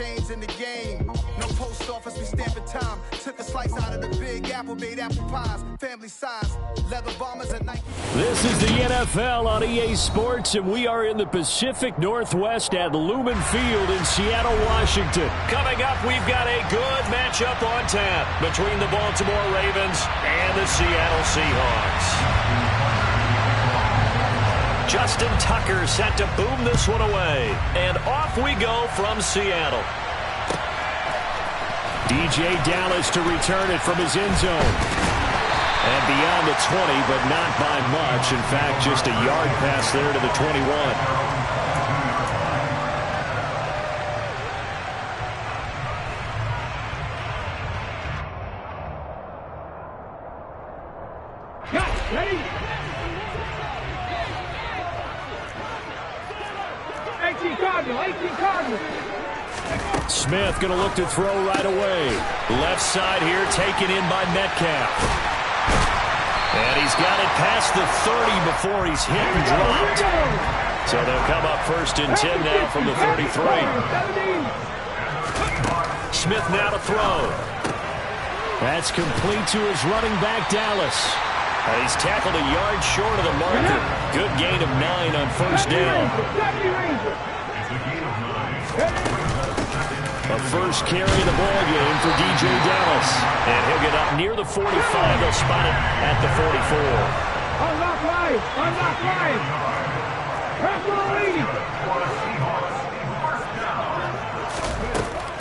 change in the game. No post office, we stamping time. Took a slice out of the Big Apple, made apple pies. Family size, leather bombers and Nike. This is the NFL on EA Sports, and we are in the Pacific Northwest at Lumen Field in Seattle, Washington. Coming up, we've got a good matchup on tap between the Baltimore Ravens and the Seattle Seahawks. Justin Tucker set to boom this one away. And off we go from Seattle. DJ Dallas to return it from his end zone. And beyond the 20, but not by much. In fact, just a yard pass there to the 21. Smith going to look to throw right away. Left side here taken in by Metcalf. And he's got it past the 30 before he's hit and dropped. So they'll come up first and 10 now from the 33. Smith now to throw. That's complete to his running back, Dallas. He's tackled a yard short of the marker. Good gain of 9 on first down. A first carry of the ball game for DJ Dallas. And he'll get up near the 45. They'll spot it at the 44. Unlock line! Unlock line!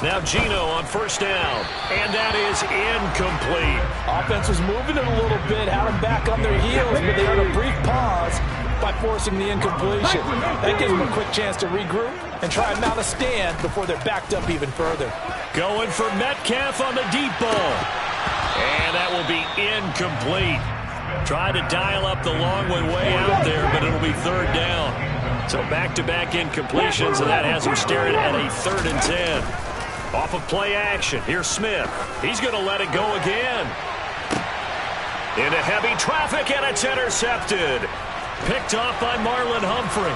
Now Geno on first down. And that is incomplete. Offense was moving it a little bit, had them back on their heels, but they had a brief pause by forcing the incompletion. That gives them a quick chance to regroup and try and mount a stand before they're backed up even further. Going for Metcalf on the deep ball. And that will be incomplete. Try to dial up the long one way out there, but it'll be third down. So back-to-back incompletions, and that has them staring at a 3rd and 10. Off of play action. Here's Smith. He's going to let it go again. Into heavy traffic, and it's intercepted. Picked off by Marlon Humphrey.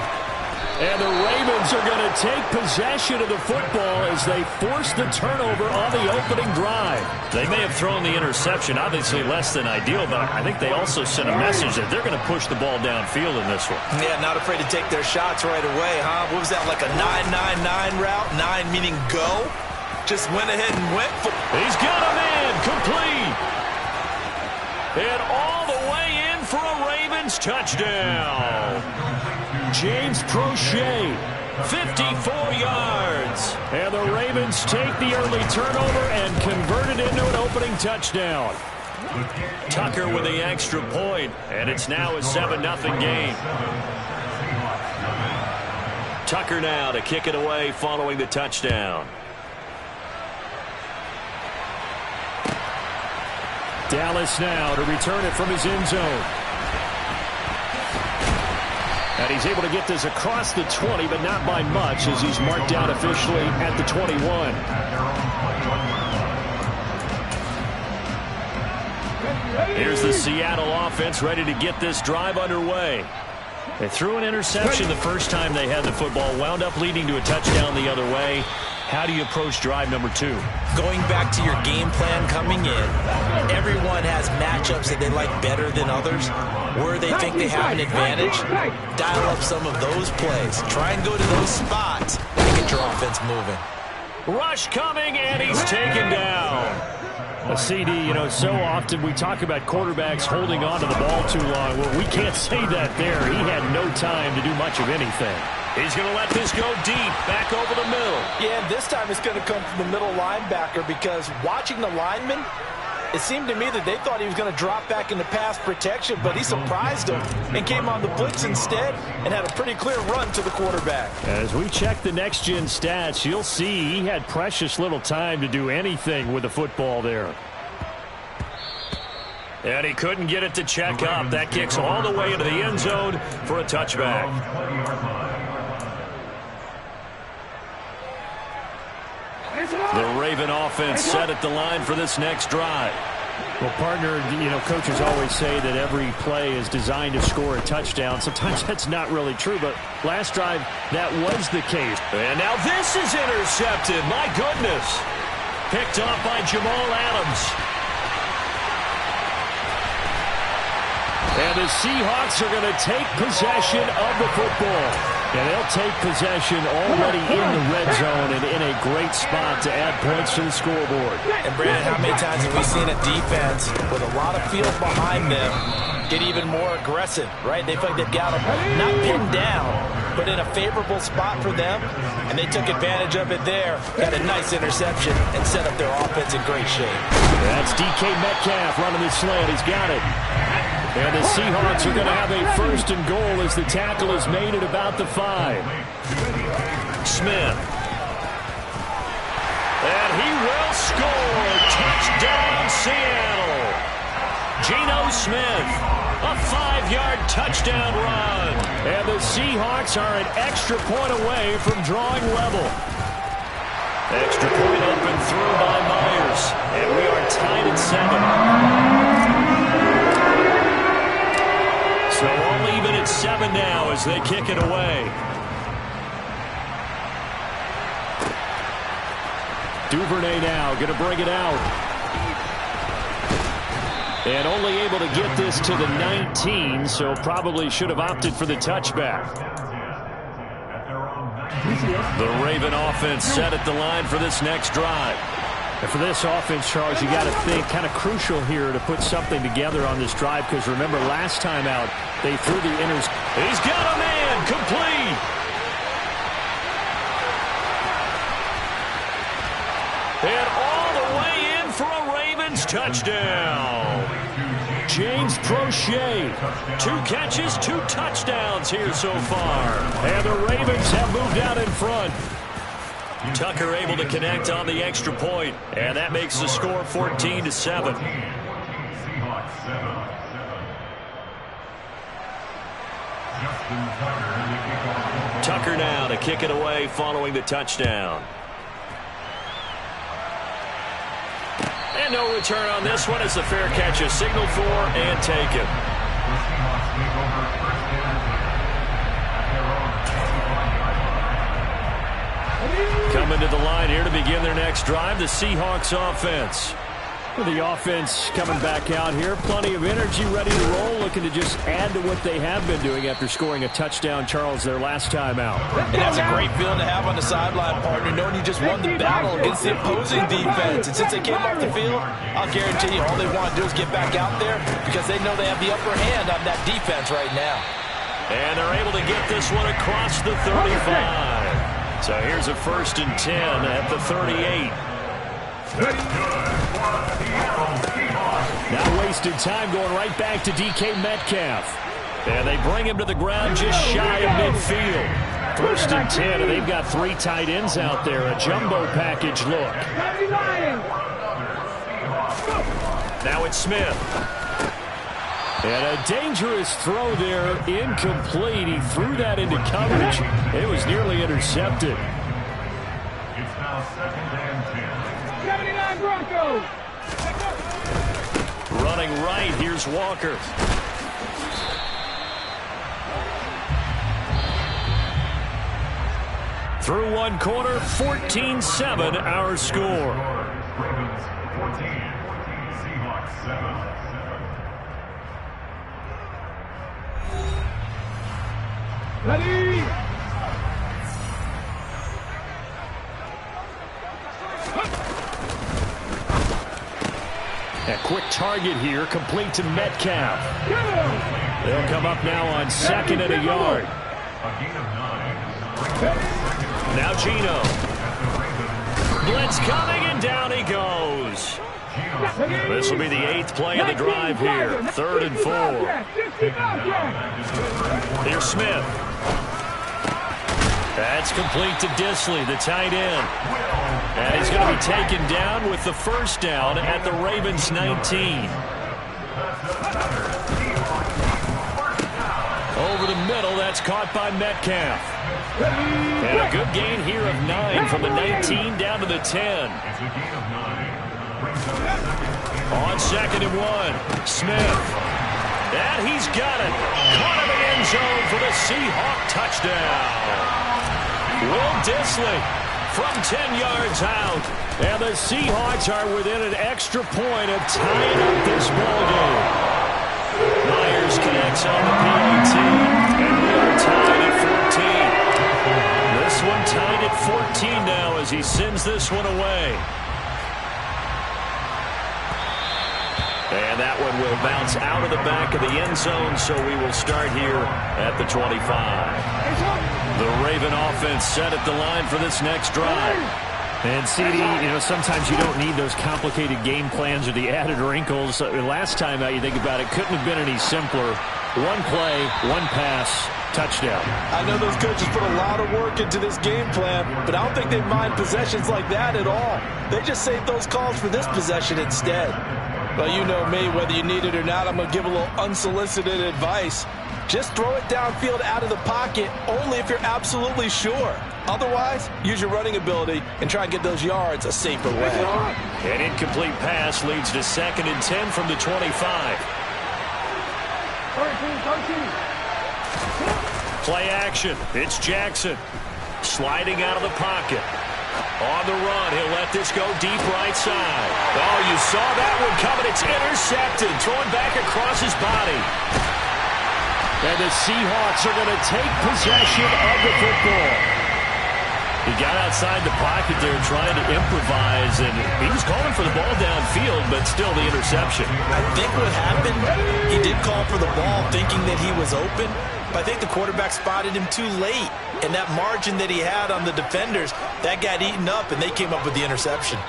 And the Ravens are going to take possession of the football as they force the turnover on the opening drive. They may have thrown the interception, obviously less than ideal, but I think they also sent a message that they're going to push the ball downfield in this one. Yeah, not afraid to take their shots right away, huh? What was that, like a 9-9-9 route? 9 meaning go? Just went ahead and went for... He's got a man complete. And all the way in for a Ravens touchdown. James Prochet, 54 yards. And the Ravens take the early turnover and convert it into an opening touchdown. Tucker with the extra point, and it's now a 7-0 game. Tucker now to kick it away following the touchdown. Dallas now to return it from his end zone. And he's able to get this across the 20, but not by much, as he's marked down officially at the 21. Here's the Seattle offense ready to get this drive underway. They threw an interception the first time they had the football, wound up leading to a touchdown the other way. How do you approach drive number 2? Going back to your game plan coming in, everyone has matchups that they like better than others, where they think they have an advantage. Dial up some of those plays. Try and go to those spots and get your offense moving. Rush coming, and he's taken down. A CD, so often we talk about quarterbacks holding on to the ball too long. Well, we can't say that there. He had no time to do much of anything. He's going to let this go deep, back over the middle. Yeah, and this time it's going to come from the middle linebacker, because watching the lineman, it seemed to me that they thought he was going to drop back into pass protection, but he surprised them and came on the blitz instead and had a pretty clear run to the quarterback. As we check the next-gen stats, you'll see he had precious little time to do anything with the football there. And he couldn't get it to check up. That kicks all the way into the end zone for a touchback. The Raven offense set at the line for this next drive. Well, partner, coaches always say that every play is designed to score a touchdown. Sometimes that's not really true, but last drive, that was the case. And now this is intercepted. My goodness. Picked off by Jamal Adams. And the Seahawks are going to take possession of the football. And they'll take possession already in the red zone and in a great spot to add points to the scoreboard. And, Brandon, how many times have we seen a defense with a lot of field behind them get even more aggressive, right? They feel like they've got them not pinned down, but in a favorable spot for them, and they took advantage of it there, got a nice interception, and set up their offense in great shape. That's DK Metcalf running the slant. He's got it. And the Seahawks are going to have a first and goal as the tackle is made at about the 5. Smith. And he will score. Touchdown, Seattle. Geno Smith. A 5-yard touchdown run. And the Seahawks are an extra point away from drawing level. Extra point up and through by Myers. And we are tied at 7. So all even at 7 now as they kick it away. Duvernay now going to bring it out. And only able to get this to the 19, so probably should have opted for the touchback. The Raven offense set at the line for this next drive. And for this offense, Charles, you got to think kind of crucial here to put something together on this drive, because remember last time out they threw the inners. He's got a man complete. And all the way in for a Ravens touchdown. James Prochet. 2 catches, 2 touchdowns here so far. And the Ravens have moved out in front. Tucker able to connect on the extra point, and that makes the score 14-7. Tucker now to kick it away following the touchdown. And no return on this one as the fair catch is signaled for and taken. Coming to the line here to begin their next drive, the Seahawks offense. The offense coming back out here. Plenty of energy, ready to roll, looking to just add to what they have been doing after scoring a touchdown, Charles, their last time out. And that's a great feeling to have on the sideline, partner, knowing you just won the battle against the opposing defense. And since they came off the field, I'll guarantee you all they want to do is get back out there because they know they have the upper hand on that defense right now. And they're able to get this one across the 35. So here's a 1st and 10 at the 38. Now wasted time going right back to DK Metcalf. And they bring him to the ground just shy of midfield. 1st and 10, and they've got 3 tight ends out there. A jumbo package look. Now it's Smith. And a dangerous throw there, incomplete. He threw that into coverage. It was nearly intercepted. It's now 2nd and 10. 79 Broncos. Running right, here's Walker. Through 1 quarter, 14-7 our score. Ravens 14, Seahawks 7. Ready! A quick target here, complete to Metcalf. They'll come up now on 2nd and a yard. Now Geno. Blitz coming, and down he goes. This will be the 8th play of the drive here. 3rd and 4. Here's Smith. That's complete to Disley, the tight end. And he's going to be taken down with the 1st down at the Ravens 19. Over the middle, that's caught by Metcalf. And a good gain here of 9 from the 19 down to the 10. On 2nd and 1, Smith. And he's got it. Caught in the end zone for the Seahawk touchdown. Will Dissly from 10 yards out. And the Seahawks are within an extra point of tying up this ballgame. Myers connects on the PAT. And we are tied at 14. This one tied at 14 now as he sends this one away. And that one will bounce out of the back of the end zone, so we will start here at the 25. The Raven offense set at the line for this next drive. And CD, you know, sometimes you don't need those complicated game plans or the added wrinkles. Last time out, you think about it, couldn't have been any simpler. One play, one pass, touchdown. I know those coaches put a lot of work into this game plan, but I don't think they mind possessions like that at all. They just save those calls for this possession instead. Well, you know me, whether you need it or not, I'm going to give a little unsolicited advice. Just throw it downfield out of the pocket only if you're absolutely sure. Otherwise, use your running ability and try and get those yards a safer way. An incomplete pass leads to 2nd and 10 from the 25. Play action. It's Jackson. Sliding out of the pocket. On the run, he'll let this go deep right side. Oh, you saw that one coming. It's intercepted. Thrown back across his body. And the Seahawks are going to take possession of the football. He got outside the pocket there trying to improvise, and he was calling for the ball downfield, but still the interception. I think what happened, he did call for the ball thinking that he was open, but I think the quarterback spotted him too late. And that margin that he had on the defenders, that got eaten up, and they came up with the interception.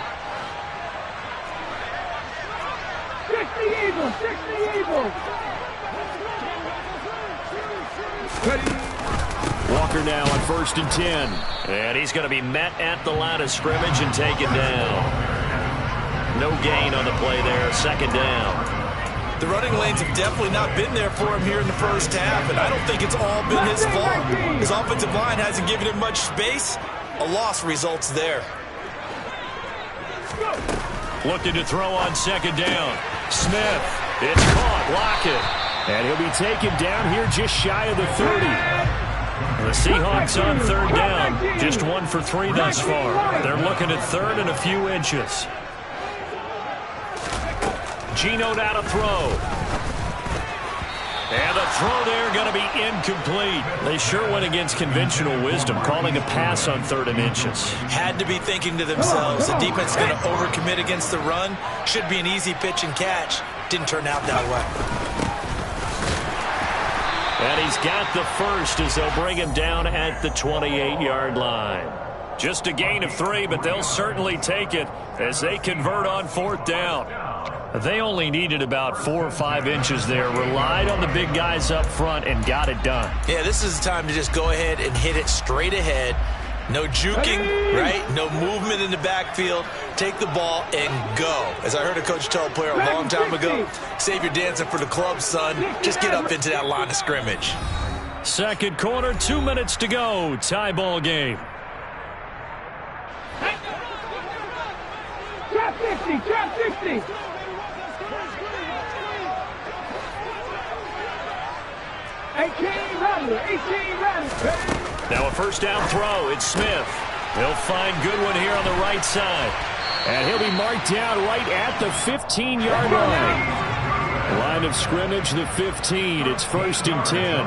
60 Eagles, 60 Eagles. Walker now on 1st and 10. And he's going to be met at the line of scrimmage and taken down. No gain on the play there, 2nd down. The running lanes have definitely not been there for him here in the first half, and I don't think it's all been his fault. His offensive line hasn't given him much space. A loss results there. Looking to throw on 2nd down. Smith, it's caught, Lockett. And he'll be taken down here just shy of the 30. The Seahawks on 3rd down, just 1 for 3 thus far. They're looking at 3rd and a few inches. Geno now to throw. And the throw there going to be incomplete. They sure went against conventional wisdom, calling a pass on 3rd and inches. Had to be thinking to themselves, the defense is going to overcommit against the run. Should be an easy pitch and catch. Didn't turn out that way. And he's got the first as they'll bring him down at the 28-yard line. Just a gain of 3, but they'll certainly take it as they convert on 4th down. They only needed about 4 or 5 inches there, relied on the big guys up front, and got it done. Yeah, this is the time to just go ahead and hit it straight ahead. No juking, right? No movement in the backfield. Take the ball and go. As I heard a coach tell a player a long time ago, save your dancing for the club, son. Just get up into that line of scrimmage. 2nd quarter, 2 minutes to go. Tie ball game. Trap 60, trap 60. Now a 1st down throw. It's Smith. He'll find Goodwin here on the right side. And he'll be marked down right at the 15-yard line. Line of scrimmage, the 15. It's 1st and 10.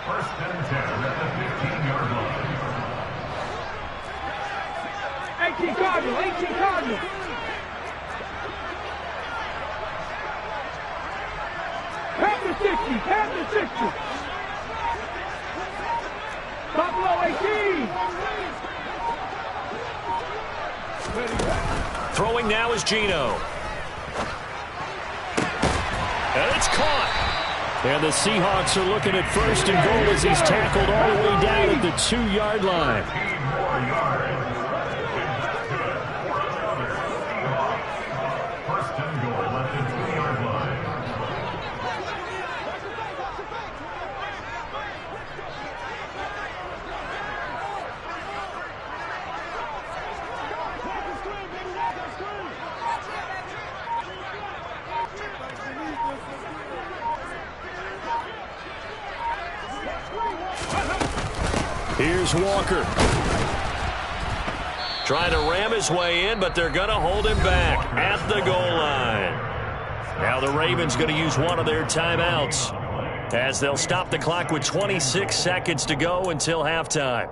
First and 10 at the 15-yard line. 18 Cardinal, 18 Cardinal. Half the 60, half the 60. Buffalo 18. Throwing now is Geno. And it's caught. And the Seahawks are looking at 1st and goal as he's tackled all the way down at the 2-yard line. 15 more yards. 1st and goal at the 2-yard line. Here's Walker. Trying to ram his way in, but they're going to hold him back at the goal line. Now the Ravens going to use one of their timeouts as they'll stop the clock with 26 seconds to go until halftime.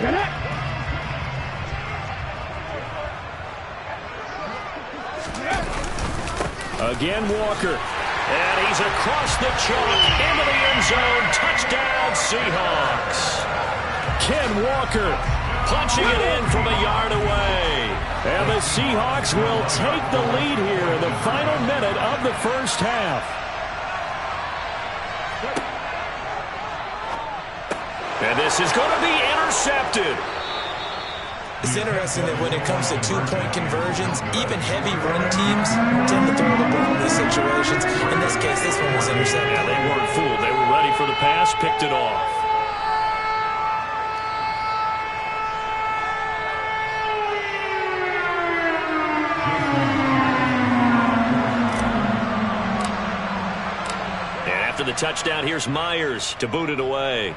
Get it! Again, Walker. And he's across the chalk into the end zone. Touchdown, Seahawks. Ken Walker punching it in from a yard away. And the Seahawks will take the lead here in the final minute of the first half. And this is going to be intercepted. It's interesting that when it comes to two-point conversions, even heavy run teams tend to throw the ball in these situations. In this case, this one was intercepted. Yeah, they weren't fooled. They were ready for the pass, picked it off. And after the touchdown, here's Myers to boot it away.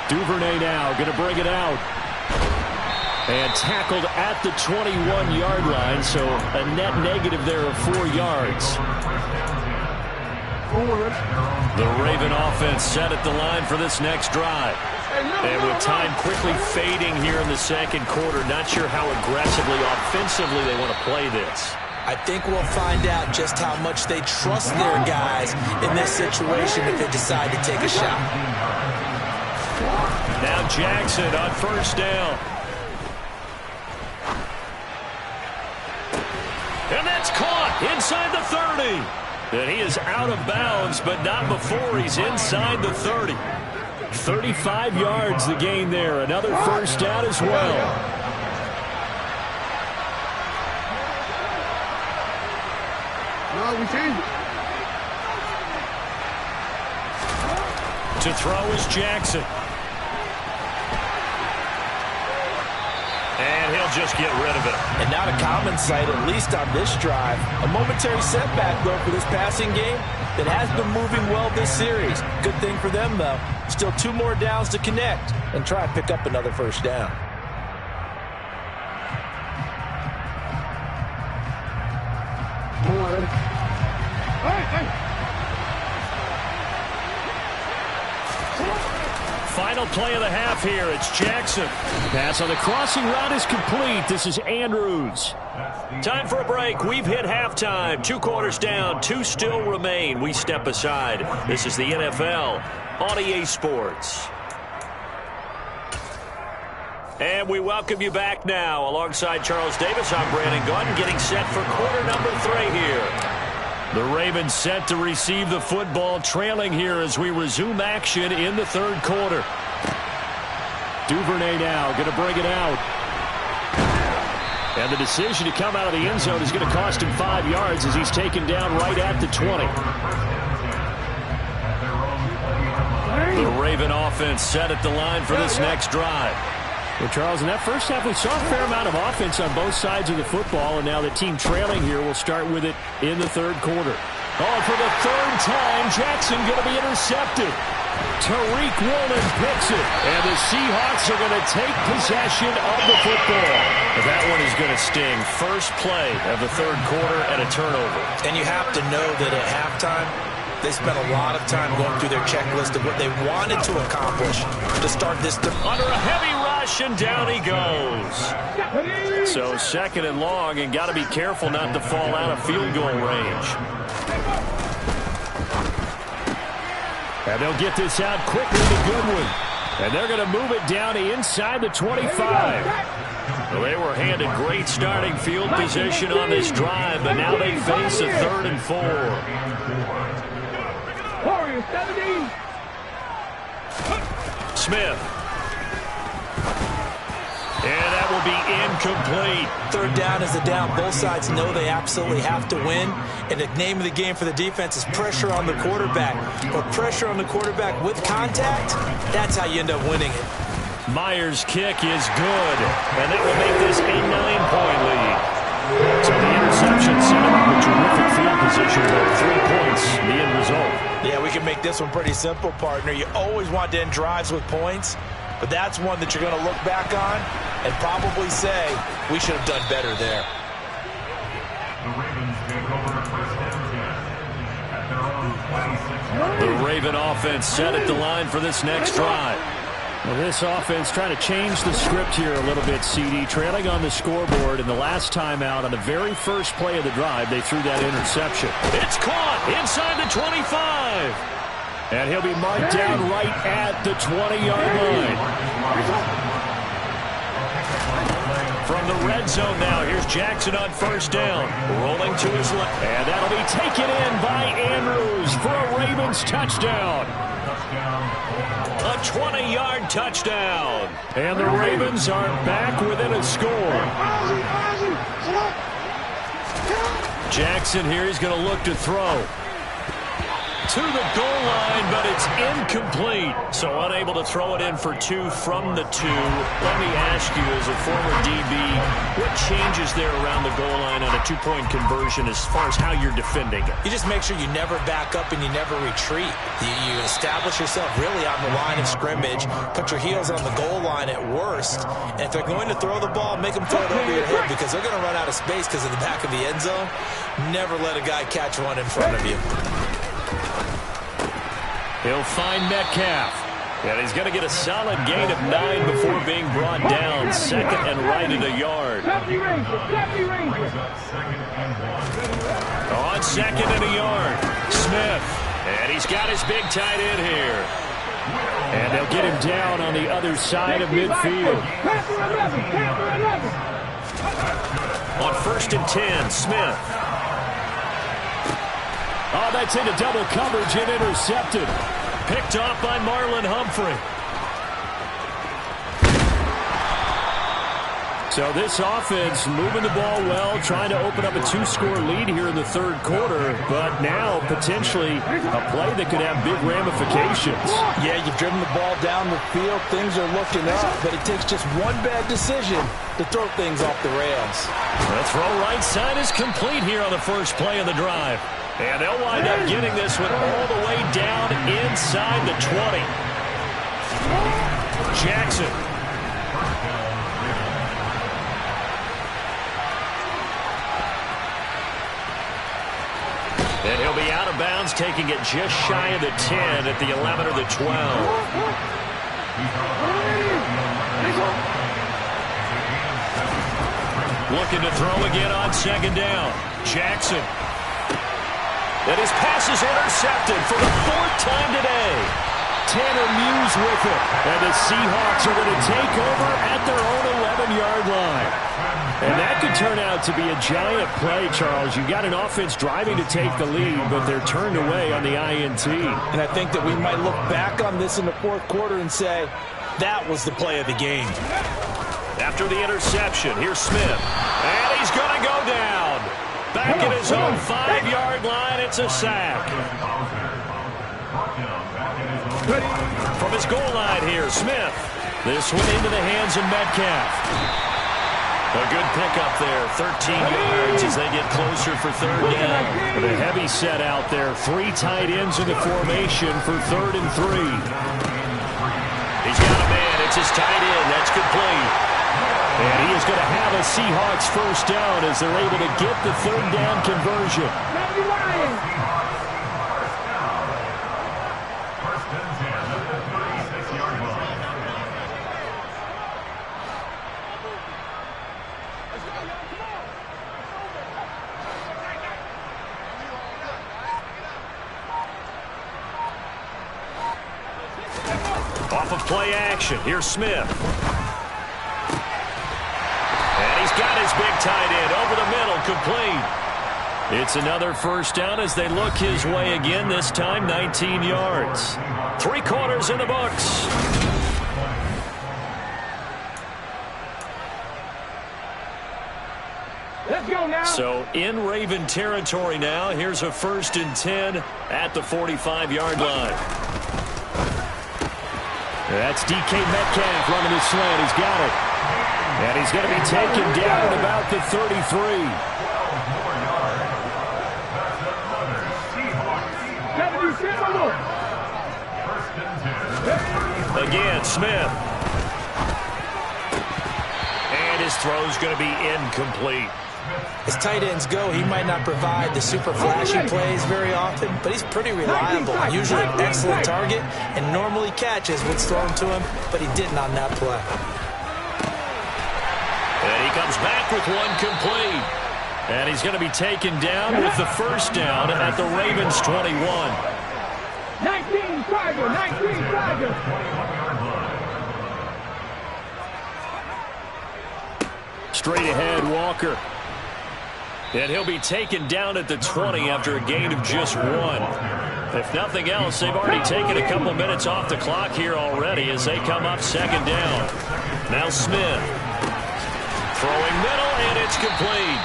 Duvernay now going to bring it out. And tackled at the 21-yard line, so a net negative there of 4 yards. The Raven offense set at the line for this next drive. And with time quickly fading here in the second quarter, not sure how aggressively, offensively they want to play this. I think we'll find out just how much they trust their guys in this situation if they decide to take a shot. Now Jackson on first down. And that's caught inside the 30. And he is out of bounds, but not before he's inside the 30. 35 yards the gain there. Another first down as well. No, we changed it. To throw is Jackson. And he'll just get rid of it. And not a common sight, at least on this drive. A momentary setback, though, for this passing game that has been moving well this series. Good thing for them, though. Still 2 more downs to connect and try and pick up another first down. Final play of the half here. It's Jackson. Pass on the crossing route is complete. This is Andrews. Time for a break. We've hit halftime. 2 quarters down. 2 still remain. We step aside. This is the NFL on EA Sports. And we welcome you back now. Alongside Charles Davis, I'm Brandon Gunn, getting set for quarter number 3 here. The Ravens set to receive the football, trailing here as we resume action in the third quarter. Duvernay now going to bring it out. And the decision to come out of the end zone is going to cost him 5 yards as he's taken down right at the 20. The Raven offense set at the line for this next drive. Well, Charles, in that first half, we saw a fair amount of offense on both sides of the football, and now the team trailing here will start with it in the third quarter. Oh, for the 3rd time, Jackson going to be intercepted. Tariq Woolen picks it, and the Seahawks are going to take possession of the football. That one is going to sting. First play of the third quarter and a turnover. And you have to know that at halftime, they spent a lot of time going through their checklist of what they wanted to accomplish to start this. Under a heavy rush, and down he goes. So 2nd and long, and got to be careful not to fall out of field goal range. And they'll get this out quickly to Goodwin. And they're going to move it down to inside the 25. Well, they were handed great starting field position on this drive, but now they face a 3rd and 4. Warriors 17. Smith. And that will be incomplete. 3rd down is a down. Both sides know they absolutely have to win. And the name of the game for the defense is pressure on the quarterback. But pressure on the quarterback with contact, that's how you end up winning it. Myers' kick is good. And that will make this a 9-point lead. So the interception set him up with terrific position, though. 3 points, the end result. Yeah, we can make this one pretty simple, partner. You always want to end drives with points, but that's one that you're going to look back on and probably say, we should have done better there. The Ravens take over first and 10 at their own 26. The Raven offense set at the line for this next drive. Well, this offense trying to change the script here a little bit, CD. Trailing on the scoreboard, and the last time out on the very first play of the drive, they threw that interception. It's caught inside the 25. And he'll be marked down right at the 20-yard line. From the red zone now, here's Jackson on first down. Rolling to his left. And that'll be taken in by Andrews for a Ravens touchdown. A 20-yard touchdown. And the Ravens are back within a score. Jackson here, he's going to look to throw. To the goal line, but it's incomplete. So unable to throw it in for 2 from the 2. Let me ask you, as a former DB, what changes there around the goal line on a 2-point conversion as far as how you're defending it? You just make sure you never back up and you never retreat. You establish yourself really on the line of scrimmage, put your heels on the goal line at worst, and if they're going to throw the ball, make them throw it over your head because they're going to run out of space because of the back of the end zone. Never let a guy catch one in front of you. He'll find Metcalf. And he's going to get a solid gain of 9 before being brought down. Second and right at a yard. On second and a yard, Smith. And he's got his big tight end here. And they'll get him down on the other side of midfield. On first and 10, Smith. Oh, that's into double coverage and intercepted. Picked off by Marlon Humphrey. So this offense moving the ball well, trying to open up a 2-score lead here in the third quarter, but now potentially a play that could have big ramifications. Yeah, you've driven the ball down the field. Things are looking up, but it takes just one bad decision to throw things off the rails. The throw right side is complete here on the first play of the drive. And they'll wind up getting this one all the way down inside the 20. Jackson. And he'll be out of bounds, taking it just shy of the 10 at the 11 or the 12. Looking to throw again on second down. Jackson. And his pass is intercepted for the 4th time today. Tanner Muse with it. And the Seahawks are going to take over at their own 11-yard line. And that could turn out to be a giant play, Charles. You've got an offense driving to take the lead, but they're turned away on the INT. And I think that we might look back on this in the fourth quarter and say, that was the play of the game. After the interception, here's Smith. And he's going to go down. Back at his own 5-yard line, it's a sack. From his goal line here, Smith. This one into the hands of Metcalf. A good pickup there, 13 yards as they get closer for third down. The heavy set out there, 3 tight ends in the formation for 3rd and 3. He's got a man, it's his tight end, that's complete. And he is going to have a Seahawks first down as they're able to get the 3rd down conversion. First and 10 at the 36-yard line. Off of play action, here's Smith. Got his big tight end over the middle, complete. It's another first down as they look his way again, this time 19 yards. 3 quarters in the books. Let's go now. So in Raven territory now, here's a 1st and 10 at the 45-yard line. That's DK Metcalf running the slant. He's got it. And he's going to be taken down at about the 33. again, Smith. And his throw's going to be incomplete. As tight ends go, he might not provide the super flashy plays very often, but he's pretty reliable. Usually an excellent target and normally catches what's thrown to him, but he didn't on that play. And he comes back with one complete. And he's going to be taken down with the first down at the Ravens 21. 19 Charger, 19 Charger. Straight ahead, Walker. And he'll be taken down at the 20 after a gain of just one. If nothing else, they've already taken a couple minutes off the clock here already as they come up second down. Now Smith. Throwing middle, and it's complete.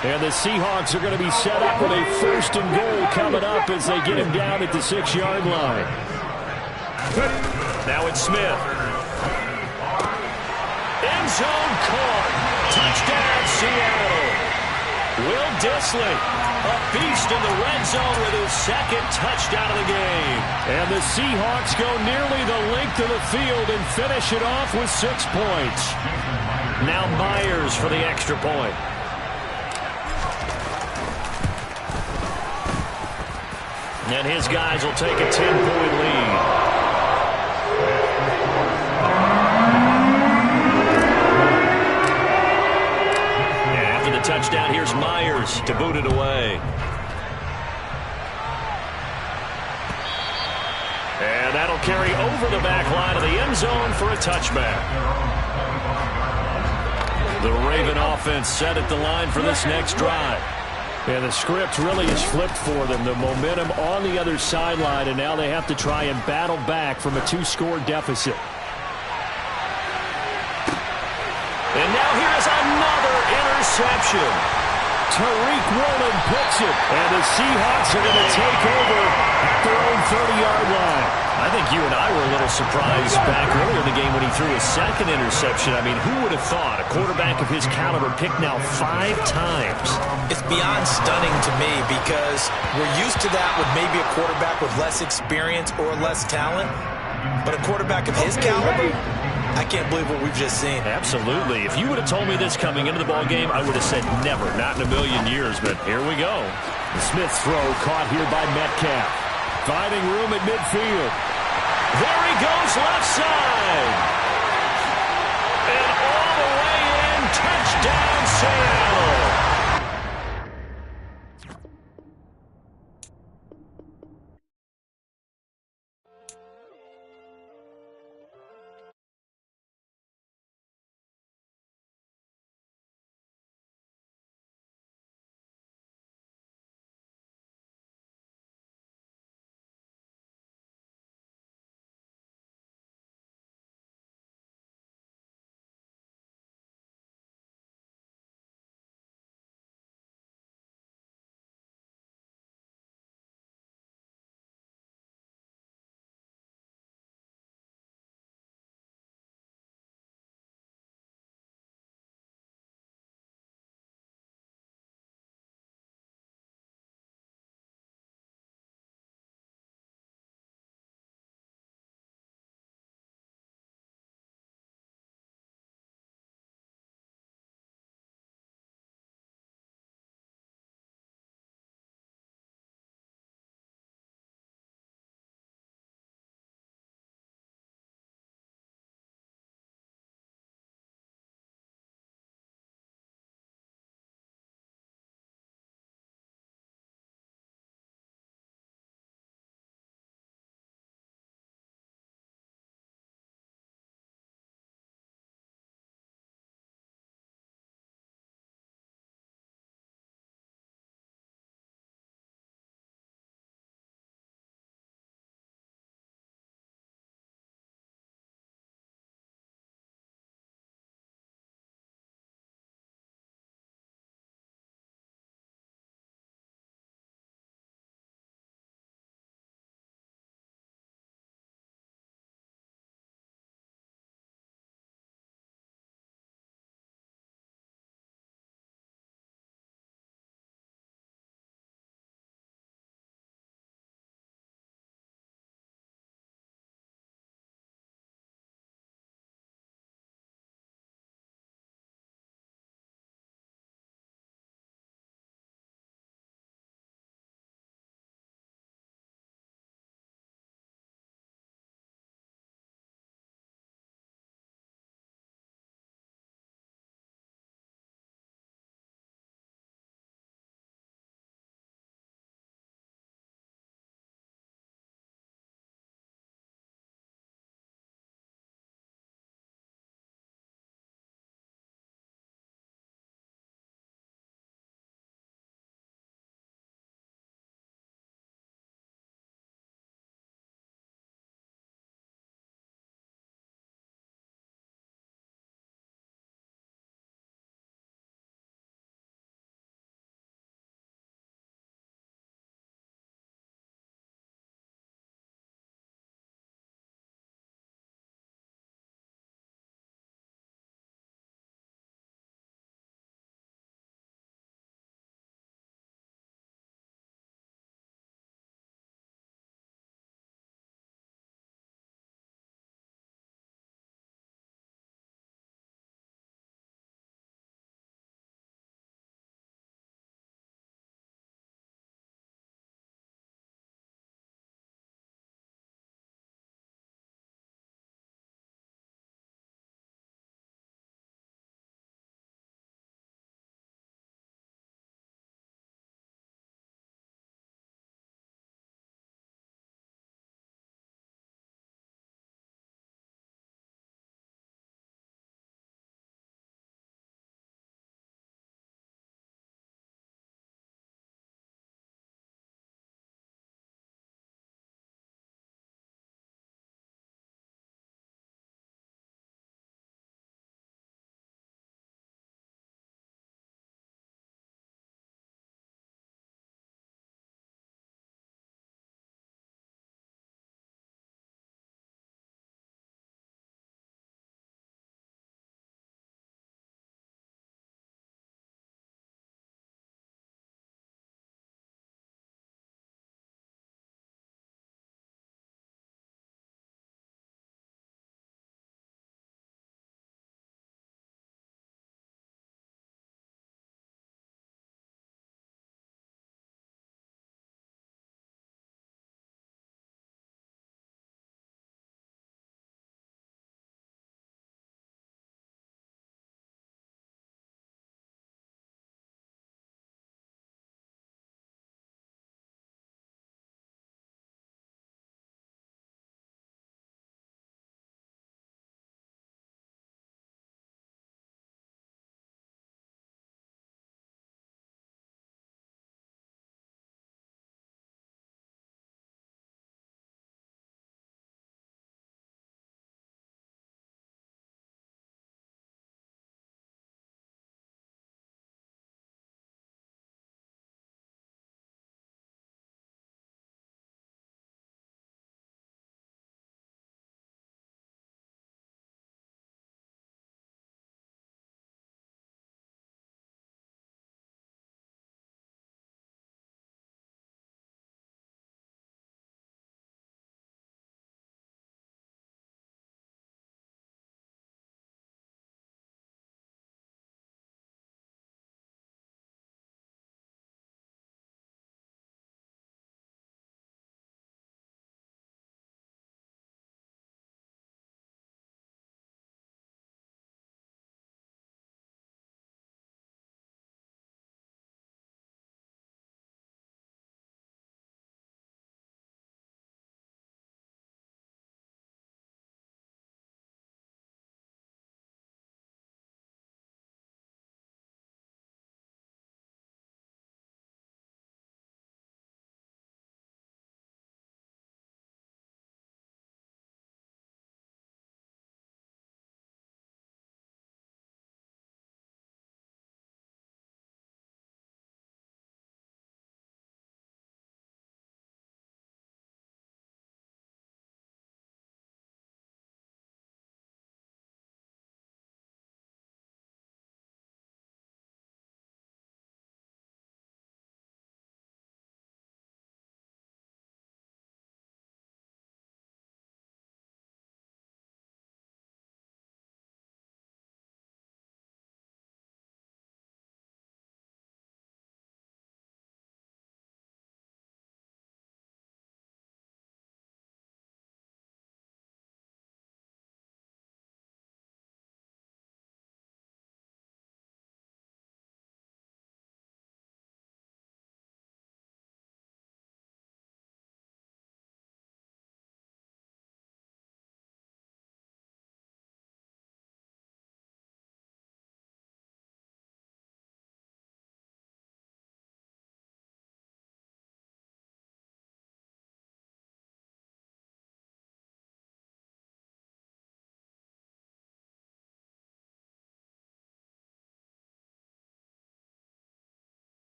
And the Seahawks are going to be set up with a first and goal coming up as they get him down at the 6-yard line. Now it's Smith. End zone caught. Touchdown, Seattle. Will Dissly, a beast in the red zone with his second touchdown of the game. And the Seahawks go nearly the length of the field and finish it off with 6 points. Now Myers for the extra point. And his guys will take a 10-point lead. Touchdown, here's Myers to boot it away. And that'll carry over the back line of the end zone for a touchback. The Raven offense set at the line for this next drive. And the script really is flipped for them. The momentum on the other sideline, and now they have to try and battle back from a 2-score deficit. And now here is another interception. Tariq Woolen picks it, and the Seahawks are going to take over at their own 30-yard line. I think you and I were a little surprised back earlier in the game when he threw his second interception. I mean, who would have thought a quarterback of his caliber picked now 5 times? It's beyond stunning to me because we're used to that with maybe a quarterback with less experience or less talent. But a quarterback of his caliber, I can't believe what we've just seen. Absolutely. If you would have told me this coming into the ball game, I would have said never, not in a million years. But here we go. The Smith throw caught here by Metcalf. Finding room at midfield. There he goes left side. And all the way in, touchdown Seattle.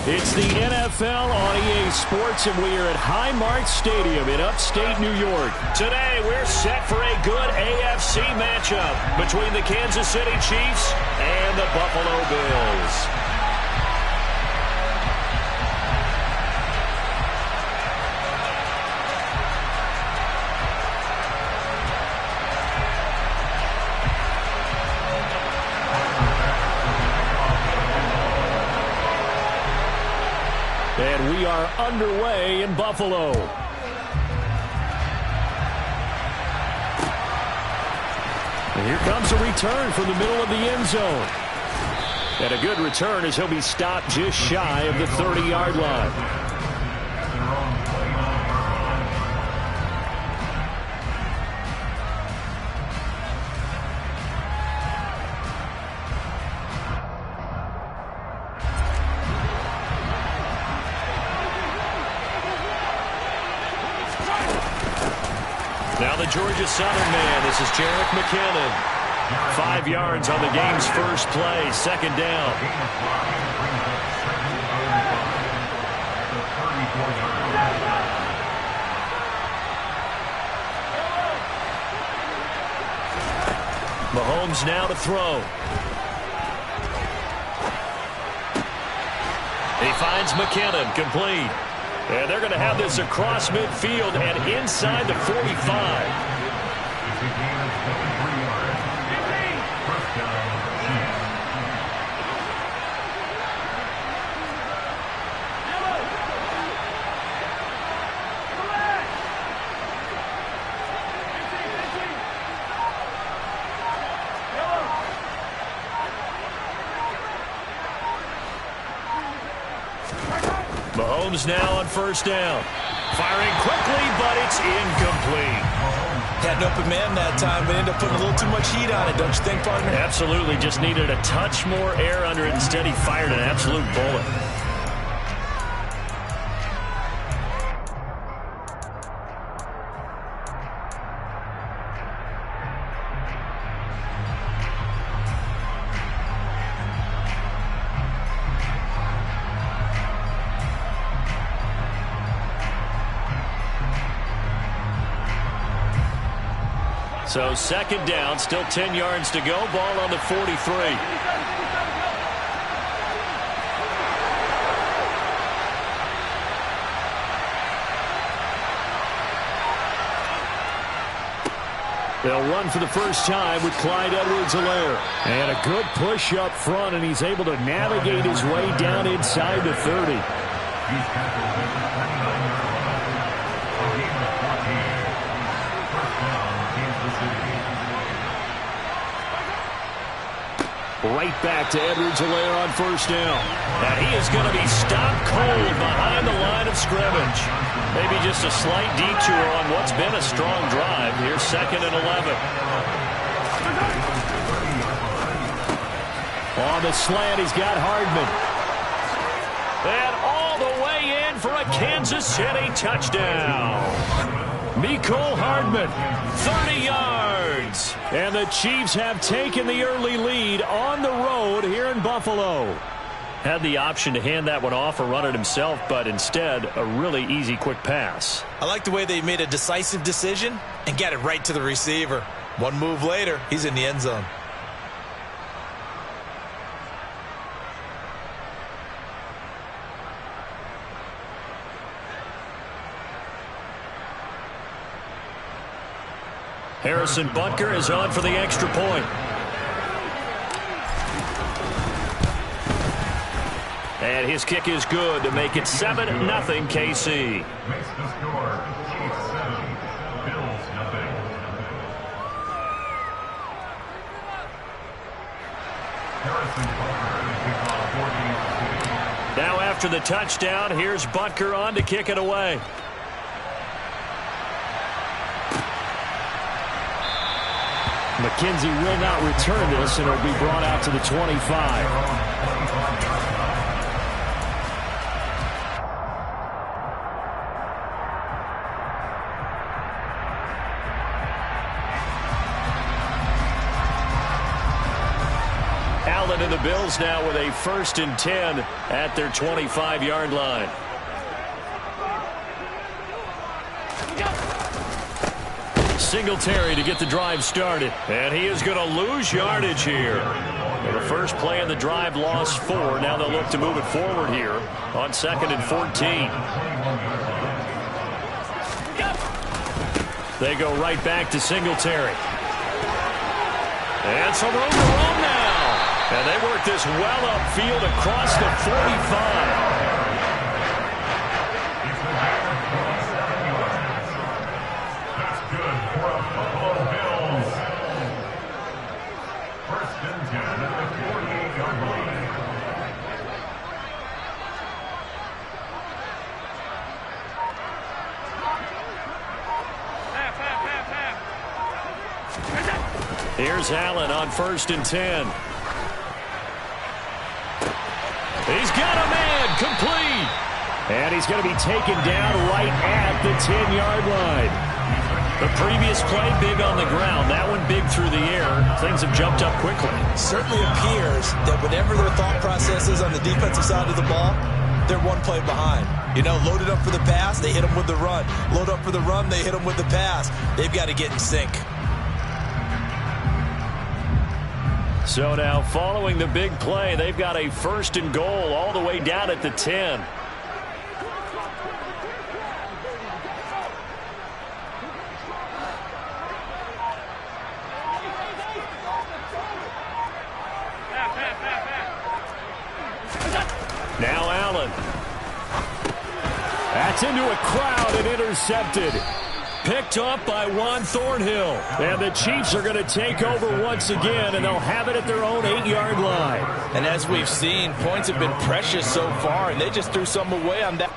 It's the NFL on EA Sports, and we are at Highmark Stadium in upstate New York. Today, we're set for a good AFC matchup between the Kansas City Chiefs and the Buffalo Bills. And we are underway in Buffalo. And here comes a return from the middle of the end zone. And a good return as he'll be stopped just shy of the 30-yard line. Now the Georgia Southern man, this is Jerick McKinnon. 5 yards on the game's first play, second down. Mahomes now to throw. He finds McKinnon, complete. And they're going to have this across midfield and inside the 45. Mahomes now on first down. Firing quickly, but it's incomplete. Had an open man that time, but ended up putting a little too much heat on it, don't you think, partner? Absolutely. Just needed a touch more air under it. Instead, he fired an absolute bullet. So second down, still 10 yards to go. Ball on the 43. They'll run for the first time with Clyde Edwards-Helaire. And a good push up front, and he's able to navigate his way down inside the 30. Right back to Edwards-Helaire on first down. And he is going to be stopped cold behind the line of scrimmage. Maybe just a slight detour on what's been a strong drive. Here's 2nd and 11. On the slant, he's got Hardman. And all the way in for a Kansas City touchdown. Mecole Hardman. 30 yards. And the Chiefs have taken the early lead on the road here in Buffalo. Had the option to hand that one off or run it himself, but instead, a really easy, quick pass. I like the way they made a decisive decision and got it right to the receiver. One move later, he's in the end zone. Harrison Butker is on for the extra point. And his kick is good to make it 7-0 KC. Makes the score Chiefs 7, Bills 0. Harrison Butker. Now after the touchdown, here's Butker on to kick it away. McKenzie will not return this, and it'll be brought out to the 25. Cleveland and the Bills now with a 1st and 10 at their 25-yard line. Singletary to get the drive started. And he is going to lose yardage here. Well, the first play of the drive lost 4. Now they'll look to move it forward here on 2nd and 14. They go right back to Singletary. And some room to roam now. And they work this well upfield across the 45. Here's Allen on 1st and 10. He's got a man, complete. And he's going to be taken down right at the 10-yard line. The previous play, big on the ground. That one big through the air. Things have jumped up quickly. Certainly appears that whatever their thought process is on the defensive side of the ball, they're one play behind. You know, loaded up for the pass, they hit them with the run. Load up for the run, they hit them with the pass. They've got to get in sync. So now, following the big play, they've got a 1st and goal all the way down at the 10. Now Allen. That's into a crowd and intercepted. Picked up by Juan Thornhill. And the Chiefs are going to take over once again, and they'll have it at their own 8-yard line. And as we've seen, points have been precious so far, and they just threw some away on that.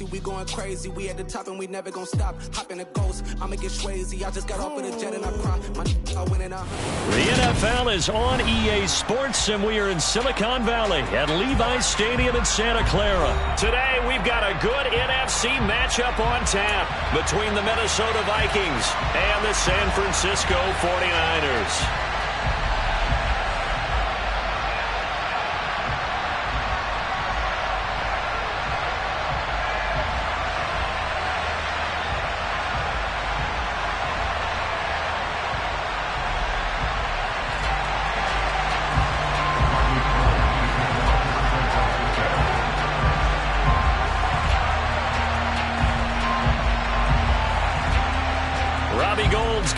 crazy, we going crazy. We at the top and we never gonna stop. Hop in a ghost, I'ma get Swayze. I just got off of the jet and I cry. My winning a The NFL is on EA Sports, and we are in Silicon Valley at Levi's Stadium in Santa Clara. Today, we've got a good NFC matchup on tap between the Minnesota Vikings and the San Francisco 49ers.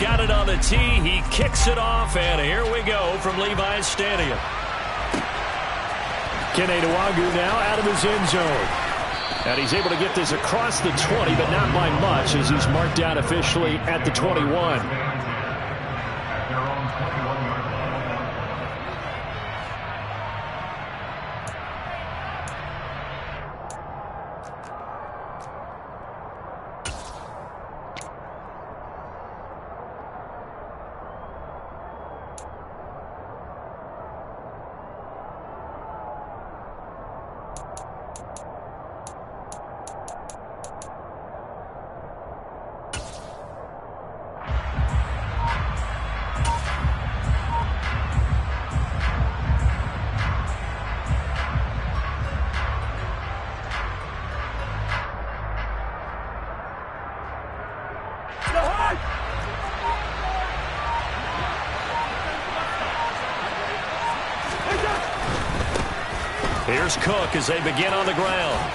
Got it on the tee. He kicks it off, and here we go from Levi's Stadium. Kene Nwangwu now out of his end zone. And he's able to get this across the 20, but not by much, as he's marked down officially at the 21. Here's Cook as they begin on the ground.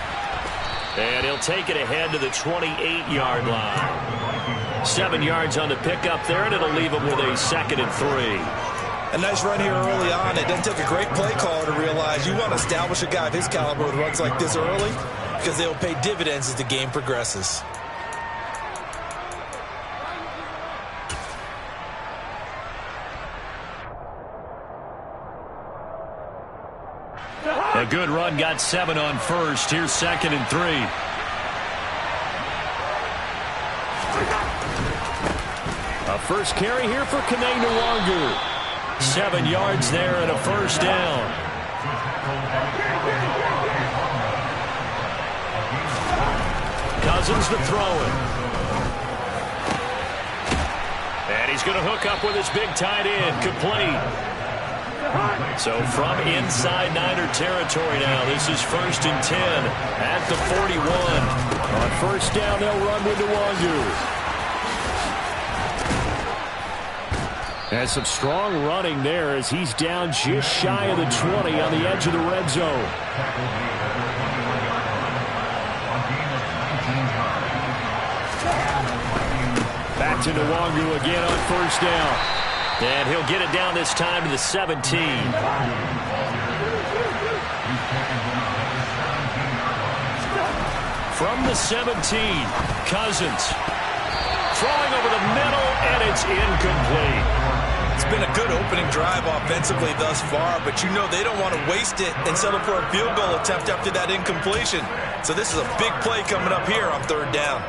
And he'll take it ahead to the 28-yard line. 7 yards on the pickup there, and it'll leave him with a 2nd and 3. A nice run here early on. It doesn't take a great play caller to realize you want to establish a guy of his caliber with runs like this early, because they'll pay dividends as the game progresses. A good run, got 7 on first. Here's 2nd and 3. A first carry here for Kene Nwangwu. 7 yards there and a first down. Cousins to throw it. And he's going to hook up with his big tight end. Complete. So from inside Niner territory now, this is 1st and 10 at the 41. On first down, they'll run with Nwangwu. And some strong running there as he's down just shy of the 20 on the edge of the red zone. Back to Nwangwu again on first down. And he'll get it down this time to the 17. From the 17, Cousins. Throwing over the middle, and it's incomplete. It's been a good opening drive offensively thus far, but you know they don't want to waste it and settle for a field goal attempt after that incompletion. So this is a big play coming up here on 3rd down.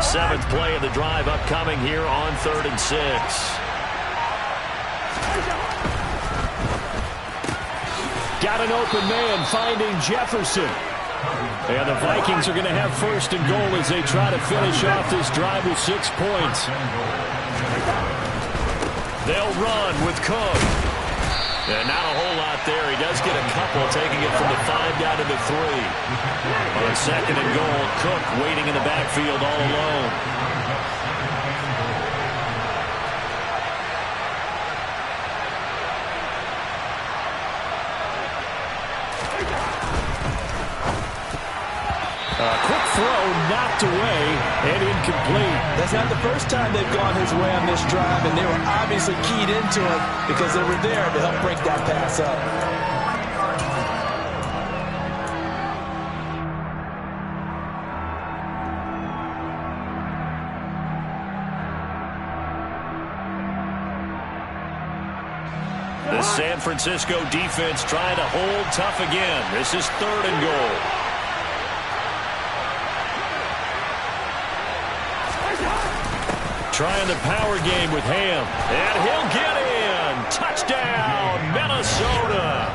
Seventh play of the drive upcoming here on 3rd and 6. Got an open man finding Jefferson. And the Vikings are going to have 1st and goal as they try to finish off this drive with 6 points. They'll run with Cook. And not a whole lot there. He does get a couple, taking it from the 5 down to the 3. On 2nd and goal, Cook waiting in the backfield all alone. Quick throw knocked away and incomplete. That's not the first time they've gone his way on this drive, and they were obviously keyed into it because they were there to help break that pass up. The San Francisco defense trying to hold tough again. This is 3rd and goal. Trying the power game with Ham. And he'll get in. Touchdown, Minnesota.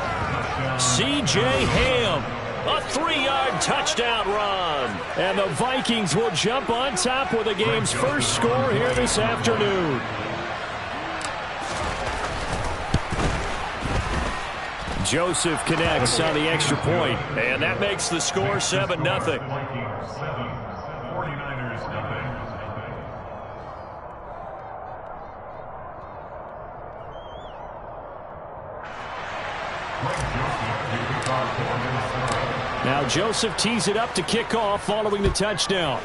C.J. Ham. A 3-yard touchdown run. And the Vikings will jump on top with the game's first score here this afternoon. Joseph connects on the extra point. And that makes the score 7-0. Vikings 7, 49ers nothing. Now Joseph tees it up to kick off following the touchdown.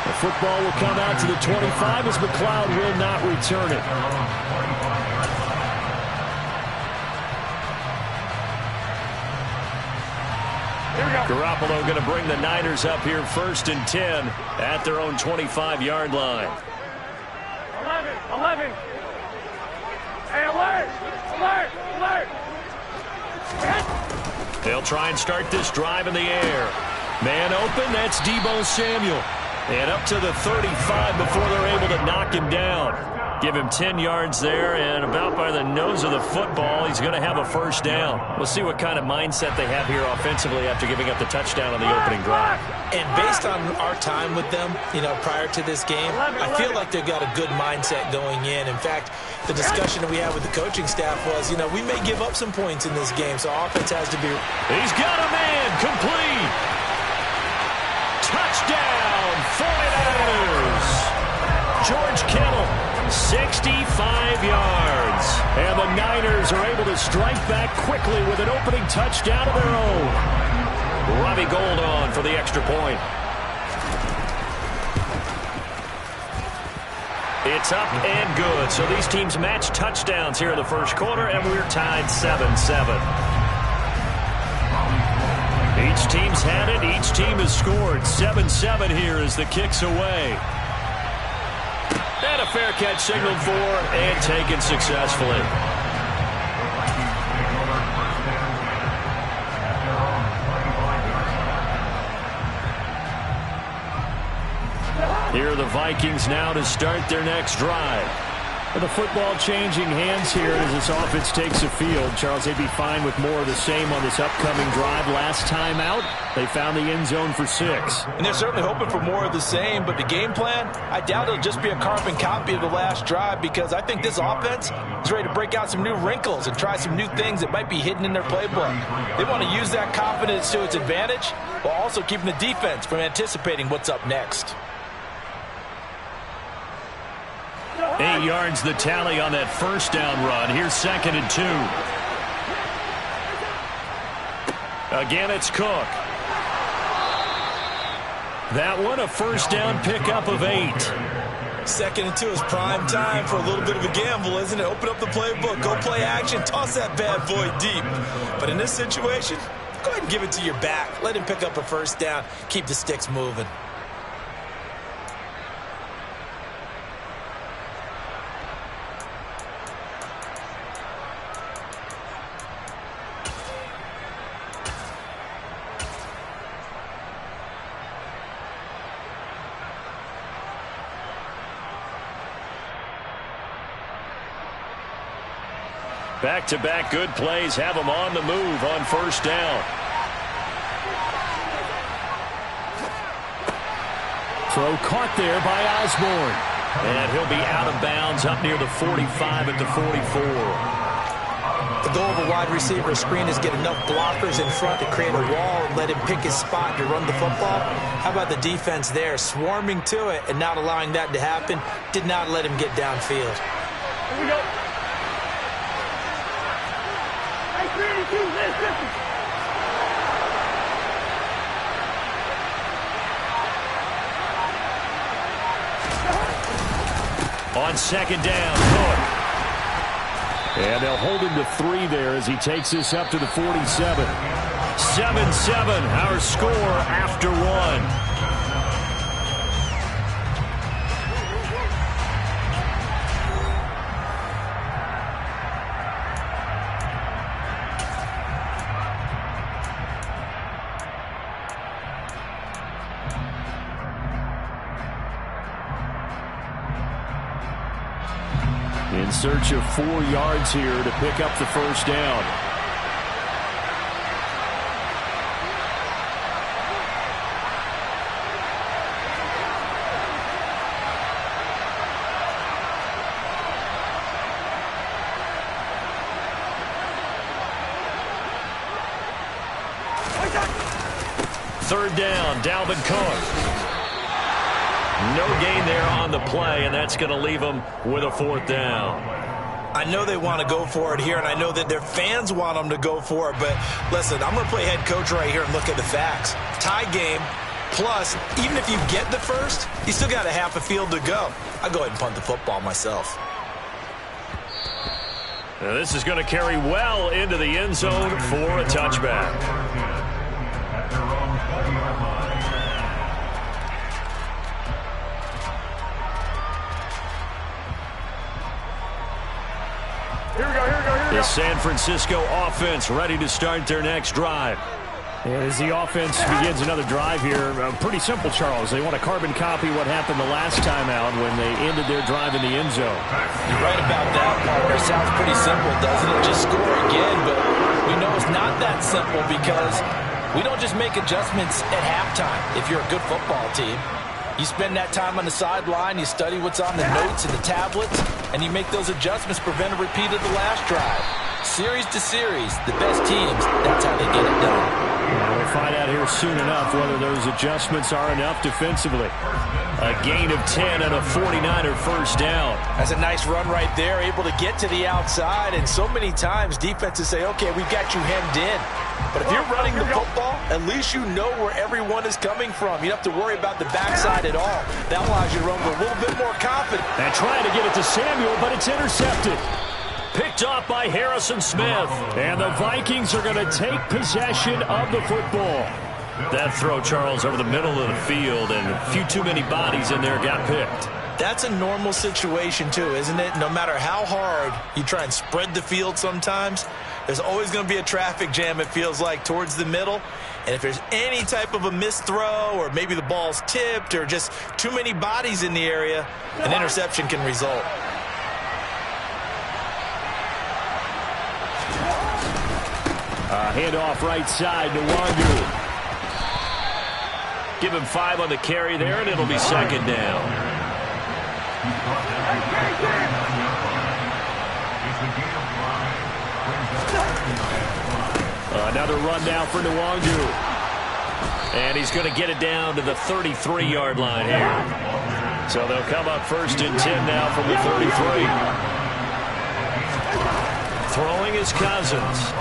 The football will come out to the 25 as McLeod will not return it. Garoppolo going to bring the Niners up here 1st and 10 at their own 25-yard line. 11. Hey, alert! Alert! Alert! They'll try and start this drive in the air. Man open, that's Deebo Samuel. And up to the 35 before they're able to knock him down. Give him 10 yards there, and about by the nose of the football, he's going to have a 1st down. We'll see what kind of mindset they have here offensively after giving up the touchdown on the opening drive. And based on our time with them, prior to this game, I feel like they've got a good mindset going in. In fact, the discussion that we had with the coaching staff was, we may give up some points in this game, so offense has to be... He's got a man, complete. Touchdown, 49ers. George Kittle. 65 yards. And the Niners are able to strike back quickly with an opening touchdown of their own. Robbie Gould on for the extra point. It's up and good. So these teams match touchdowns here in the first quarter, and we're tied 7-7. Each team's had it. Each team has scored. 7-7 here as the kick's away. And a fair catch signaled for and taken successfully. Here are the Vikings now to start their next drive. With the football changing hands here as this offense takes the field. Charles, they'd be fine with more of the same on this upcoming drive. Last time out, they found the end zone for 6. And they're certainly hoping for more of the same, but the game plan, I doubt it'll just be a carbon copy of the last drive because I think this offense is ready to break out some new wrinkles and try some new things that might be hidden in their playbook. They want to use that confidence to its advantage while also keeping the defense from anticipating what's up next. 8 yards the tally on that 1st down run. Here's 2nd and 2. Again, it's Cook. That one, a 1st down pickup of 8. 2nd and 2 is prime time for a little bit of a gamble, isn't it? Open up the playbook, go play action, toss that bad boy deep. But in this situation, go ahead and give it to your back. Let him pick up a 1st down, keep the sticks moving. Back-to-back good plays have them on the move on 1st down. Throw caught there by Osborne. And he'll be out of bounds up near the 45 at the 44. The goal of a wide receiver screen is get enough blockers in front to create a wall and let him pick his spot to run the football. How about the defense there, swarming to it and not allowing that to happen? Did not let him get downfield. Here we go. On second down, Cook. And they'll hold him to 3 there as he takes this up to the 47. 7-7, our score after 1. In search of 4 yards here to pick up the first down. Third down, Dalvin Cook. No gain there on the play, and that's going to leave them with a 4th down. I know they want to go for it here, and I know that their fans want them to go for it, but listen, I'm going to play head coach right here and look at the facts. Tie game, plus, even if you get the first, you still got a half a field to go. I'll go ahead and punt the football myself. Now this is going to carry well into the end zone for a touchback. The San Francisco offense ready to start their next drive. As the offense begins another drive here, pretty simple, Charles. They want to carbon copy what happened the last time out when they ended their drive in the end zone. You're right about that, partner. Sounds pretty simple, doesn't it? Just score again, but we know it's not that simple because we don't just make adjustments at halftime if you're a good football team. You spend that time on the sideline, you study what's on the notes and the tablets, and you make those adjustments, prevent a repeat of the last drive. Series to series, the best teams, that's how they get it done. Yeah, we'll find out here soon enough whether those adjustments are enough defensively. A gain of 10 and a 49er first down. That's a nice run right there, able to get to the outside, and so many times defenses say, okay, we've got you hemmed in. But if you're running the football, at least you know where everyone is coming from. You don't have to worry about the backside at all. That allows you to run with a little bit more confidence. And trying to get it to Samuel, but it's intercepted. Picked off by Harrison Smith. And the Vikings are going to take possession of the football. That throw, Charles, over the middle of the field, and a few too many bodies in there got picked. That's a normal situation, too, isn't it? No matter how hard you try and spread the field sometimes, there's always going to be a traffic jam, it feels like, towards the middle. And if there's any type of a missed throw or maybe the ball's tipped or just too many bodies in the area, an interception can result. Handoff right side to Wangu. Give him 5 on the carry there, and it'll be second down. Another run now for Nwangu. And he's going to get it down to the 33-yard line here. So they'll come up 1st and 10 now from the 33. Throwing is Cousins.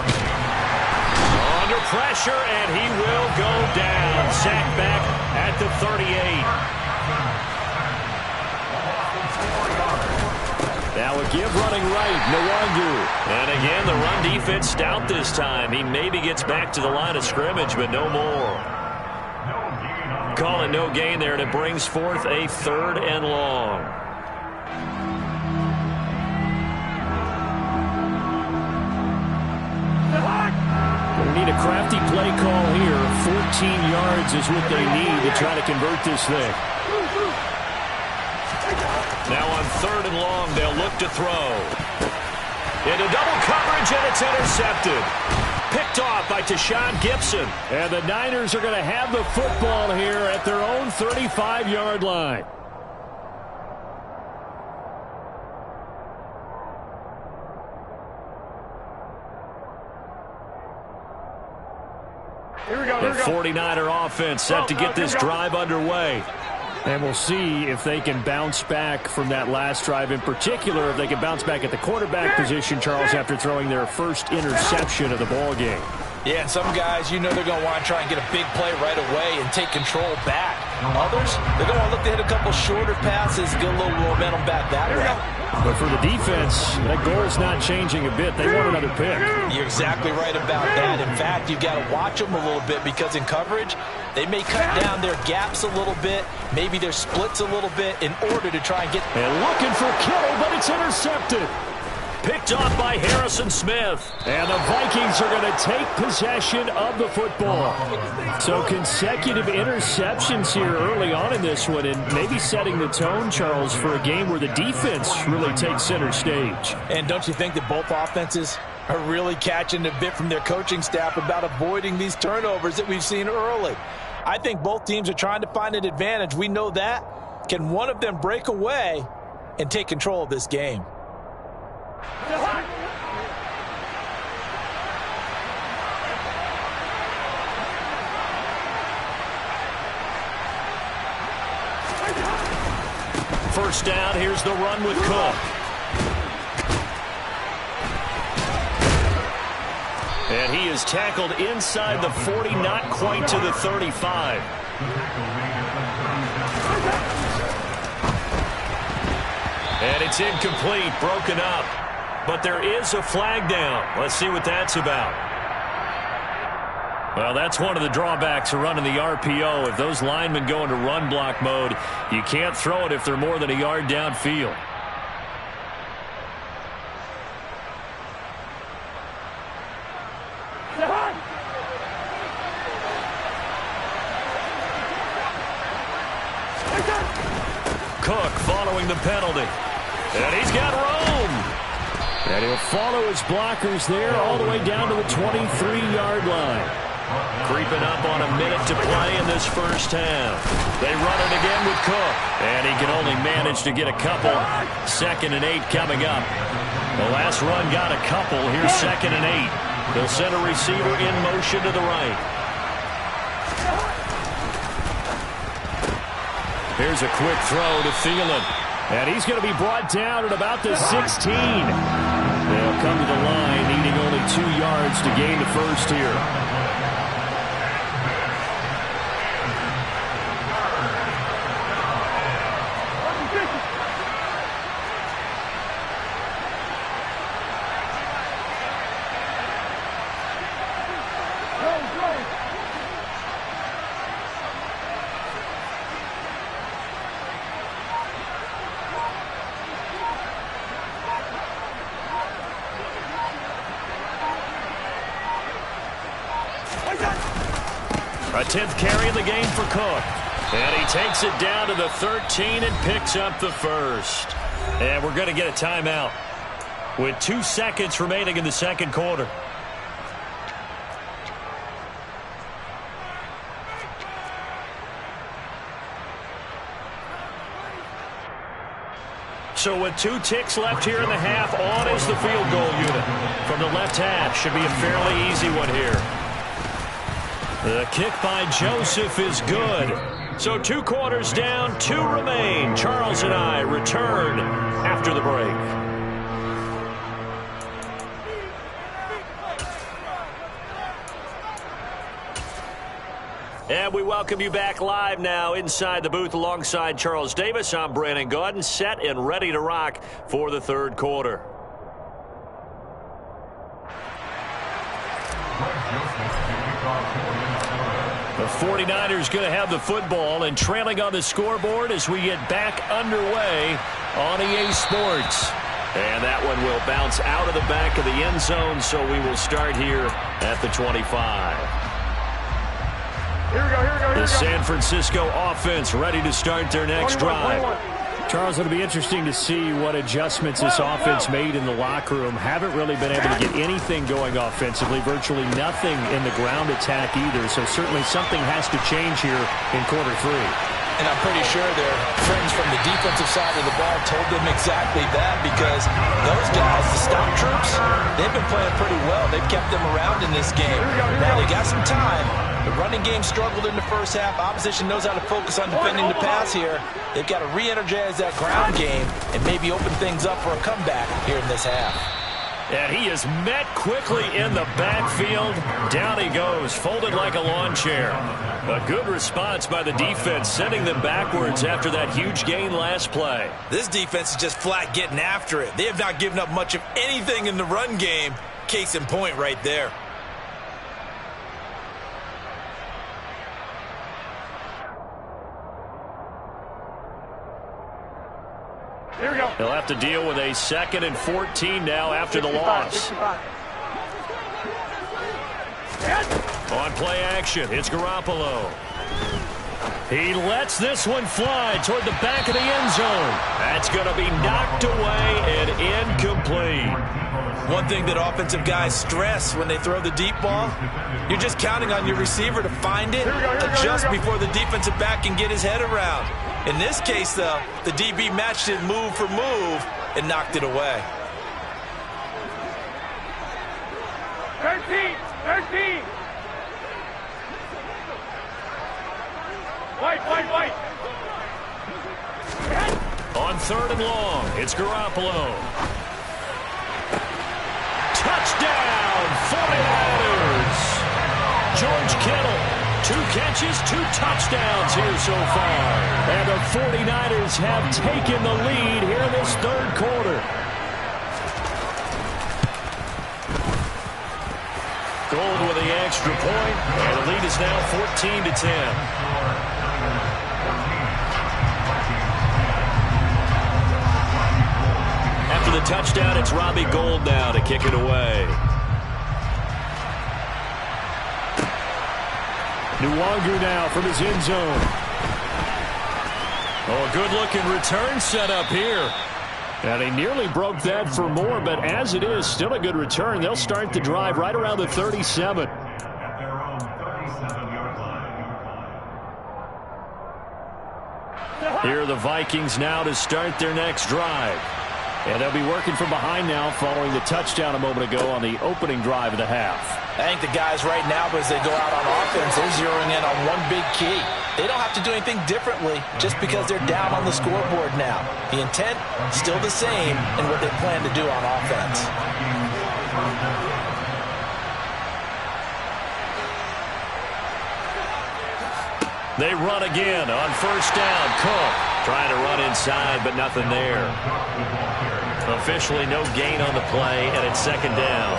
Under pressure, and he will go down. Sacked back at the 38. Now a give running right, Nwangu. And again, the run defense stout this time. He maybe gets back to the line of scrimmage, but no more. Calling no gain there, and it brings forth a 3rd and long. They need a crafty play call here. 14 yards is what they need to try to convert this thing. Now on 3rd and long, they'll look to throw. Into double coverage, and it's intercepted. Picked off by Tashawn Gibson. And the Niners are going to have the football here at their own 35-yard line. The 49er offense set to get this drive underway. And we'll see if they can bounce back from that last drive, in particular, if they can bounce back at the quarterback position, Charles, after throwing their first interception of the ball game. Yeah, and some guys, you know they're going to want to try and get a big play right away and take control back. Others, they're going to look to hit a couple shorter passes, get a little momentum back that way. But for the defense, that goal is not changing a bit. They want another pick. You're exactly right about that. In fact, you've got to watch them a little bit because in coverage, they may cut down their gaps a little bit, maybe their splits a little bit in order to try and get... And looking for Kittle, but it's intercepted. Picked off by Harrison Smith. And the Vikings are going to take possession of the football. So consecutive interceptions here early on in this one, and maybe setting the tone, Charles, for a game where the defense really takes center stage. And don't you think that both offenses are really catching a bit from their coaching staff about avoiding these turnovers that we've seen early? I think both teams are trying to find an advantage. We know that. Can one of them break away and take control of this game? First down, here's the run with Cook. And he is tackled inside the 40, not quite to the 35. And it's incomplete, broken up. But there is a flag down. Let's see what that's about. Well, that's one of the drawbacks of running the RPO. If those linemen go into run block mode, you can't throw it if they're more than a yard downfield. Cook following the penalty. And he's got room. And he'll follow his blockers there all the way down to the 23-yard line. Creeping up on a minute to play in this first half. They run it again with Cook. And he can only manage to get a couple. 2nd and 8 coming up. The last run got a couple. Here's 2nd and 8. They'll send a receiver in motion to the right. Here's a quick throw to Thielen. And he's going to be brought down at about the 16. They'll come to the line, needing only 2 yards to gain the first here. A 10th carry in the game for Cook. And he takes it down to the 13 and picks up the first. And we're going to get a timeout with 2 seconds remaining in the second quarter. So with 2 ticks left here in the half, on is the field goal unit from the left half. Should be a fairly easy one here. The kick by Joseph is good. So 2 quarters down, 2 remain. Charles and I return after the break. And we welcome you back live now inside the booth alongside Charles Davis. I'm Brandon Gaudin, set and ready to rock for the third quarter. The 49ers going to have the football and trailing on the scoreboard as we get back underway on EA Sports. And that one will bounce out of the back of the end zone, so we will start here at the 25. Here we go. The San Francisco offense ready to start their next drive. Charles, it'll be interesting to see what adjustments this offense made in the locker room. Haven't really been able to get anything going offensively, virtually nothing in the ground attack either, so certainly something has to change here in quarter 3. And I'm pretty sure their friends from the defensive side of the ball told them exactly that, because those guys, the stop troops, they've been playing pretty well. They've kept them around in this game. Now they got some time. The running game struggled in the first half. Opposition knows how to focus on defending the pass here. They've got to re-energize that ground game and maybe open things up for a comeback here in this half. And he is met quickly in the backfield. Down he goes, folded like a lawn chair. A good response by the defense, sending them backwards after that huge gain last play. This defense is just flat getting after it. They have not given up much of anything in the run game. Case in point right there. Here we go. He'll have to deal with a 2nd and 14 now after the loss. 55. On play action, it's Garoppolo. He lets this one fly toward the back of the end zone. That's going to be knocked away and incomplete. One thing that offensive guys stress when they throw the deep ball, you're just counting on your receiver to find it, adjust before the defensive back can get his head around. In this case, though, the DB matched it move for move and knocked it away. 13. White. On 3rd and long, it's Garoppolo. Touchdown, 49ers! George Kittle, 2 catches, 2 touchdowns here so far. And the 49ers have taken the lead here in this 3rd quarter. Gold with the extra point, and the lead is now 14-10. After the touchdown, it's Robbie Gould now to kick it away. Nwangu now from his end zone. Oh, a good-looking return set up here. And he nearly broke that for more, but as it is, still a good return. They'll start the drive right around the 37. At their own 37-yard line. Here are the Vikings now to start their next drive. And they'll be working from behind now following the touchdown a moment ago on the opening drive of the half. I think the guys right now, as they go out on offense, they're zeroing in on one big key. They don't have to do anything differently just because they're down on the scoreboard now. The intent, still the same in what they plan to do on offense. They run again on 1st down. Cook trying to run inside, but nothing there. Officially no gain on the play, and it's 2nd down.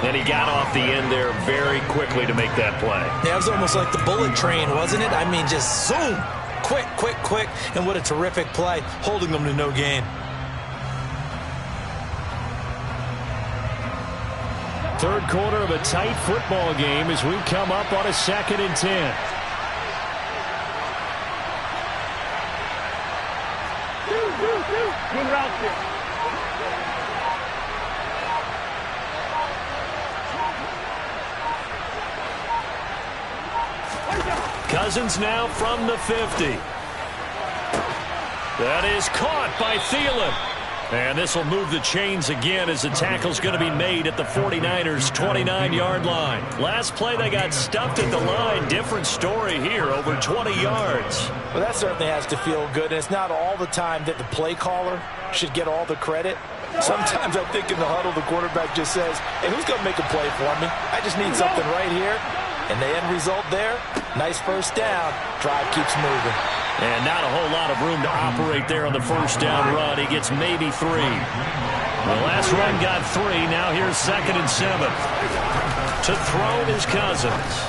And he got off the end there very quickly to make that play. Yeah, it was almost like the bullet train, wasn't it? I mean, just zoom. Quick. And what a terrific play, holding them to no gain. 3rd quarter of a tight football game as we come up on a 2nd and 10. Good route here. Cousins now from the 50. That is caught by Thielen. And this will move the chains again as the tackle's going to be made at the 49ers' 29-yard line. Last play, they got stuffed at the line. Different story here, over 20 yards. Well, that certainly has to feel good, and it's not all the time that the play caller should get all the credit. Sometimes I think in the huddle, the quarterback just says, hey, who's going to make a play for me? I just need something right here. And the end result there, nice 1st down. Drive keeps moving. And not a whole lot of room to operate there on the 1st down run. He gets maybe 3. The last run got 3. Now here's 2nd and 7. To throw is Cousins.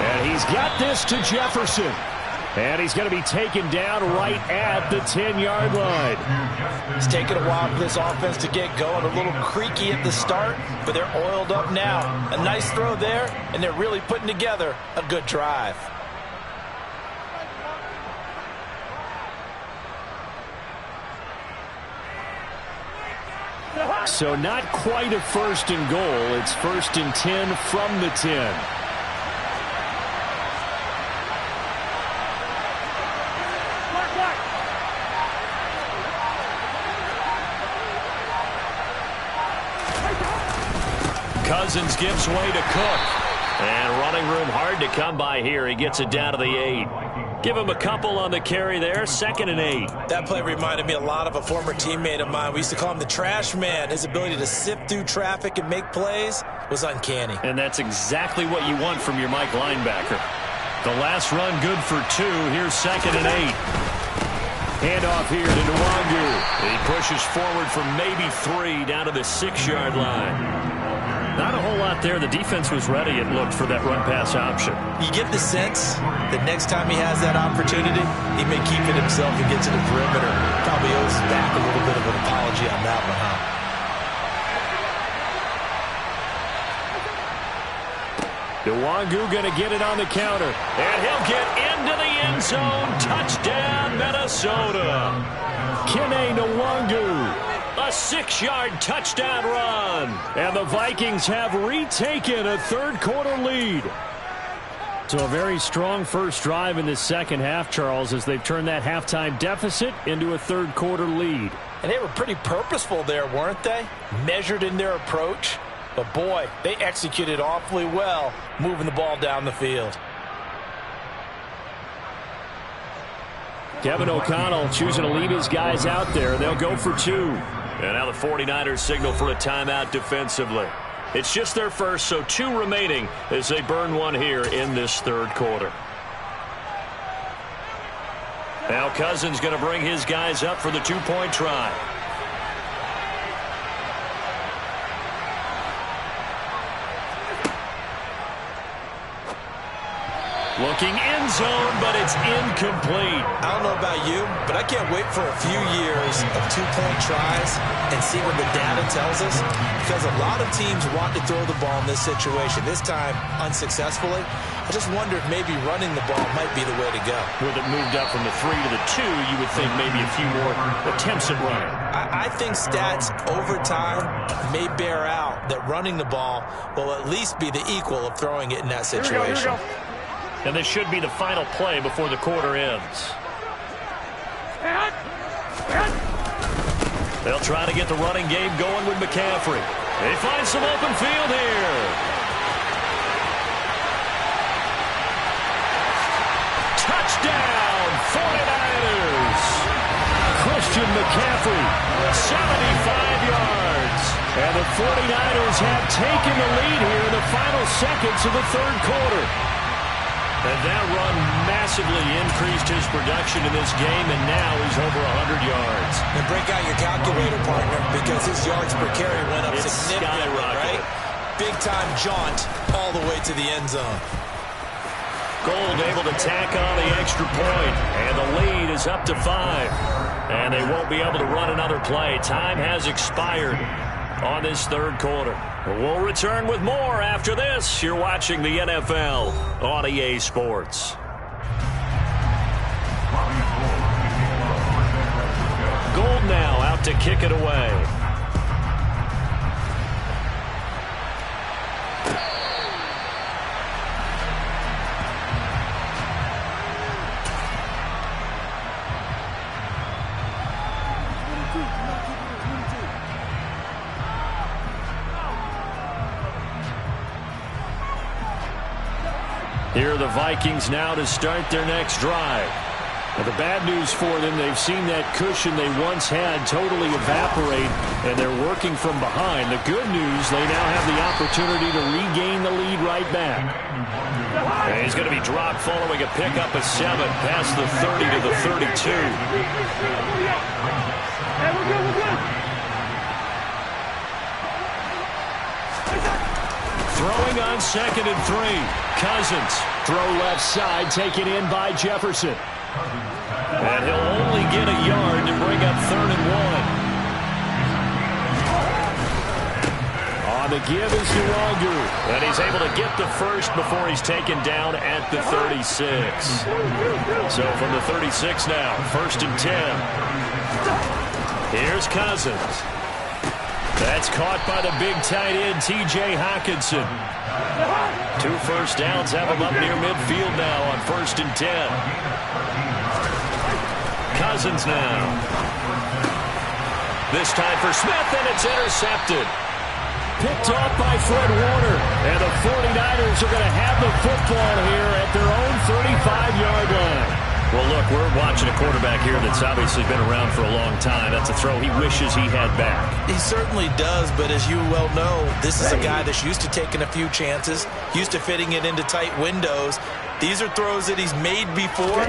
And he's got this to Jefferson. And he's going to be taken down right at the 10-yard line. It's taken a while for this offense to get going. A little creaky at the start, but they're oiled up now. A nice throw there, and they're really putting together a good drive. So not quite a 1st and goal. It's 1st and 10 from the 10. Cousins gives way to Cook. And running room hard to come by here. He gets it down to the 8. Give him a couple on the carry there. 2nd and 8. That play reminded me a lot of a former teammate of mine. We used to call him the trash man. His ability to sift through traffic and make plays was uncanny. And that's exactly what you want from your Mike linebacker. The last run good for 2. Here's 2nd and 8. Handoff here to Nwangu. He pushes forward for maybe 3 down to the 6-yard line. Not a whole lot there. The defense was ready, it looked, for that run-pass option. You get the sense that next time he has that opportunity, he may keep it himself and get to the perimeter. Probably owes back a little bit of an apology on that one, huh? Nwangu going to get it on the counter. And he'll get into the end zone. Touchdown, Minnesota. Kene Nwangu. A 6-yard touchdown run. And the Vikings have retaken a third-quarter lead. So a very strong first drive in the second half, Charles, as they've turned that halftime deficit into a third-quarter lead. And they were pretty purposeful there, weren't they? Measured in their approach. But, boy, they executed awfully well moving the ball down the field. Kevin O'Connell choosing to leave his guys out there. They'll go for 2. And now the 49ers signal for a timeout defensively. It's just their first, so 2 remaining as they burn one here in this third quarter. Now Cousins going to bring his guys up for the 2-point try. Looking end zone, but it's incomplete. I don't know about you, but I can't wait for a few years of 2-point tries and see what the data tells us, because a lot of teams want to throw the ball in this situation. This time, unsuccessfully. I just wonder if maybe running the ball might be the way to go. With it moved up from the 3 to the 2, you would think maybe a few more attempts at running. I think stats over time may bear out that running the ball will at least be the equal of throwing it in that situation. Here we go. And this should be the final play before the quarter ends. They'll try to get the running game going with McCaffrey. They find some open field here. Touchdown, 49ers. Christian McCaffrey, 75 yards. And the 49ers have taken the lead here in the final seconds of the third quarter. And that run massively increased his production in this game, and now he's over 100 yards. And break out your calculator, partner, because his yards per carry went up significantly, right? Big-time jaunt all the way to the end zone. Gold able to tack on the extra point, and the lead is up to 5. And they won't be able to run another play. Time has expired on this third quarter. We'll return with more after this. You're watching the NFL on EA Sports. Gold now out to kick it away. Here are the Vikings now to start their next drive. Now, the bad news for them, they've seen that cushion they once had totally evaporate, and they're working from behind. The good news, they now have the opportunity to regain the lead right back. And he's going to be dropped following a pickup of 7 past the 30 to the 32. Hey, we're good. Throwing on 2nd and 3. Cousins, throw left side, taken in by Jefferson. And he'll only get a yard to bring up 3rd and 1. On the give is Nwangu. And he's able to get the first before he's taken down at the 36. So from the 36 now, 1st and 10. Here's Cousins. That's caught by the big tight end, T.J. Hockenson. 2 first downs have him up near midfield now on 1st and 10. Cousins now. This time for Smith, and it's intercepted. picked off by Fred Warner. And the 49ers are going to have the football here at their own 35-yard line. Well, look, we're watching a quarterback here that's obviously been around for a long time. That's a throw he wishes he had back. He certainly does, but as you well know, this is a guy that's used to taking a few chances, used to fitting it into tight windows. These are throws that he's made before.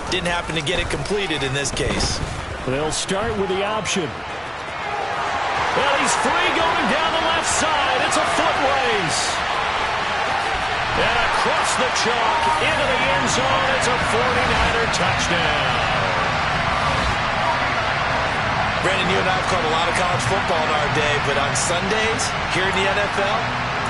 Didn't happen to get it completed in this case. They'll start with the option. Well, he's free going down the left side. It's a foot race. And across the chalk, into the end zone, it's a 49er touchdown. Brandon, you and I have caught a lot of college football in our day, but on Sundays, here in the NFL,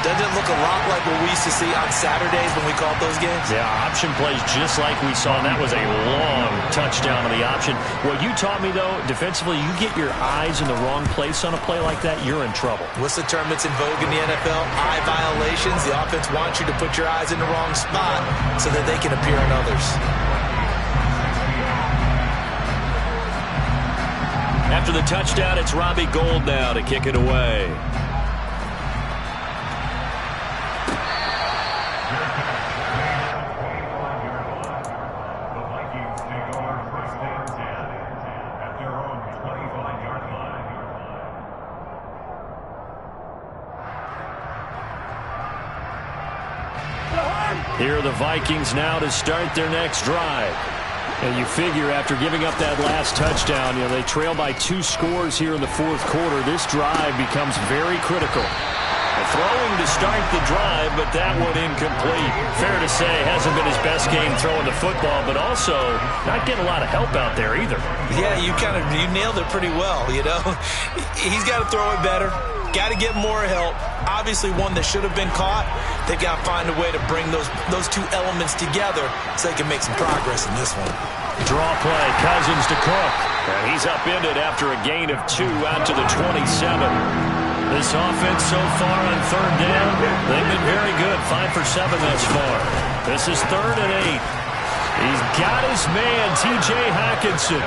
doesn't it look a lot like what we used to see on Saturdays when we called those games? Yeah, option plays just like we saw, and that was a long touchdown on the option. What you taught me, though, defensively, you get your eyes in the wrong place on a play like that, you're in trouble. What's the term that's in vogue in the NFL? Eye violations. The offense wants you to put your eyes in the wrong spot so that they can appear on others. After the touchdown, it's Robbie Gould now to kick it away. Here are the Vikings now to start their next drive. And you figure after giving up that last touchdown, they trail by 2 scores here in the fourth quarter. This drive becomes very critical. Throwing to start the drive, but that one incomplete. Fair to say, hasn't been his best game throwing the football, but also not getting a lot of help out there either. Yeah, you nailed it pretty well, He's got to throw it better. Got to get more help. Obviously one that should have been caught. They've got to find a way to bring those two elements together so they can make some progress in this one. Draw play, Cousins to Cook. And he's upended after a gain of 2 out to the 27. This offense so far on third down, they've been very good. 5 for 7 thus far. This is 3rd and 8. He's got his man, T.J. Hockenson.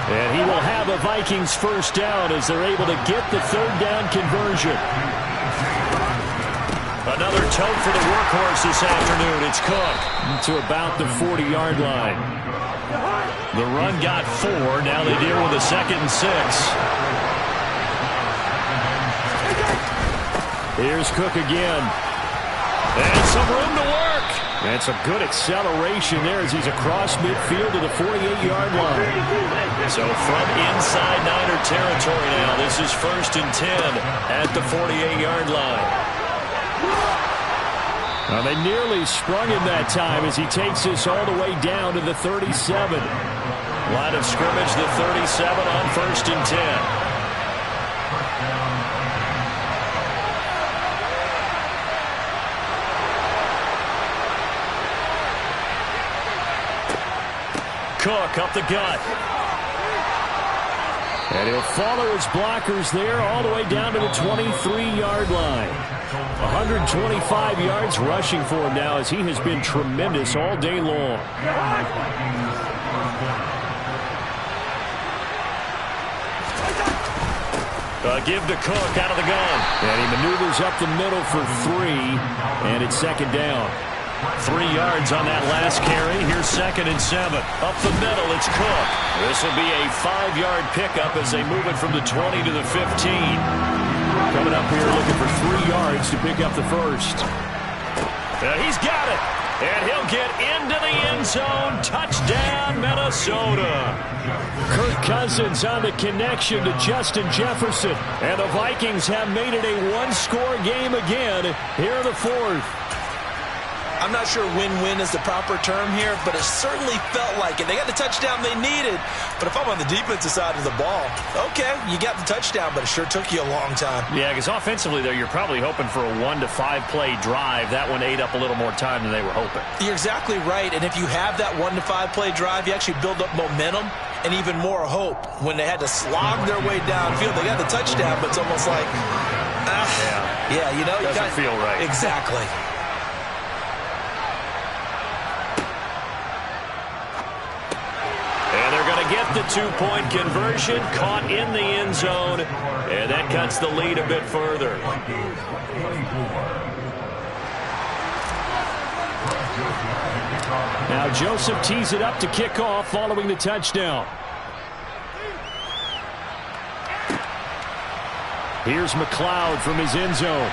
And he will have a Vikings first down as they're able to get the 3rd down conversion. Another tote for the workhorse this afternoon. It's Cook to about the 40-yard line. The run got 4. Now they deal with a 2nd and 6. Here's Cook again. And some room to work. And some good acceleration there as he's across midfield to the 48-yard line. So from inside Niner territory now, this is 1st and 10 at the 48-yard line. Well, they nearly sprung him that time as he takes this all the way down to the 37. Line of scrimmage, the 37 on 1st and 10. Cook up the gut. And he'll follow his blockers there all the way down to the 23-yard line. 125 yards rushing for him now as he has been tremendous all day long. Give to Cook out of the gun. And he maneuvers up the middle for 3, and it's 2nd down. 3 yards on that last carry. Here's 2nd and 7. Up the middle, it's Cook. This will be a 5-yard pickup as they move it from the 20 to the 15. Coming up here looking for 3 yards to pick up the first. He's got it. And he'll get into the end zone. Touchdown, Minnesota. Kirk Cousins on the connection to Justin Jefferson. And the Vikings have made it a one-score game again here in the fourth. I'm not sure win-win is the proper term here, but it certainly felt like it. They got the touchdown they needed, but if I'm on the defensive side of the ball, okay, you got the touchdown, but it sure took you a long time. Yeah, because offensively, though, you're probably hoping for a 1 to 5 play drive. That one ate up a little more time than they were hoping. You're exactly right, and if you have that 1 to 5 play drive, you actually build up momentum and even more hope. When they had to slog their way downfield, they got the touchdown, but it's almost like, yeah, you know, doesn't feel right. Exactly. And they're going to get the two-point conversion, caught in the end zone, and that cuts the lead a bit further. Now Joseph tees it up to kick off following the touchdown. Here's McLeod from his end zone.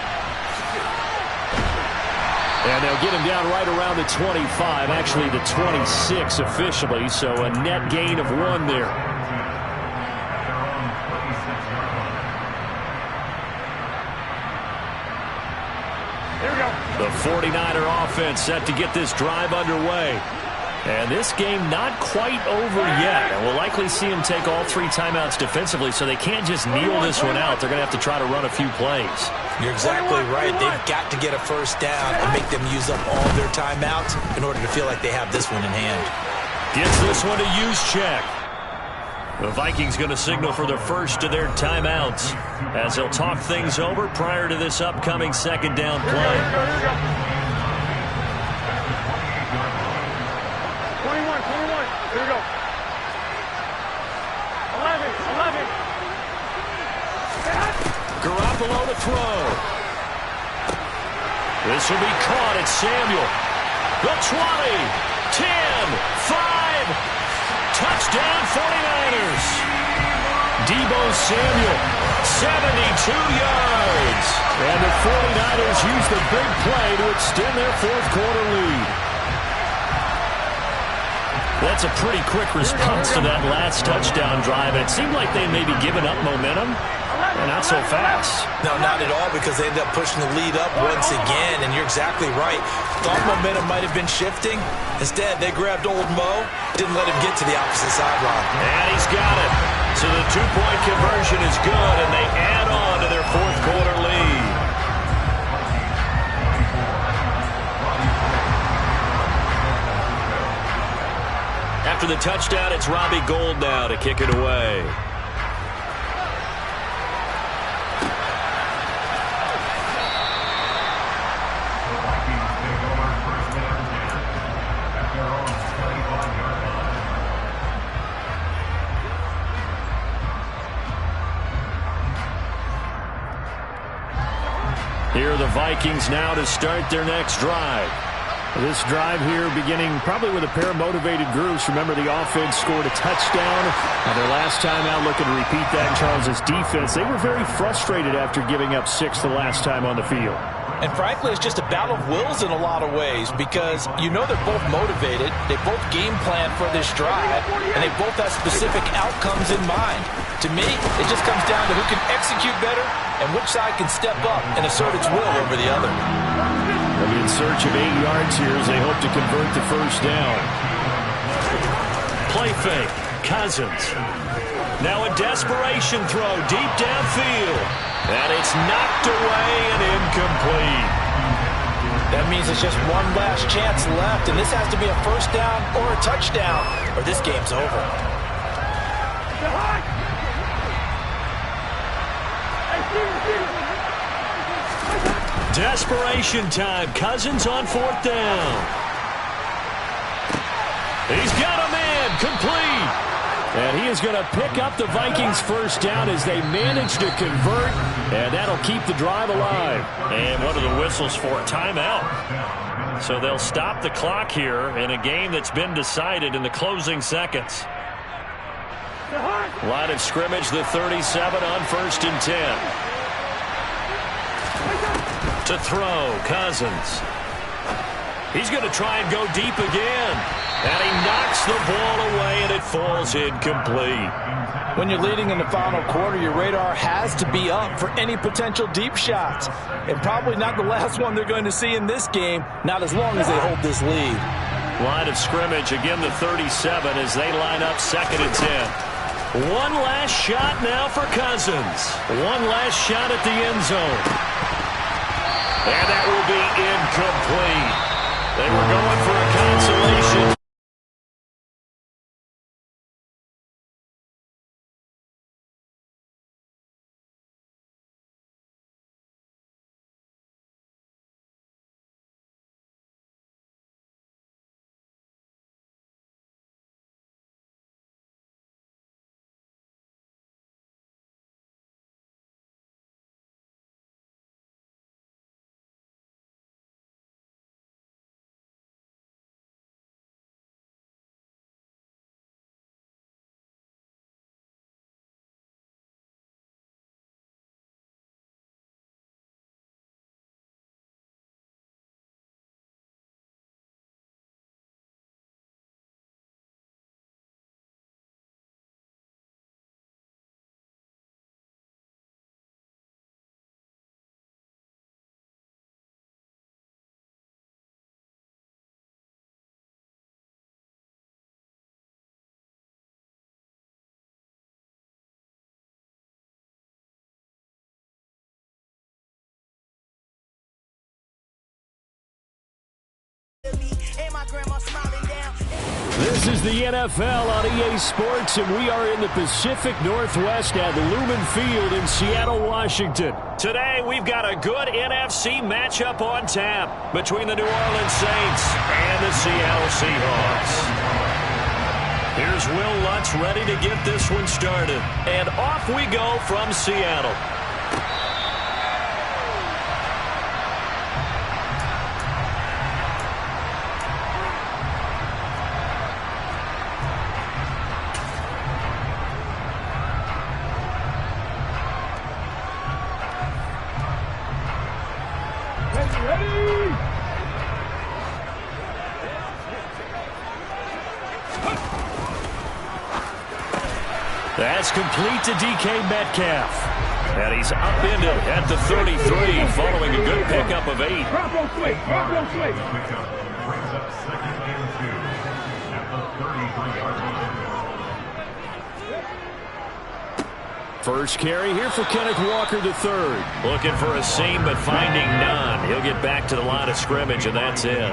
And they'll get him down right around the 25, actually the 26 officially, so a net gain of 1 there. The 49er offense set to get this drive underway. And this game not quite over yet. And we'll likely see them take all 3 timeouts defensively, so they can't just kneel this one out. They're going to have to try to run a few plays. You're exactly right. They've got to get a first down and make them use up all their timeouts in order to feel like they have this one in hand. Gets this one to Juszczyk. The Vikings going to signal for the first of their timeouts as they'll talk things over prior to this upcoming second down play. Here we go. 21. Here we go. 11. Garoppolo to throw. This will be caught at Samuel. The 20, 10, 5. Touchdown 49ers. Deebo Samuel, 72 yards. And the 49ers use the big play to extend their fourth quarter lead. That's a pretty quick response to that last touchdown drive. And it seemed like they may be giving up momentum. And not so fast. No, not at all, because they ended up pushing the lead up once again, and you're exactly right. Thought momentum might have been shifting. Instead, they grabbed old Mo, didn't let him get to the opposite sideline. And he's got it. So the two-point conversion is good, and they add on to their fourth quarter lead. After the touchdown, it's Robbie Gould now to kick it away. Here are the Vikings now to start their next drive. This drive here beginning probably with a pair of motivated groups. Remember, the offense scored a touchdown. Their last time out, looking to repeat that in Charles's defense. They were very frustrated after giving up 6 the last time on the field. And frankly, it's just a battle of wills in a lot of ways, because you know they're both motivated, they both game plan for this drive, and they both have specific outcomes in mind. To me, it just comes down to who can execute better and which side can step up and assert its will over the other. They'll be in search of 8 yards here as they hope to convert the first down. Play fake. Cousins. Now a desperation throw deep downfield. And it's knocked away and incomplete. That means it's just one last chance left, and this has to be a first down or a touchdown, or this game's over. Desperation time. Cousins on fourth down. He's got a man. Complete. And he is going to pick up the Vikings' first down as they manage to convert, and that'll keep the drive alive. And what are the whistles for? Timeout. So they'll stop the clock here in a game that's been decided in the closing seconds. Line of scrimmage, the 37 on 1st and 10. To throw, Cousins. He's going to try and go deep again. And he knocks the ball away, and it falls incomplete. When you're leading in the final quarter, your radar has to be up for any potential deep shots. And probably not the last one they're going to see in this game, not as long as they hold this lead. Line of scrimmage, again the 37 as they line up 2nd and 10. One last shot now for Cousins. One last shot at the end zone. And that will be incomplete. They were going for a consolation. my grandma smiling down. This is the NFL on EA Sports, and we are in the Pacific Northwest at Lumen Field in Seattle, Washington. Today, we've got a good NFC matchup on tap between the New Orleans Saints and the Seattle Seahawks. Here's Will Lutz ready to get this one started. And off we go from Seattle. That's complete to DK Metcalf. And he's upended at the 33 following a good pickup of 8. Brings up second and 2 at the 33-yard line. First carry here for Kenneth Walker III. Looking for a seam, but finding none. He'll get back to the line of scrimmage, and that's it.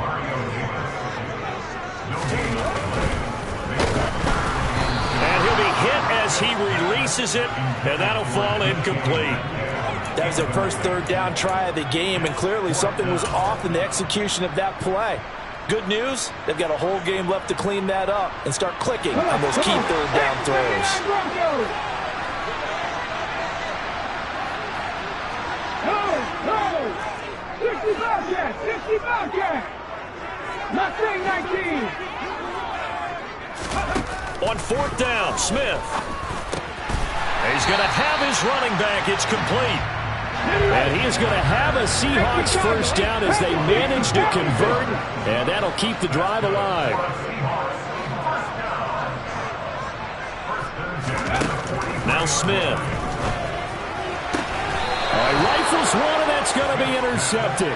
Hit as he releases it, and that'll fall incomplete. That was their first third down try of the game, and clearly something was off in the execution of that play. Good news, they've got a whole game left to clean that up and start clicking on those key third down throws. On fourth down, Smith. He's going to have his running back. It's complete. And he is going to have a Seahawks first down as they manage to convert, and that'll keep the drive alive. Now Smith. Rifles one, and that's going to be intercepted.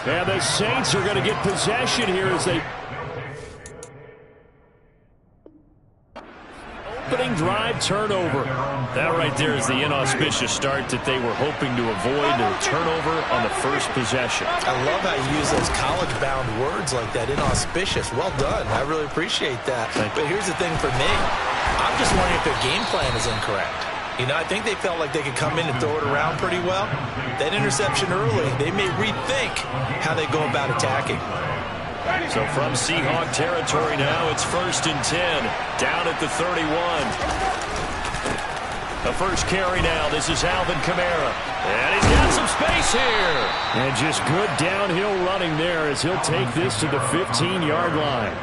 And the Saints are going to get possession here as they... Opening drive turnover. That right there is the inauspicious start that they were hoping to avoid, a turnover on the first possession. I love how you use those college-bound words like that, inauspicious. Well done. I really appreciate that. But here's the thing for me. I'm just wondering if their game plan is incorrect. You know, I think they felt like they could come in and throw it around pretty well. That interception early, they may rethink how they go about attacking. So from Seahawk territory now, it's 1st and 10, down at the 31. The first carry now, this is Alvin Kamara. And he's got some space here. And just good downhill running there as he'll take this to the 15-yard line.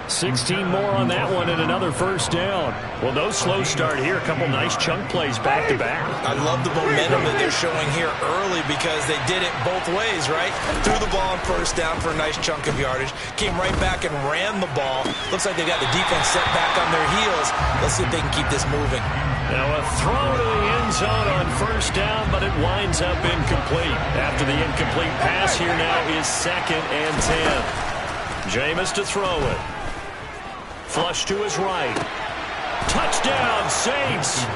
16 more on that one and another first down. Well, no slow start here. A couple nice chunk plays back-to-back. I love the momentum that they're showing here early because they did it both ways, right? Threw the ball on first down for a nice chunk of yardage. Came right back and ran the ball. Looks like they got the defense set back on their heels. Let's see if they can keep this moving. Now a throw to the end zone on first down, but it winds up incomplete. After the incomplete pass, here now is 2nd and 10. Jameis to throw it. Flush to his right. Touchdown, Saints.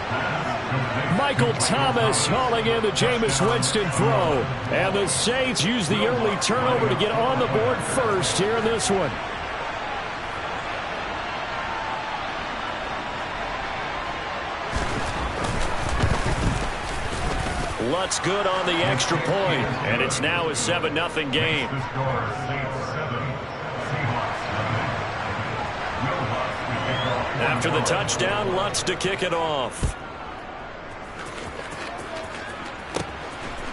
Michael Thomas hauling in the Jameis Winston throw. And the Saints use the early turnover to get on the board first here in this one. Lutz good on the extra point, and it's now a 7-0 game. After the touchdown, Lutz to kick it off.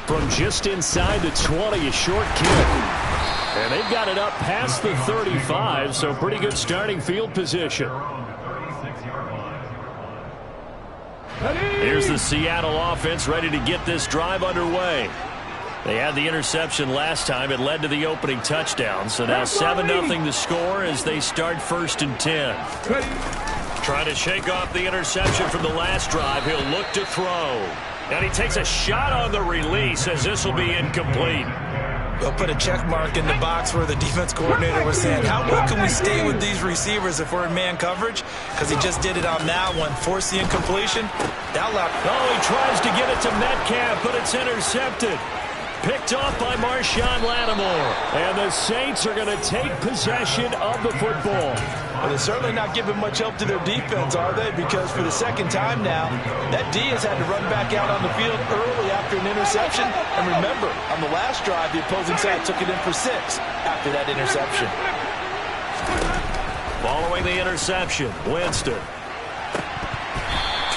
From just inside the 20, a short kick. And they've got it up past the 35, so pretty good starting field position. Here's the Seattle offense ready to get this drive underway. They had the interception last time. It led to the opening touchdown. So now 7-0 the score as they start 1st and 10. Trying to shake off the interception from the last drive. He'll look to throw. And he takes a shot on the release as this will be incomplete. They'll put a check mark in the box where the defense coordinator was saying, how well can we stay with these receivers if we're in man coverage? Because he just did it on that one. Force the incompletion. Oh, he tries to get it to Metcalf, but it's intercepted. Picked off by Marshawn Lattimore. And the Saints are going to take possession of the football. Well, they're certainly not giving much help to their defense, are they? Because for the second time now, that D has had to run back out on the field early after an interception. And remember, on the last drive, the opposing side took it in for 6 after that interception. Following the interception, Winston.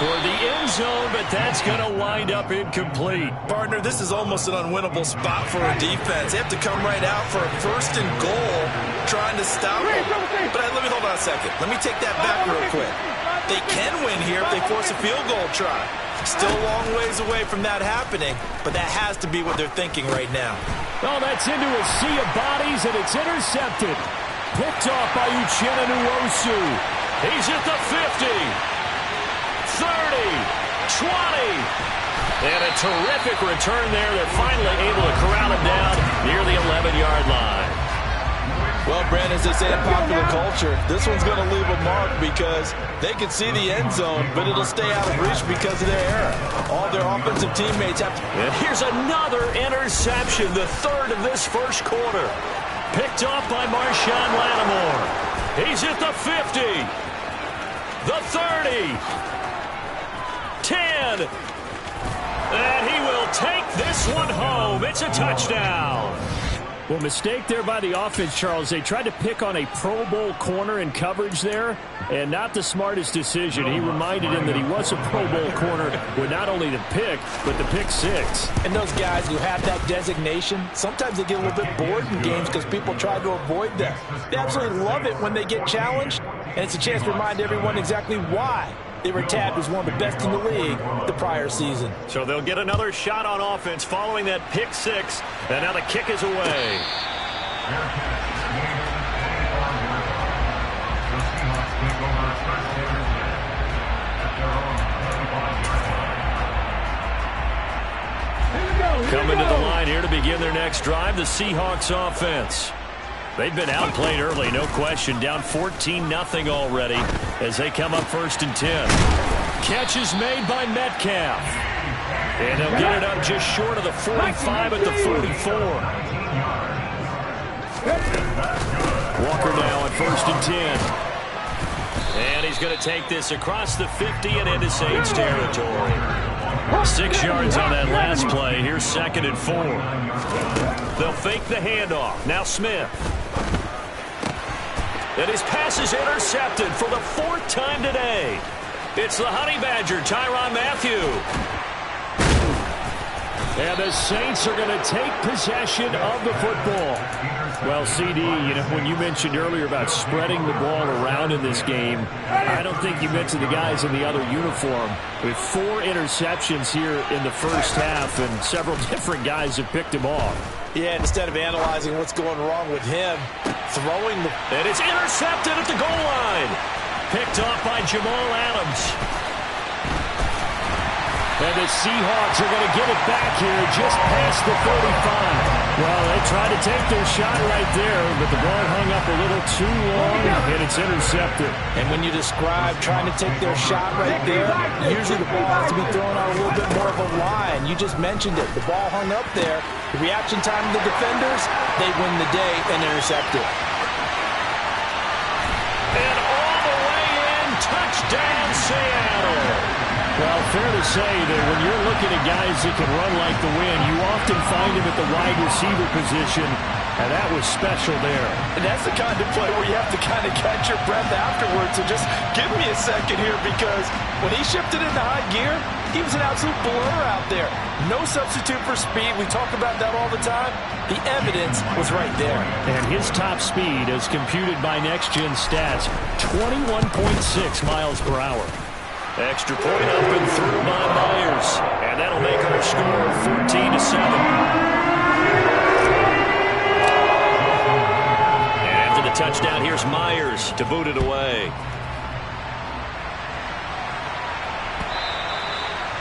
Toward the end zone, but that's going to wind up incomplete. Partner, this is almost an unwinnable spot for a defense. They have to come right out for a 1st and goal, trying to stop them. But let me hold on a second. Let me take that back real quick. They can win here if they force a field goal try. Still a long ways away from that happening, but that has to be what they're thinking right now. Oh, that's into a sea of bodies, and it's intercepted. Picked off by Uchenna Nwosu. He's at the 50. 30, 20, and a terrific return there. They're finally able to corral him down near the 11-yard line. Well, Brandon, as they say in popular culture, this one's going to leave a mark because they can see the end zone, but it'll stay out of reach because of their error. All their offensive teammates have to... And here's another interception, the 3rd of this first quarter. Picked off by Marshawn Lattimore. He's at the 50, the 30, 10, and he will take this one home. It's a touchdown. Well, mistake there by the offense, Charles. They tried to pick on a Pro Bowl corner in coverage there, and not the smartest decision. He reminded him that he was a Pro Bowl corner with not only the pick, but the pick 6. And those guys who have that designation, sometimes they get a little bit bored in games because people try to avoid them. They absolutely love it when they get challenged, and it's a chance to remind everyone exactly why they were tabbed as one of the best in the league the prior season. So they'll get another shot on offense following that pick 6, and now the kick is away. Coming to the line here to begin their next drive, the Seahawks offense. They've been outplayed early, no question. Down 14-0 already as they come up 1st and 10. Catch is made by Metcalf. And they'll get it up just short of the 45 at the 44. Walker now at 1st and 10. And he's going to take this across the 50 and into Saints territory. 6 yards on that last play. Here's 2nd and 4. They'll fake the handoff. Now Smith. And his pass is intercepted for the 4th time today. It's the Honey Badger, Tyrann Mathieu. And the Saints are going to take possession of the football. Well, CD, you know, when you mentioned earlier about spreading the ball around in this game, I don't think you mentioned the guys in the other uniform. With 4 interceptions here in the first half, and several different guys have picked him off. Yeah, instead of analyzing what's going wrong with him, throwing the... And it's intercepted at the goal line. Picked off by Jamal Adams. And the Seahawks are going to get it back here just past the 45. Well, they tried to take their shot right there, but the ball hung up a little too long, and it's intercepted. And when you describe trying to take their shot right there, usually the ball has to be thrown on a little bit more of a line. You just mentioned it. The ball hung up there. The reaction time of the defenders, they win the day and intercept it. And all the way in, touchdown Seattle. Well, fair to say that when you're looking at guys that can run like the wind, you often find them at the wide receiver position, and that was special there. And that's the kind of play where you have to kind of catch your breath afterwards. So just give me a second here, because when he shifted into high gear, he was an absolute blur out there. No substitute for speed. We talk about that all the time. The evidence was right there. And his top speed, as computed by Next Gen Stats, 21.6 miles per hour. Extra point up and through by Myers. And that'll make our score 14-7. And after the touchdown, here's Myers to boot it away.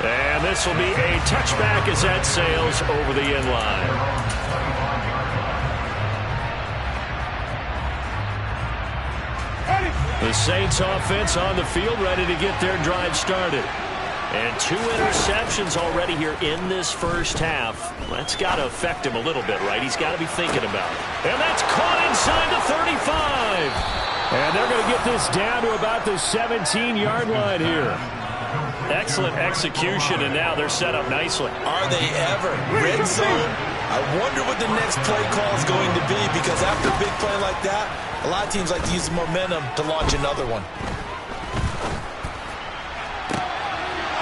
And this will be a touchback as that sails over the end line. The Saints offense on the field, ready to get their drive started. And 2 interceptions already here in this first half. That's got to affect him a little bit, right? He's got to be thinking about it. And that's caught inside the 35. And they're going to get this down to about the 17-yard line here. Excellent execution, and now they're set up nicely. Are they ever? Red zone? I wonder what the next play call is going to be, because after a big play like that, a lot of teams like to use the momentum to launch another one.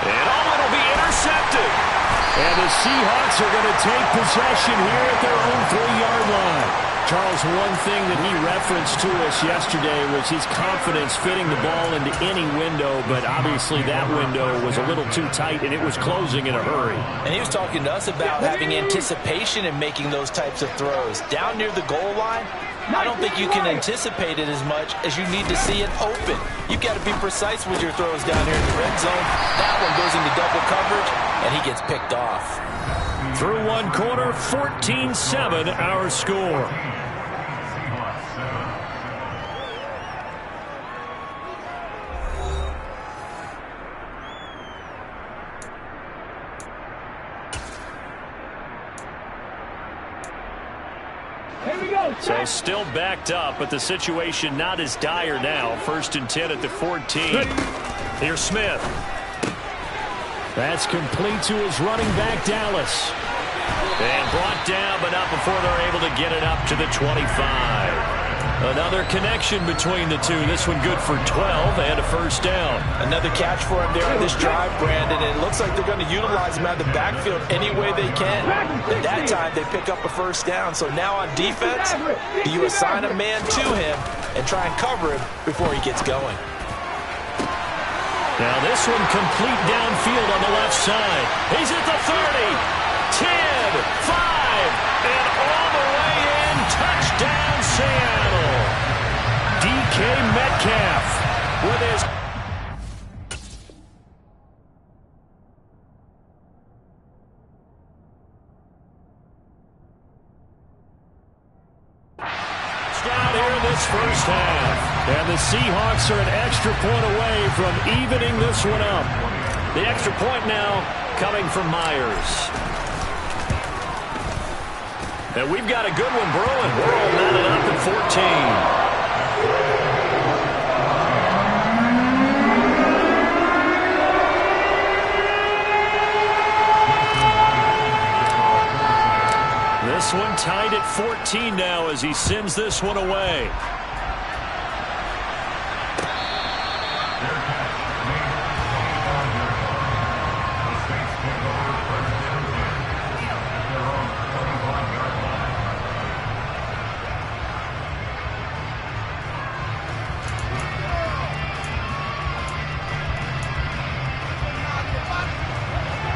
And it'll be intercepted. And the Seahawks are going to take possession here at their own 3-yard line. Charles, one thing that he referenced to us yesterday was his confidence fitting the ball into any window, but obviously that window was a little too tight, and it was closing in a hurry. And he was talking to us about having anticipation in making those types of throws. Down near the goal line, I don't think you can anticipate it as much as you need to see it open. You've got to be precise with your throws down here in the red zone. That one goes into double coverage, and he gets picked off. Through one quarter, 14-7 our score. So still backed up, but the situation not as dire now. 1st and 10 at the 14. Here's Smith. That's complete to his running back, Dallas. And brought down, but not before they're able to get it up to the 25. Another connection between the two. This one good for 12 and a first down. Another catch for him there on this drive, Brandon. And it looks like they're going to utilize him out of the backfield any way they can. At that time, they pick up a first down. So now on defense, do you assign a man to him and try and cover him before he gets going? Now this one complete downfield on the left side. He's at the 30, 10, 5, and all the way in. Touchdown, Seattle. DK Metcalf with his... down here in this first half. And the Seahawks are an extra point away from evening this one up. The extra point now coming from Myers. And we've got a good one brewing. We're all knotted up at 14. This one tied at 14 now as he sends this one away.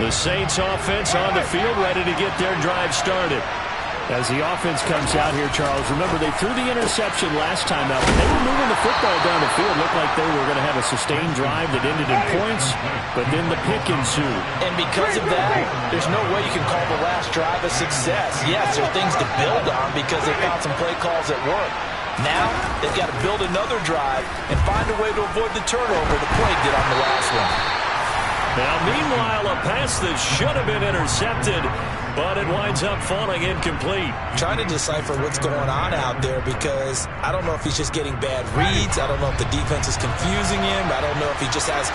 The Saints offense on the field, ready to get their drive started. As the offense comes out here, Charles, remember they threw the interception last time out, but they were moving the football down the field. Looked like they were going to have a sustained drive that ended in points, but then the pick ensued. And because of that, there's no way you can call the last drive a success. Yes, there are things to build on because they found some play calls that work. Now, they've got to build another drive and find a way to avoid the turnover the play did on the last one. Now, meanwhile, a pass that should have been intercepted, but it winds up falling incomplete. Trying to decipher what's going on out there because I don't know if he's just getting bad reads. I don't know if the defense is confusing him. I don't know if he just has,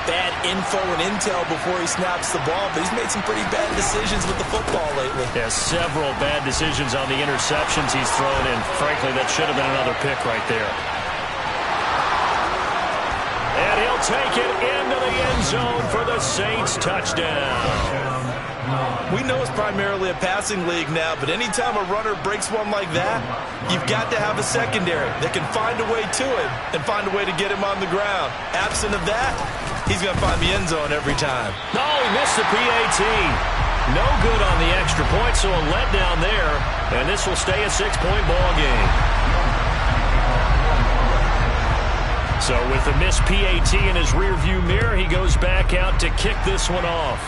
bad info and intel before he snaps the ball. But he's made some pretty bad decisions with the football lately. Yeah, several bad decisions on the interceptions he's thrown in. Frankly, that should have been another pick right there. And he'll take it into the end zone for the Saints touchdown. We know it's primarily a passing league now, but anytime a runner breaks one like that, you've got to have a secondary that can find a way to him and find a way to get him on the ground. Absent of that, he's going to find the end zone every time. No, he missed the PAT. No good on the extra point, so a letdown there, and this will stay a 6-point ball game. So with the missed PAT in his rearview mirror, he goes back out to kick this one off.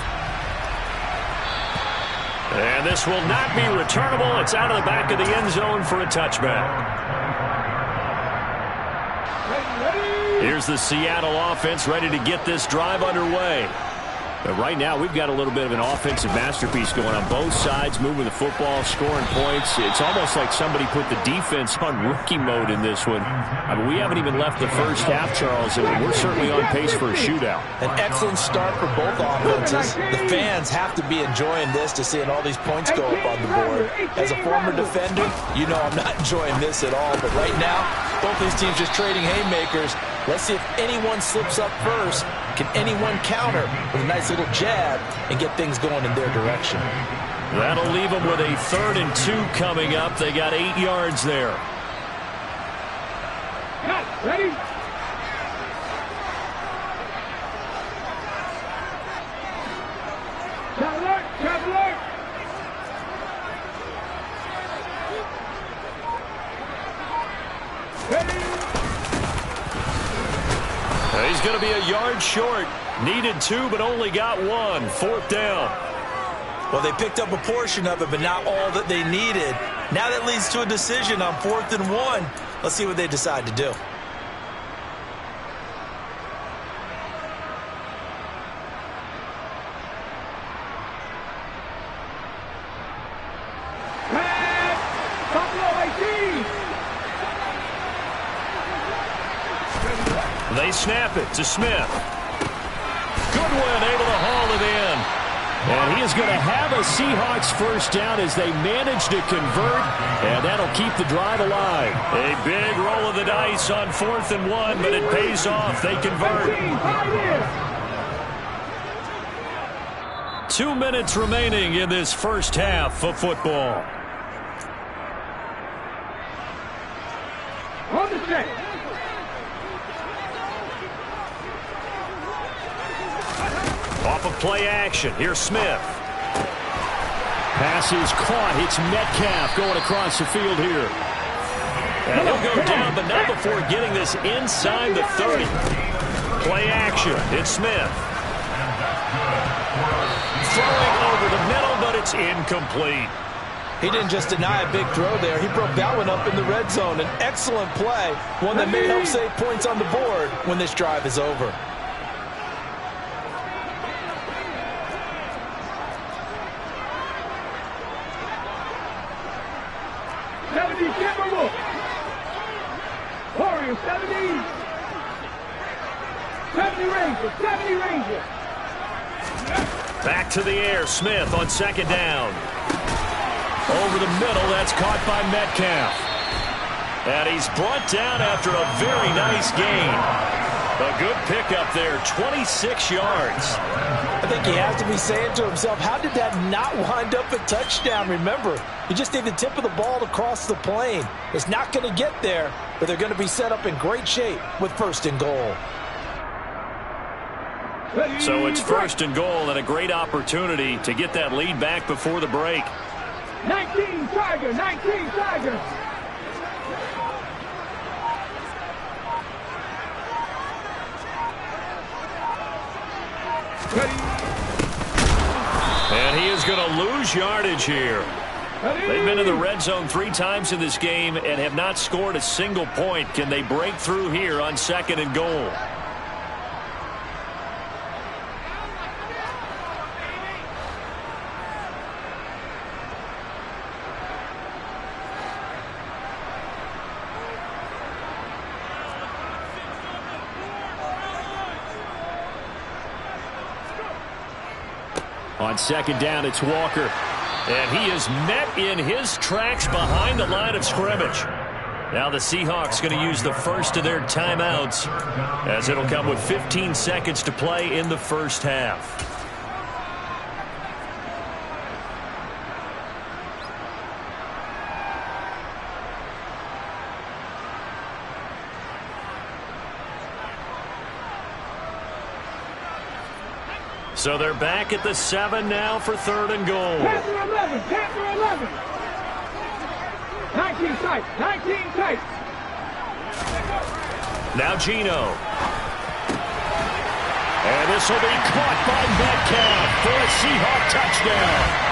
And this will not be returnable. It's out of the back of the end zone for a touchback. Here's the Seattle offense ready to get this drive underway. But right now, we've got a little bit of an offensive masterpiece going on both sides, moving the football, scoring points. It's almost like somebody put the defense on rookie mode in this one. I mean, we haven't even left the first half, Charles, and we're certainly on pace for a shootout. An excellent start for both offenses. The fans have to be enjoying this to seeing all these points go up on the board. As a former defender, you know I'm not enjoying this at all. But right now, both these teams just trading haymakers. Let's see if anyone slips up first. Can anyone counter with a nice little jab and get things going in their direction? That'll leave them with a 3rd and 2 coming up. They got 8 yards there. Ready? Traveler! He's going to be a yard short. Needed 2, but only got 1. 4th down. Well, they picked up a portion of it, but not all that they needed. Now that leads to a decision on 4th and 1. Let's see what they decide to do. They snap it to Smith. Goodwin able to haul it in. And he is going to have a Seahawks first down as they manage to convert, and that'll keep the drive alive. A big roll of the dice on 4th and 1, but it pays off. They convert. 2 minutes remaining in this first half of football. On the set. Off of play action. Here's Smith. Pass is caught. It's Metcalf going across the field here. And he'll go down, but not before getting this inside the 30. Play action. It's Smith. Throwing over the middle, but it's incomplete. He didn't just deny a big throw there. He broke that one up in the red zone. An excellent play, one that may help save points on the board when this drive is over. Warriors, 70. 70 Rangers, 70 Rangers. Back to the air. Smith on 2nd down. Over the middle. That's caught by Metcalf. And he's brought down after a very nice gain. A good pickup there. 26 yards. I think he has to be saying to himself, how did that not wind up a touchdown? Remember, you just need the tip of the ball to cross the plane. It's not going to get there, but they're going to be set up in great shape with 1st and goal. So it's 1st and goal and a great opportunity to get that lead back before the break. 19 Tiger, 19 Tiger. And he is going to lose yardage here. They've been in the red zone 3 times in this game and have not scored a single point. Can they break through here on 2nd and goal? On 2nd down, it's Walker. And he is met in his tracks behind the line of scrimmage. Now the Seahawks going to use the first of their timeouts, as it'll come with 15 seconds to play in the first half. So they're back at the 7 now for 3rd and goal. Panther 11, Panther 11. 19 tight, 19 tight. Now Geno. And this will be caught by Metcalf for a Seahawk touchdown.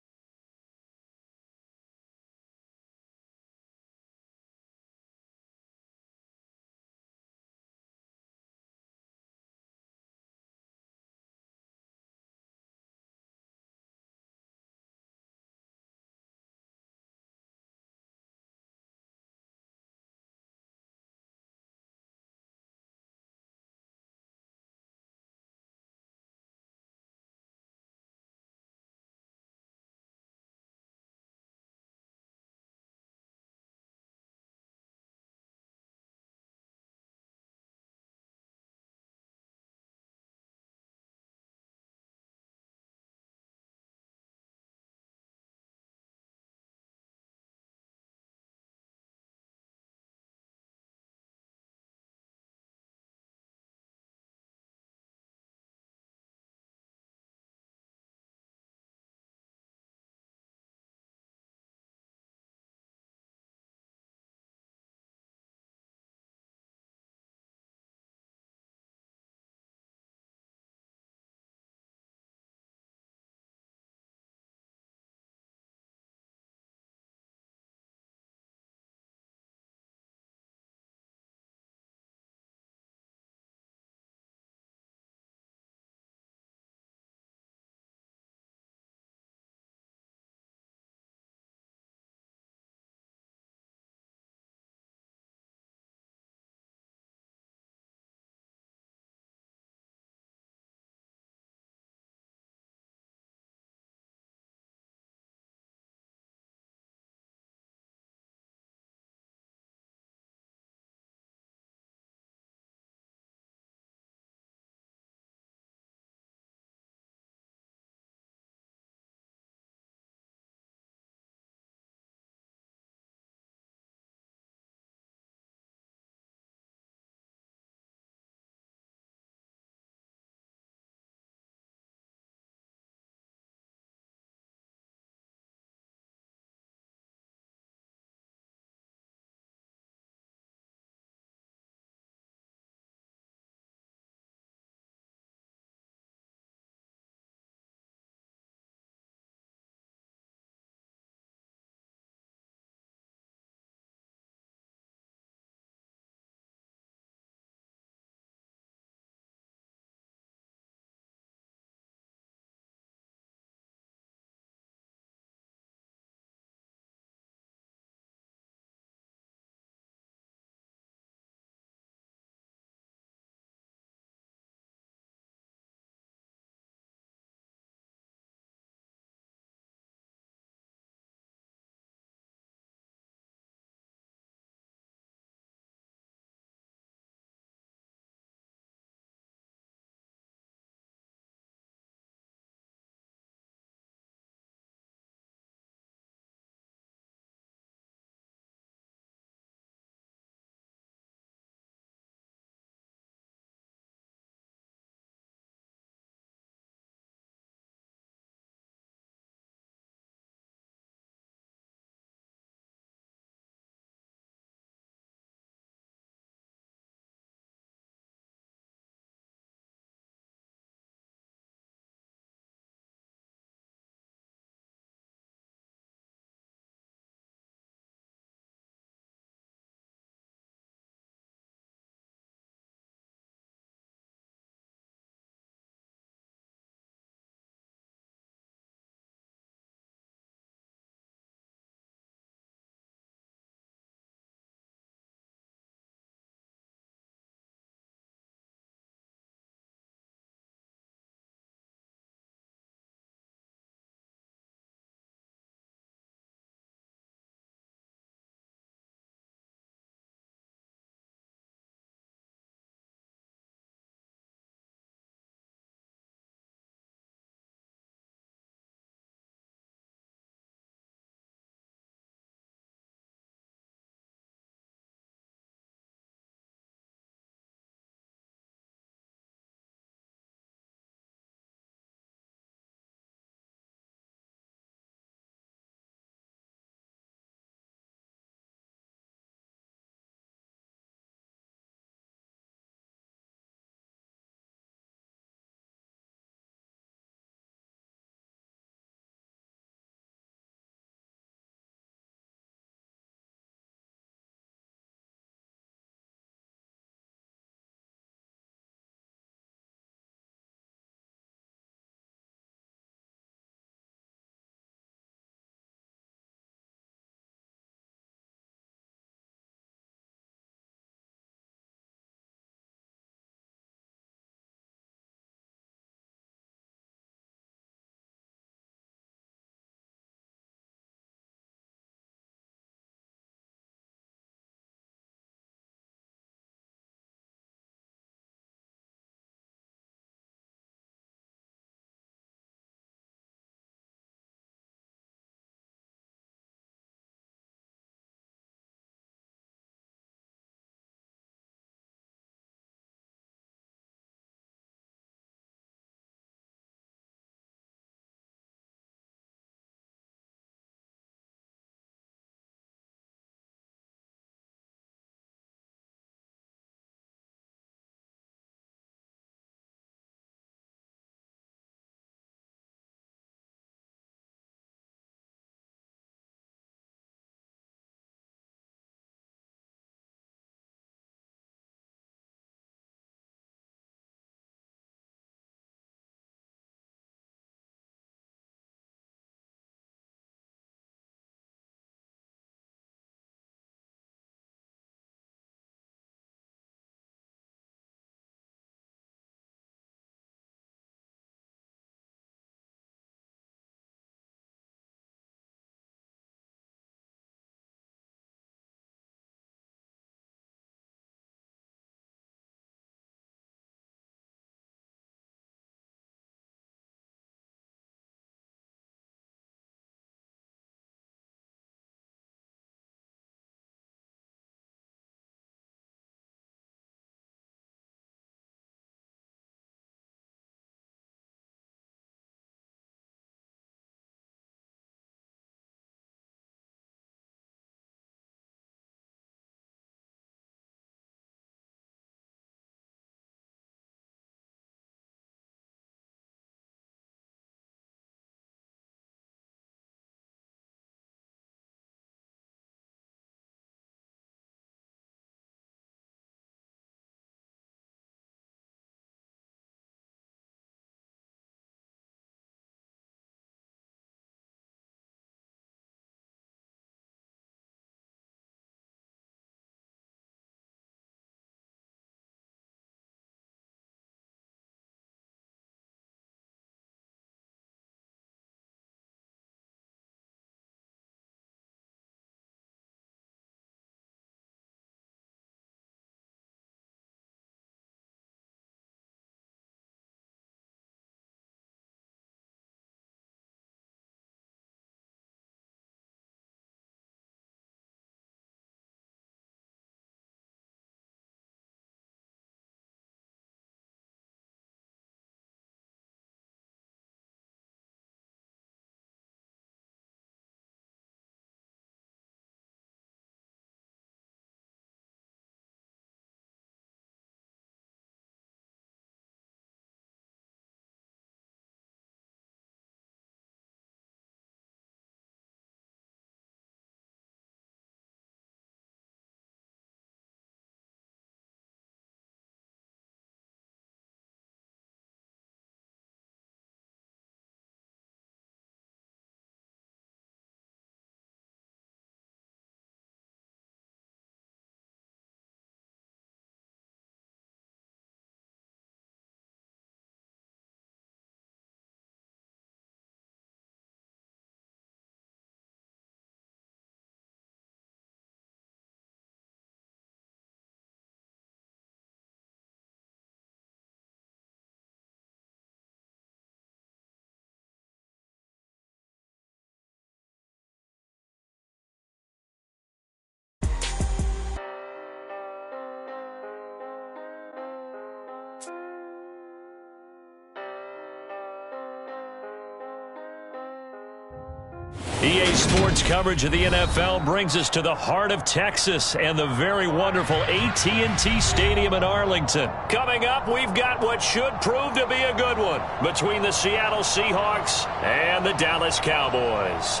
EA Sports coverage of the NFL brings us to the heart of Texas and the very wonderful AT&T Stadium in Arlington. Coming up, we've got what should prove to be a good one between the Seattle Seahawks and the Dallas Cowboys.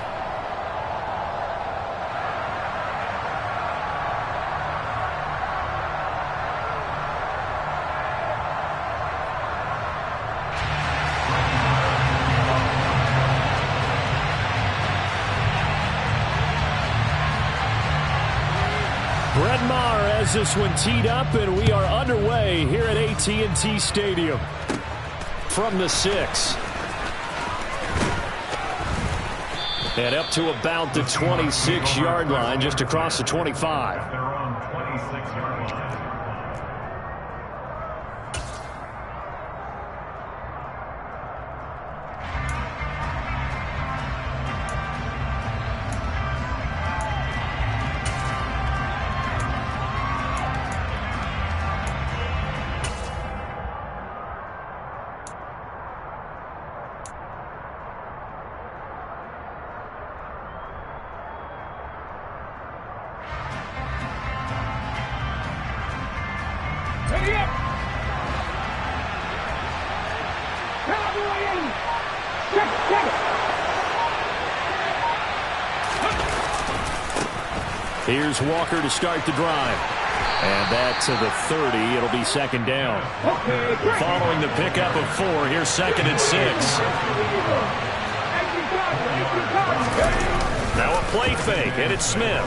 Brett Maher has this one teed up, and we are underway here at AT&T Stadium. From the 6. And up to about the 26-yard line, just across the 25. Their own 26-yard line. Here's Walker to start the drive. And that to the 30. It'll be second down. Following the pickup of 4, here's 2nd and 6. Now a play fake, and it's Smith.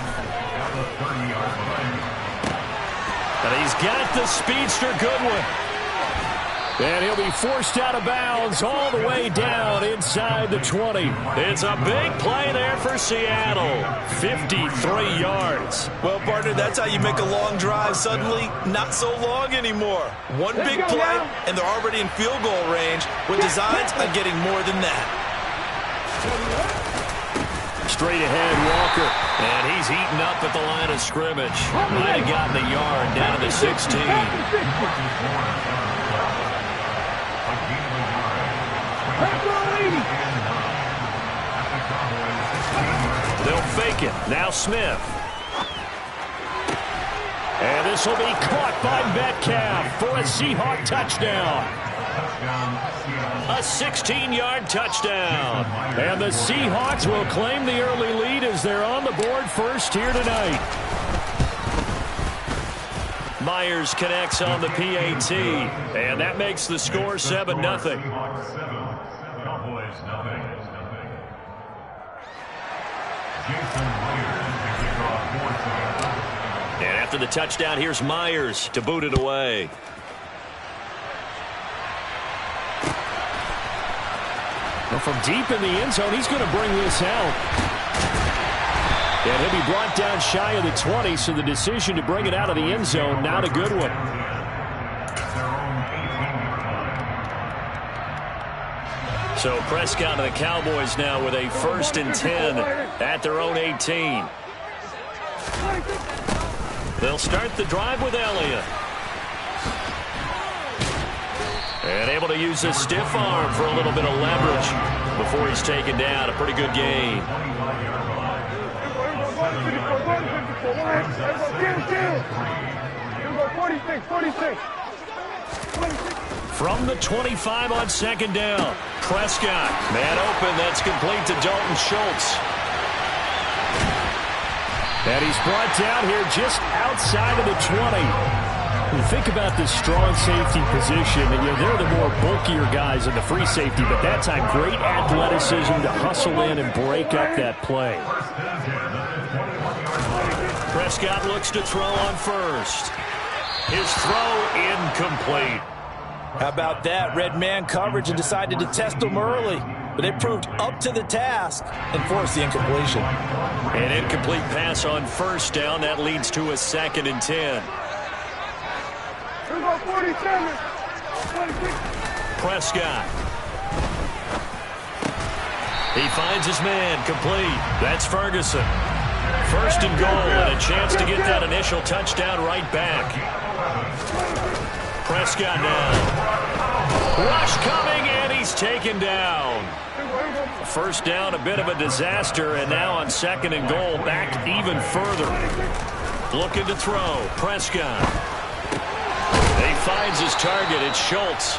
And he's got the speedster Goodwin. And he'll be forced out of bounds all the way down inside the 20. It's a big play there for Seattle. 53 yards. Well, partner, that's how you make a long drive suddenly not so long anymore. One big play, and they're already in field goal range with designs on getting more than that. Straight ahead, Walker. And he's heating up at the line of scrimmage. Might have gotten a yard down to the 16. They'll fake it. Now Smith. And this will be caught by Metcalf for a Seahawk touchdown. A 16-yard touchdown. And the Seahawks will claim the early lead as they're on the board first here tonight. Myers connects on the PAT, and that makes the score 7-0. And after the touchdown, here's Myers to boot it away. Well, from deep in the end zone, he's going to bring this out. And he'll be brought down shy of the 20, so the decision to bring it out of the end zone, not a good one. So Prescott and the Cowboys now with a 1st and 10 at their own 18. They'll start the drive with Elliott. And able to use his stiff arm for a little bit of leverage before he's taken down. A pretty good game. From the 25 on 2nd down. Prescott, man open, that's complete to Dalton Schultz. And he's brought down here just outside of the 20. You think about this strong safety position, and they're the more bulkier guys in the free safety, but that time great athleticism to hustle in and break up that play. Prescott looks to throw on 1st. His throw incomplete. How about that? Red man coverage and decided to test them early. But they proved up to the task and forced the incompletion. An incomplete pass on 1st down. That leads to a 2nd and 10. Prescott. He finds his man complete. That's Ferguson. 1st and goal and a chance to get that initial touchdown right back. Prescott now. Rush coming, and he's taken down. First down, a bit of a disaster, and now on 2nd and goal, back even further. Looking to throw. Prescott. He finds his target. It's Schultz.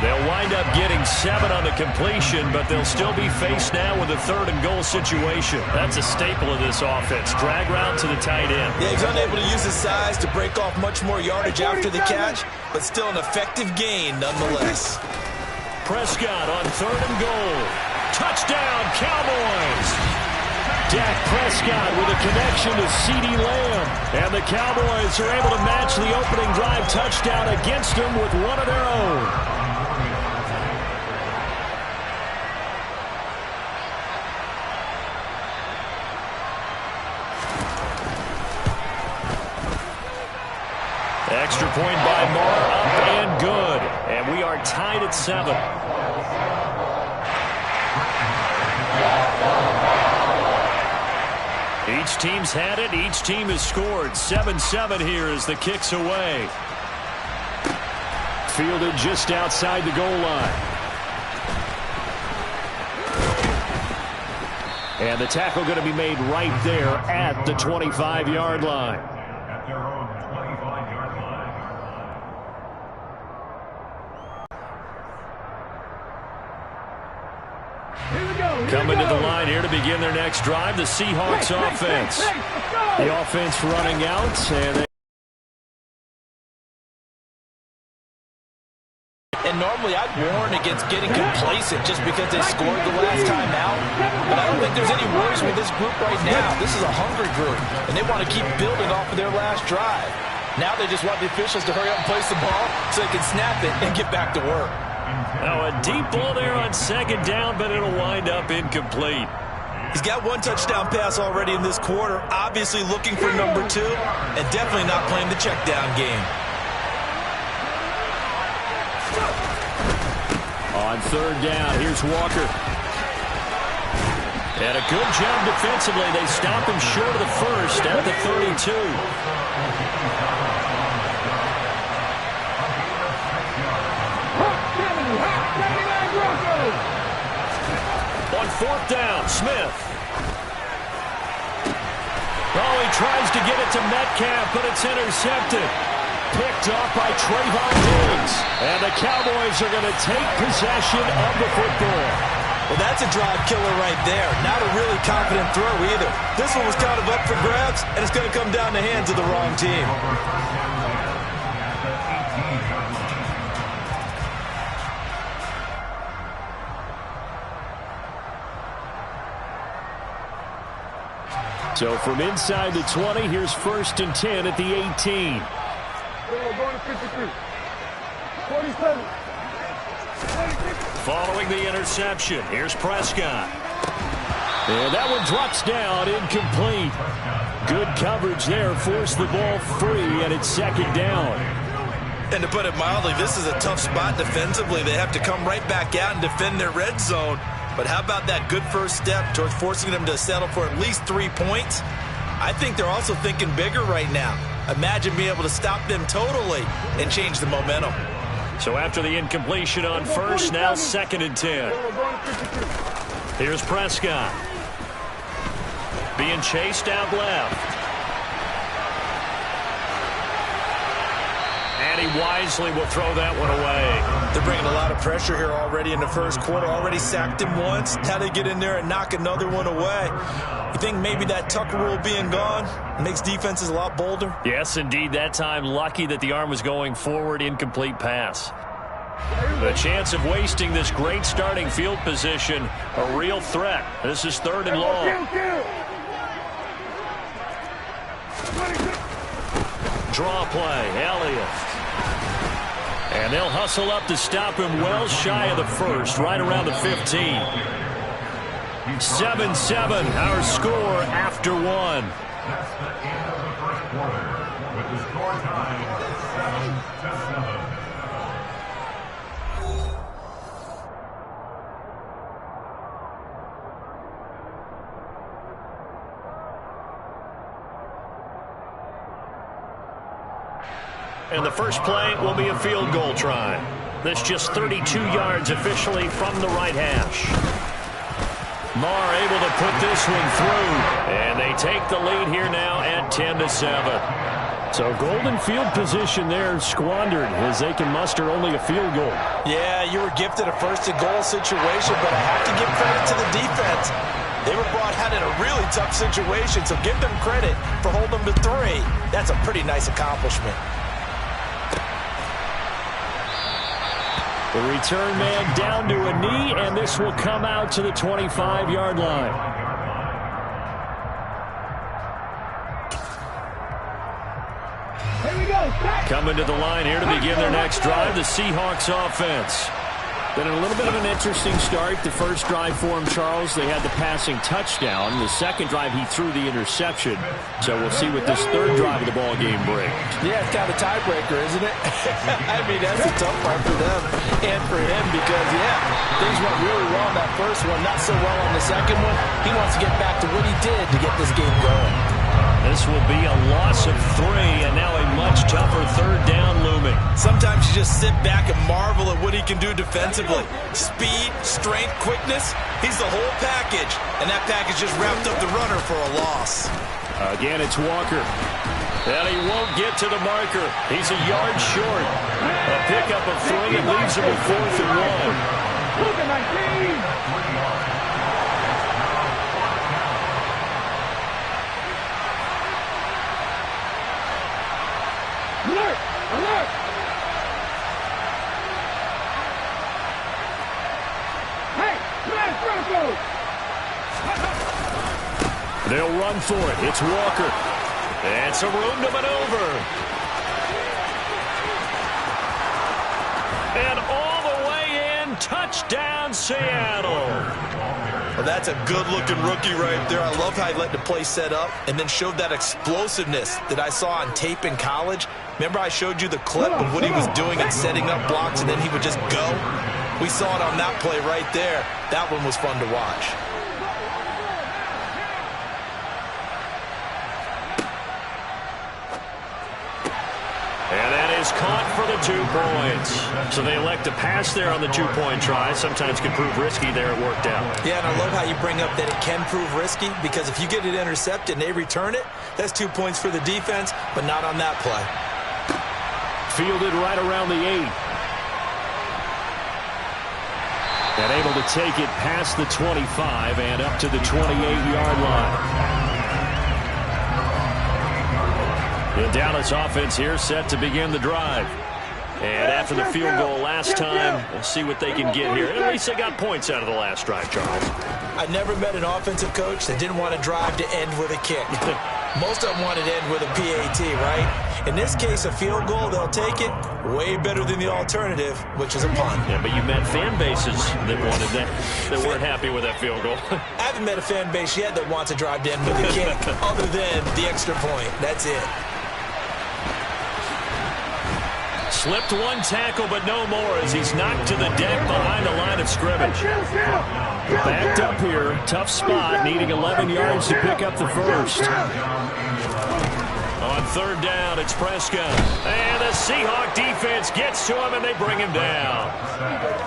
They'll wind up getting 7 on the completion, but they'll still be faced now with a 3rd and goal situation. That's a staple of this offense. Drag route to the tight end. Yeah, he's unable to use his size to break off much more yardage after the catch, but still an effective gain nonetheless. Prescott on 3rd and goal. Touchdown, Cowboys! Dak Prescott with a connection to CeeDee Lamb. And the Cowboys are able to match the opening drive touchdown against them with one of their own. Extra point by Moore, up and good. And we are tied at 7. Each team's had it. Each team has scored. 7-7 here as the kick's away. Fielded just outside the goal line. And the tackle going to be made right there at the 25-yard line. At their own 25-yard line. Coming to the line here to begin their next drive, the Seahawks offense. The offense running out, and normally I'd warn against getting complacent just because they scored the last time out. But I don't think there's any worries with this group right now. This is a hungry group, and they want to keep building off of their last drive. Now they just want the officials to hurry up and place the ball so they can snap it and get back to work. Now a deep ball there on 2nd down, but it'll wind up incomplete. He's got 1 touchdown pass already in this quarter, obviously looking for number 2, and definitely not playing the check down game. On 3rd down, here's Walker. And a good job defensively. They stop him short of the first at the 32. On 4th down, Smith. Oh, he tries to get it to Metcalf, but it's intercepted. Picked off by Trayvon Diggs. And the Cowboys are going to take possession of the football. Well, that's a drive killer right there. Not a really confident throw either. This one was kind of up for grabs, and it's going to come down the hands of the wrong team. So from inside the 20, here's 1st and 10 at the 18. Going to 53. 47. Following the interception, here's Prescott. And that one drops down, incomplete. Good coverage there, forced the ball free, and it's 2nd down. And to put it mildly, this is a tough spot defensively. They have to come right back out and defend their red zone. But how about that good first step towards forcing them to settle for at least 3 points? I think they're also thinking bigger right now. Imagine being able to stop them totally and change the momentum. So after the incompletion on 1st, now 2nd and 10. Here's Prescott. Being chased out left. And he wisely will throw that one away. They're bringing a lot of pressure here already in the first quarter. Already sacked him once. Now they get in there and knock another one away. You think maybe that Tucker rule being gone makes defenses a lot bolder? Yes, indeed. That time, lucky that the arm was going forward. Incomplete pass. The chance of wasting this great starting field position, a real threat. This is 3rd and long. Draw play, Elliott. And they'll hustle up to stop him well shy of the first, right around the 15. 7-7, our score after 1. That's the end of the first quarter, with the score tied 7-7. And the first play will be a field goal try. This just 32 yards officially from the right hash. Marr able to put this one through. And they take the lead here now at 10-7. So golden field position there squandered as they can muster only a field goal. Yeah, you were gifted a first-and-goal situation, but I have to give credit to the defense. They were brought out in a really tough situation, so give them credit for holding them to 3. That's a pretty nice accomplishment. The return man down to a knee, and this will come out to the 25-yard line. Coming to the line here to begin their next drive, the Seahawks offense. Been a little bit of an interesting start. The first drive for him, Charles, they had the passing touchdown. The second drive, he threw the interception. So we'll see what this third drive of the ball game brings. Yeah, it's kind of a tiebreaker, isn't it? I mean, that's a tough part for them and for him because, yeah, things went really well on that first one, not so well on the second one. He wants to get back to what he did to get this game going. This will be a loss of 3, and now a much tougher third down looming. Sometimes you just sit back and marvel at what he can do defensively. Speed, strength, quickness, he's the whole package. And that package just wrapped up the runner for a loss. Again, it's Walker. And he won't get to the marker. He's a yard short. A pickup of 3 and leaves him with 4th and 1. Look at my team! Alert! Alert! Hey! Flash Broncos! They'll run for it. It's Walker. And some room to maneuver. And all the way in. Touchdown, Seattle. Well, that's a good-looking rookie right there. I love how he let the play set up and then showed that explosiveness that I saw on tape in college. Remember I showed you the clip of what he was doing and setting up blocks, and then he would just go? We saw it on that play right there. That one was fun to watch. And that is caught for the 2 points. So they elect to pass there on the 2-point try. Sometimes can prove risky there. It worked out. Yeah, and I love how you bring up that it can prove risky because if you get it intercepted and they return it, that's 2 points for the defense, but not on that play. Fielded right around the 8. And able to take it past the 25 and up to the 28-yard line. The Dallas offense here set to begin the drive. And after the field goal last time, we'll see what they can get here. At least they got points out of the last drive, Charles. I never met an offensive coach that didn't want to drive to end with a kick. Most of them wanted to end with a PAT, right? In this case, a field goal, they'll take it. Way better than the alternative, which is a punt. Yeah, but you met fan bases that wanted that, that weren't happy with that field goal. I haven't met a fan base yet that wants to drive to end with a kick other than the extra point. That's it. Slipped one tackle, but no more as he's knocked to the deck behind the line of scrimmage. Backed up here. Tough spot, needing 11 yards to pick up the first. On third down, it's Prescott. And the Seahawk defense gets to him, and they bring him down.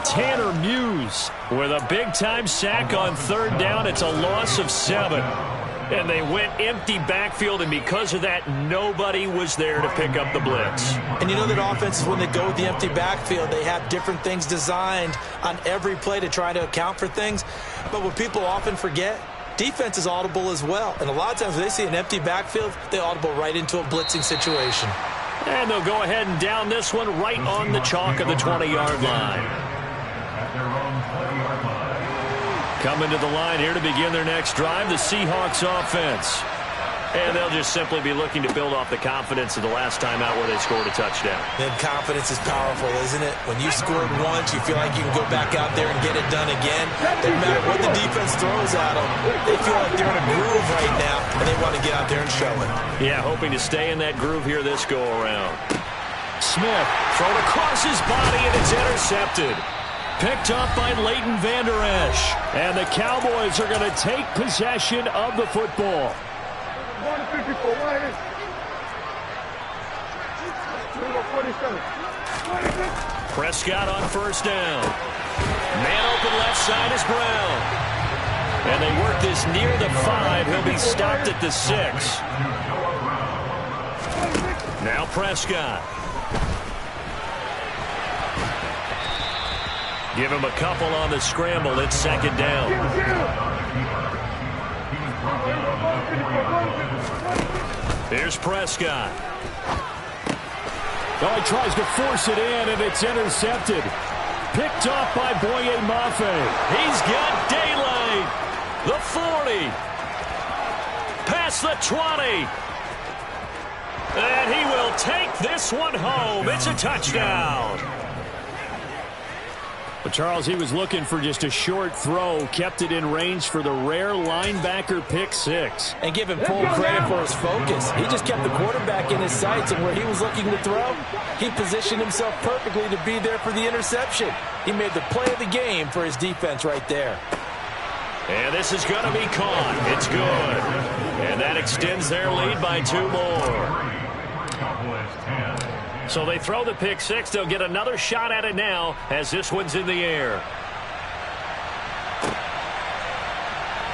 Tanner Muse with a big-time sack on third down. It's a loss of 7. And they went empty backfield, and because of that, nobody was there to pick up the blitz. And you know that offenses, when they go with the empty backfield, they have different things designed on every play to try to account for things. But what people often forget, defense is audible as well. And a lot of times when they see an empty backfield, they audible right into a blitzing situation. And they'll go ahead and down this one right on the chalk of the 20-yard line. At their own 20-yard line. Coming to the line here to begin their next drive, the Seahawks offense. And they'll just simply be looking to build off the confidence of the last time out where they scored a touchdown. And confidence is powerful, isn't it? When you scored once, you feel like you can go back out there and get it done again. Doesn't matter what the defense throws at them. They feel like they're in a groove right now, and they want to get out there and show it. Yeah, hoping to stay in that groove here this go-around. Smith thrown across his body, and it's intercepted. Picked up by Leighton Vander Esch. And the Cowboys are going to take possession of the football. 154, right here. 47. Prescott on first down. Man open left side is Brown. And they work this near the 5. He'll be stopped at the 6. Now Prescott. Give him a couple on the scramble. It's second down. Here's Prescott. Oh, he tries to force it in, and it's intercepted. Picked off by Boye Mafe. He's got daylight. The 40. Past the 20. And he will take this one home. It's a touchdown. But Charles, he was looking for just a short throw, kept it in range for the rare linebacker pick 6. And give him full credit for his focus. He just kept the quarterback in his sights, and where he was looking to throw, he positioned himself perfectly to be there for the interception. He made the play of the game for his defense right there. And this is going to be caught. It's good. And that extends their lead by 2 more. So they throw the pick 6. They'll get another shot at it now as this one's in the air.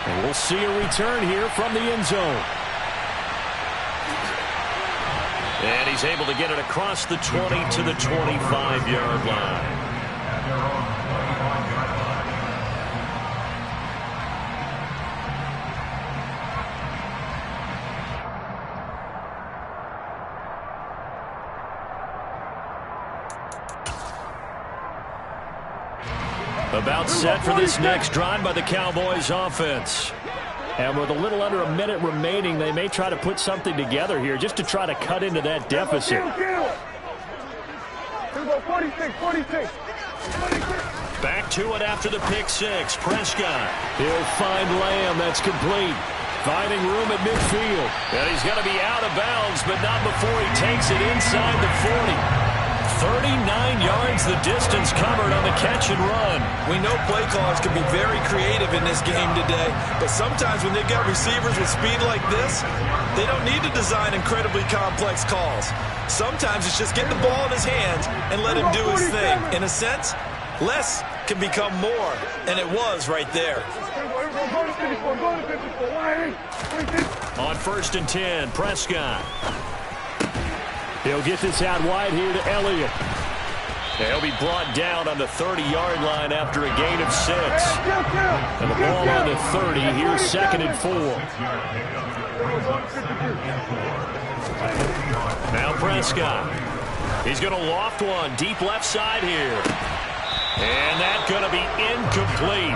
And we'll see a return here from the end zone. And he's able to get it across the 20 to the 25-yard line. About set for this next drive by the Cowboys offense. And with a little under a minute remaining, they may try to put something together here just to try to cut into that deficit. 46. Back to it after the pick 6. Prescott. He'll find Lamb. That's complete. Finding room at midfield. And he's going to be out of bounds, but not before he takes it inside the 40. 39 yards the distance covered on the catch and run. We know play callers can be very creative in this game today, but sometimes when they've got receivers with speed like this, they don't need to design incredibly complex calls. Sometimes it's just get the ball in his hands and let him do his thing. In a sense, less can become more, and it was right there. On 1st and 10, Prescott. He'll get this out wide here to Elliott. He'll be brought down on the 30-yard line after a gain of 6. And the ball on the 30. Here's 2nd and 4. Now Prescott. He's going to loft one deep left side here. And that's going to be incomplete.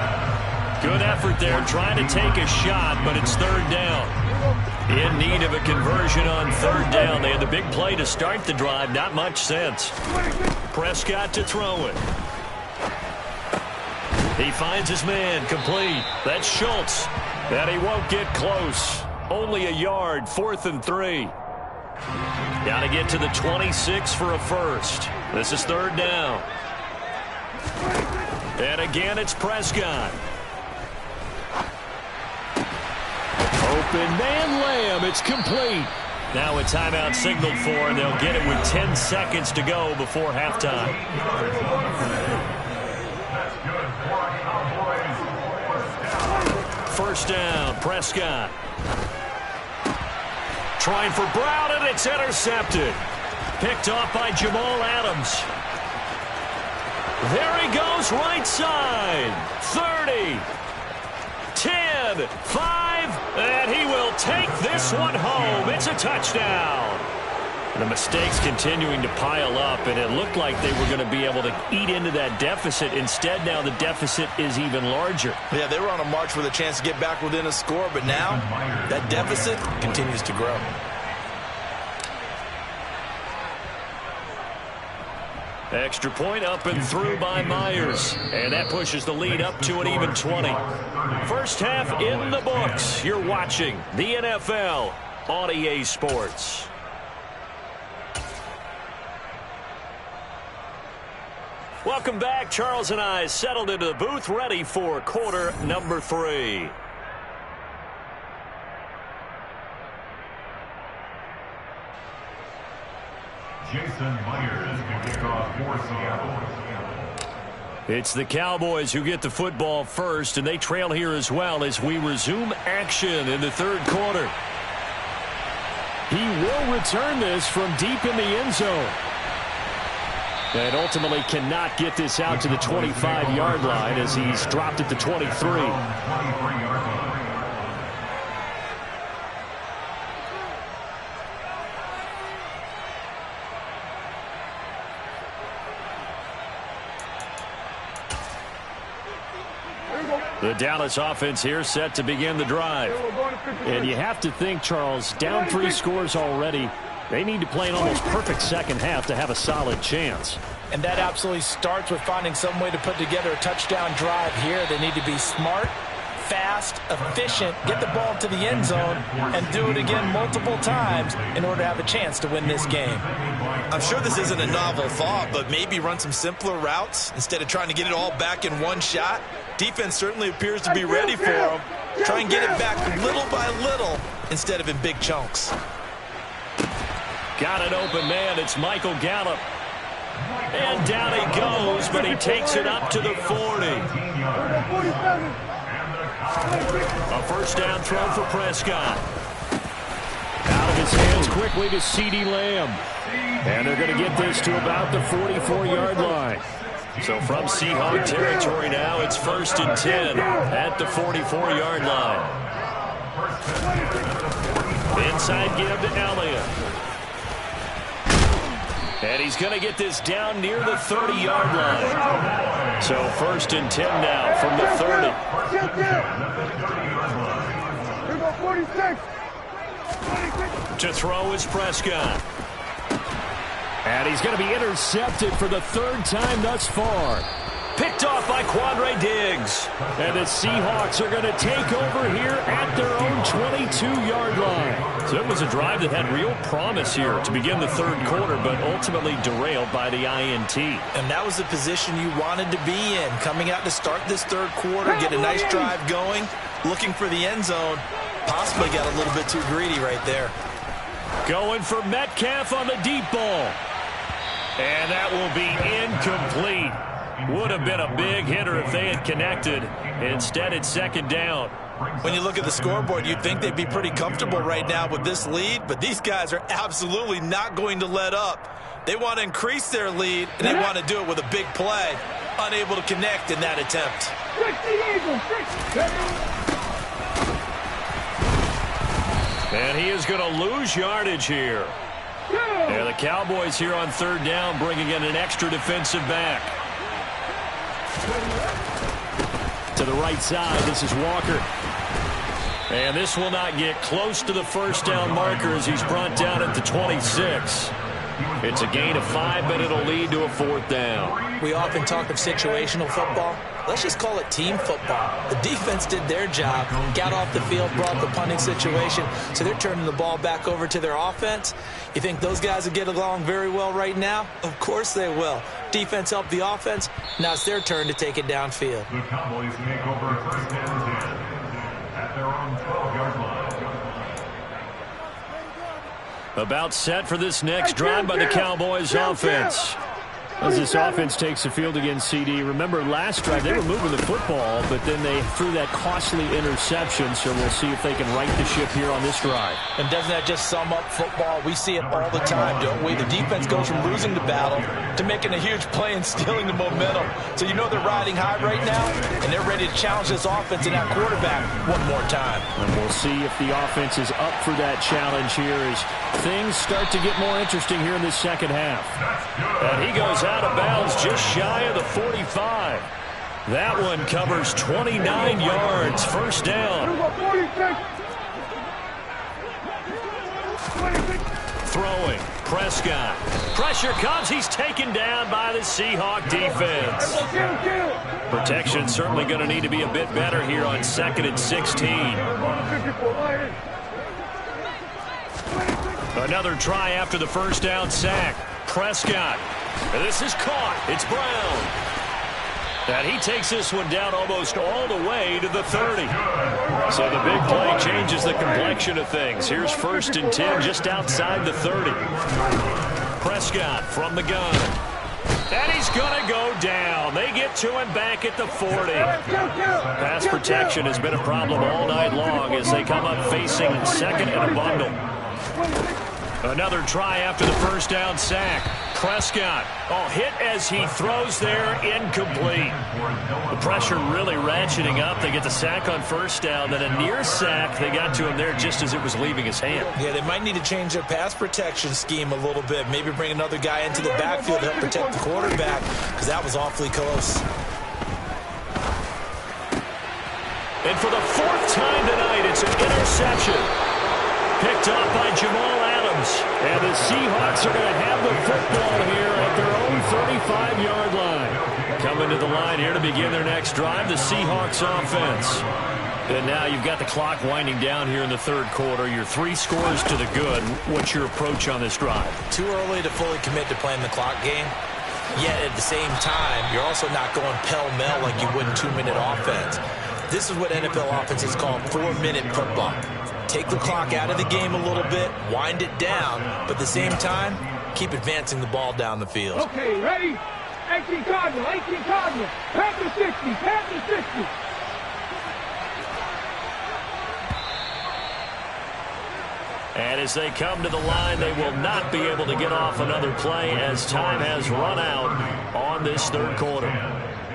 Good effort there trying to take a shot, but it's 3rd down. In need of a conversion on 3rd down. They had the big play to start the drive. Not much sense. Prescott to throw it. He finds his man complete. That's Schultz. And he won't get close. Only a yard. 4th and 3. Got to get to the 26 for a first. This is 3rd down. And again, it's Prescott. Open man Lamb. It's complete. Now a timeout signaled for, and they'll get it with 10 seconds to go before halftime. First down, Prescott. Trying for Brown, and it's intercepted. Picked off by Jamal Adams. There he goes, right side. 30. 10, 5, and he will take this one home. It's a touchdown. The mistakes continuing to pile up, and it looked like they were going to be able to eat into that deficit. Instead, now the deficit is even larger. Yeah, they were on a march with a chance to get back within a score, but now that deficit continues to grow. Extra point up and through by Myers. And that pushes the lead up to an even 20. First half in the books. You're watching the NFL on EA Sports. Welcome back. Charles and I settled into the booth, ready for quarter number 3. Jason Myers will kick off for Seattle. It's the Cowboys who get the football first, and they trail here as well as we resume action in the third quarter. He will return this from deep in the end zone. And ultimately cannot get this out to the 25-yard line as he's dropped at the 23. The Dallas offense here set to begin the drive. And you have to think, Charles, down 3 scores already. They need to play an almost perfect second half to have a solid chance. And that absolutely starts with finding some way to put together a touchdown drive here. They need to be smart, fast, efficient, get the ball to the end zone, and do it again multiple times in order to have a chance to win this game. I'm sure this isn't a novel thought, but maybe run some simpler routes instead of trying to get it all back in one shot. Defense certainly appears to be ready for them. Try and get it back little by little instead of in big chunks. Got an open man. It's Michael Gallup. And down he goes, but he takes it up to the 40. A first down throw for Prescott. Out of his hands quickly to CeeDee Lamb. And they're going to get this to about the 44-yard line. So from Seahawk territory now, it's 1st and 10 at the 44-yard line. Inside give to Elliott. And he's going to get this down near the 30-yard line. So 1st and 10 now from the 30. To throw is Prescott. And he's going to be intercepted for the 3rd time thus far. Picked off by Quandre Diggs. And the Seahawks are going to take over here at their own 22-yard line. So it was a drive that had real promise here to begin the third quarter, but ultimately derailed by the INT. And that was the position you wanted to be in. Coming out to start this third quarter, get a nice drive going, looking for the end zone. Possibly got a little bit too greedy right there. Going for Metcalf on the deep ball. And that will be incomplete. Would have been a big hitter if they had connected. Instead, it's 2nd down. When you look at the scoreboard, you'd think they'd be pretty comfortable right now with this lead, but these guys are absolutely not going to let up. They want to increase their lead, and they want to do it with a big play. Unable to connect in that attempt. And he is going to lose yardage here. And the Cowboys here on 3rd down, bringing in an extra defensive back. To the right side, this is Walker. And this will not get close to the 1st down marker as he's brought down at the 26. It's a gain of 5, but it'll lead to a 4th down. We often talk of situational football. Let's just call it team football. The defense did their job, got off the field, brought the punting situation, so they're turning the ball back over to their offense. You think those guys will get along very well right now? Of course they will. Defense helped the offense. Now it's their turn to take it downfield. The Cowboys make over 1st and 10 at their own 12-yard line. About set for this next drive by the Cowboys offense. As this offense takes the field against CD. Remember, last drive they were moving the football, but then they threw that costly interception, so we'll see if they can right the ship here on this drive. And doesn't that just sum up football? We see it all the time, don't we? The defense goes from losing the battle to making a huge play and stealing the momentum. So you know they're riding high right now, and they're ready to challenge this offense and that quarterback one more time. And we'll see if the offense is up for that challenge here as things start to get more interesting here in the second half. And he goes out of bounds just shy of the 45. That one covers 29 yards. 1st down. Throwing. Prescott. Pressure comes. He's taken down by the Seahawk defense. Protection certainly going to need to be a bit better here on 2nd and 16. Another try after the 1st down sack. Prescott. And this is caught. It's Brown. And he takes this one down almost all the way to the 30. So the big play changes the complexion of things. Here's 1st and 10 just outside the 30. Prescott from the gun. And he's going to go down. Oh, they get to him back at the 40. Pass protection has been a problem all night long as they come up facing second and a bundle. Another try after the first down sack. Prescott, hit as he throws there, incomplete. The pressure really ratcheting up. They get the sack on first down, then a near sack. They got to him there just as it was leaving his hand. Yeah, they might need to change their pass protection scheme a little bit. Maybe bring another guy into the backfield to help protect the quarterback, because that was awfully close. And for the fourth time tonight, it's an interception. Picked off by Jamal Adams. And the Seahawks are going to have the football here at their own 35-yard line. Coming to the line here to begin their next drive, the Seahawks offense. And now you've got the clock winding down here in the third quarter. Your 3 scores to the good. What's your approach on this drive? Too early to fully commit to playing the clock game. Yet at the same time, you're also not going pell-mell like you would in 2-minute offense. This is what NFL offenses call 4-minute football. Take the clock out of the game a little bit, wind it down, but at the same time, keep advancing the ball down the field. Okay, ready? 18 Cardinal, 18 Cardinal. Panther 60, Panther 60. And as they come to the line, they will not be able to get off another play as time has run out on this third quarter.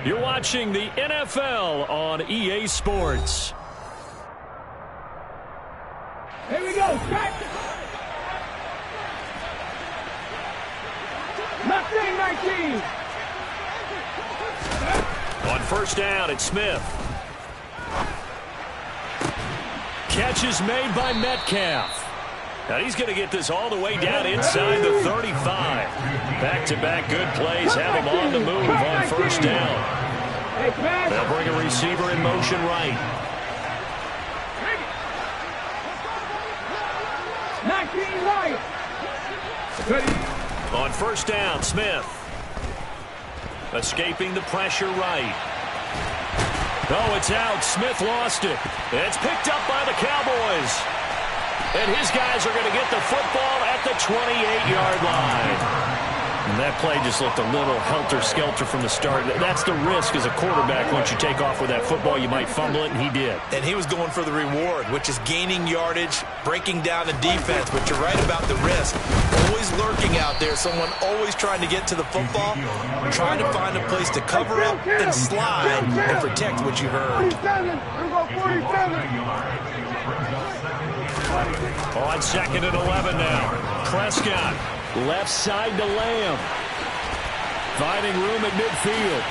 You're watching the NFL on EA Sports. Here we go, strike. 19. On first down, it's Smith. Catch is made by Metcalf. Now he's going to get this all the way down inside the 35. Back-to-back good plays have him on the move on first down. They'll bring a receiver in motion right. 19 right. On first down, Smith. Escaping the pressure right. Oh, it's out. Smith lost it. It's picked up by the Cowboys. And his guys are going to get the football at the 28-yard line. And that play just looked a little helter-skelter from the start. That's the risk as a quarterback. Once you take off with that football, you might fumble it, and he did. And he was going for the reward, which is gaining yardage, breaking down the defense. But you're right about the risk. Always lurking out there, someone always trying to get to the football, trying to find a place to cover up and slide and protect what you heard. 47. On second and 11 now. Prescott. Left side to Lamb. Finding room at midfield.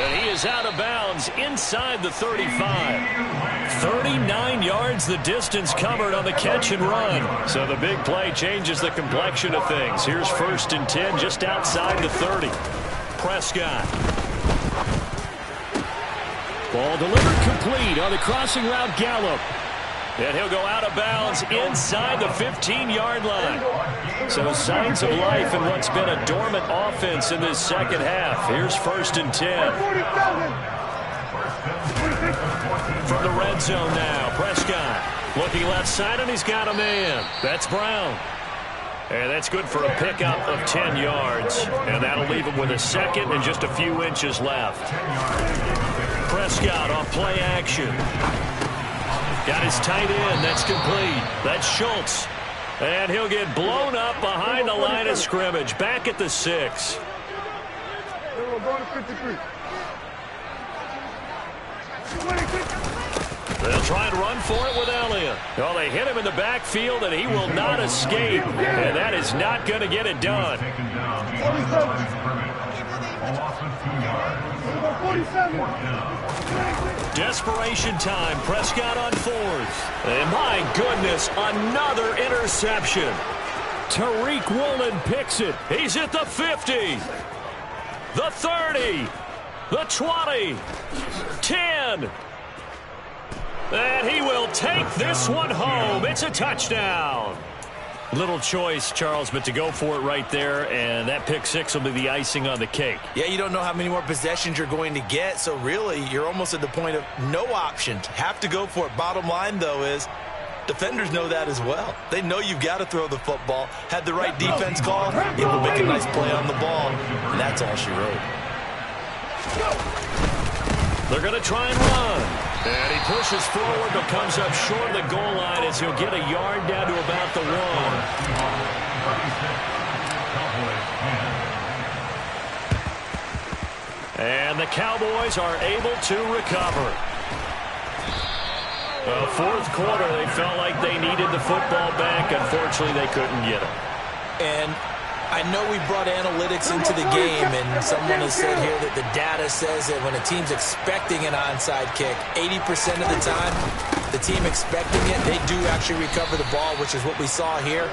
And he is out of bounds inside the 35. 39 yards the distance covered on the catch and run. So the big play changes the complexion of things. Here's first and 10 just outside the 30. Prescott. Ball delivered complete on the crossing route Gallup. And he'll go out of bounds inside the 15-yard line. So signs of life in what's been a dormant offense in this second half. Here's first and 10. From the red zone now, Prescott looking left side, and he's got a man. That's Brown. And that's good for a pickup of 10 yards. And that'll leave him with a second and just a few inches left. Prescott off play action. Got his tight end. That's complete. That's Schultz. And he'll get blown up behind the line of scrimmage. Back at the 6. They'll try and run for it with Elliott. Well, they hit him in the backfield, and he will not escape. And that is not going to get it done. 47. Desperation time. Prescott on fourth. And my goodness, another interception. Tariq Woolen picks it. He's at the 50. The 30. The 20. 10. And he will take this one home. It's a touchdown. Little choice, Charles, but to go for it right there, and that pick six will be the icing on the cake. Yeah, you don't know how many more possessions you're going to get, so really you're almost at the point of no options. Have to go for it. Bottom line, though, is defenders know that as well. They know you've got to throw the football. Had the right defense call, able to make a nice play on the ball, and that's all she wrote. They're going to try and run. And he pushes forward but comes up short of the goal line as he'll get a yard down to about the 1. And the Cowboys are able to recover. The fourth quarter, they felt like they needed the football back. Unfortunately, they couldn't get it. And I know we brought analytics into the game, and someone has said here that the data says that when a team's expecting an onside kick, 80% of the time, the team expecting it, they do actually recover the ball, which is what we saw here.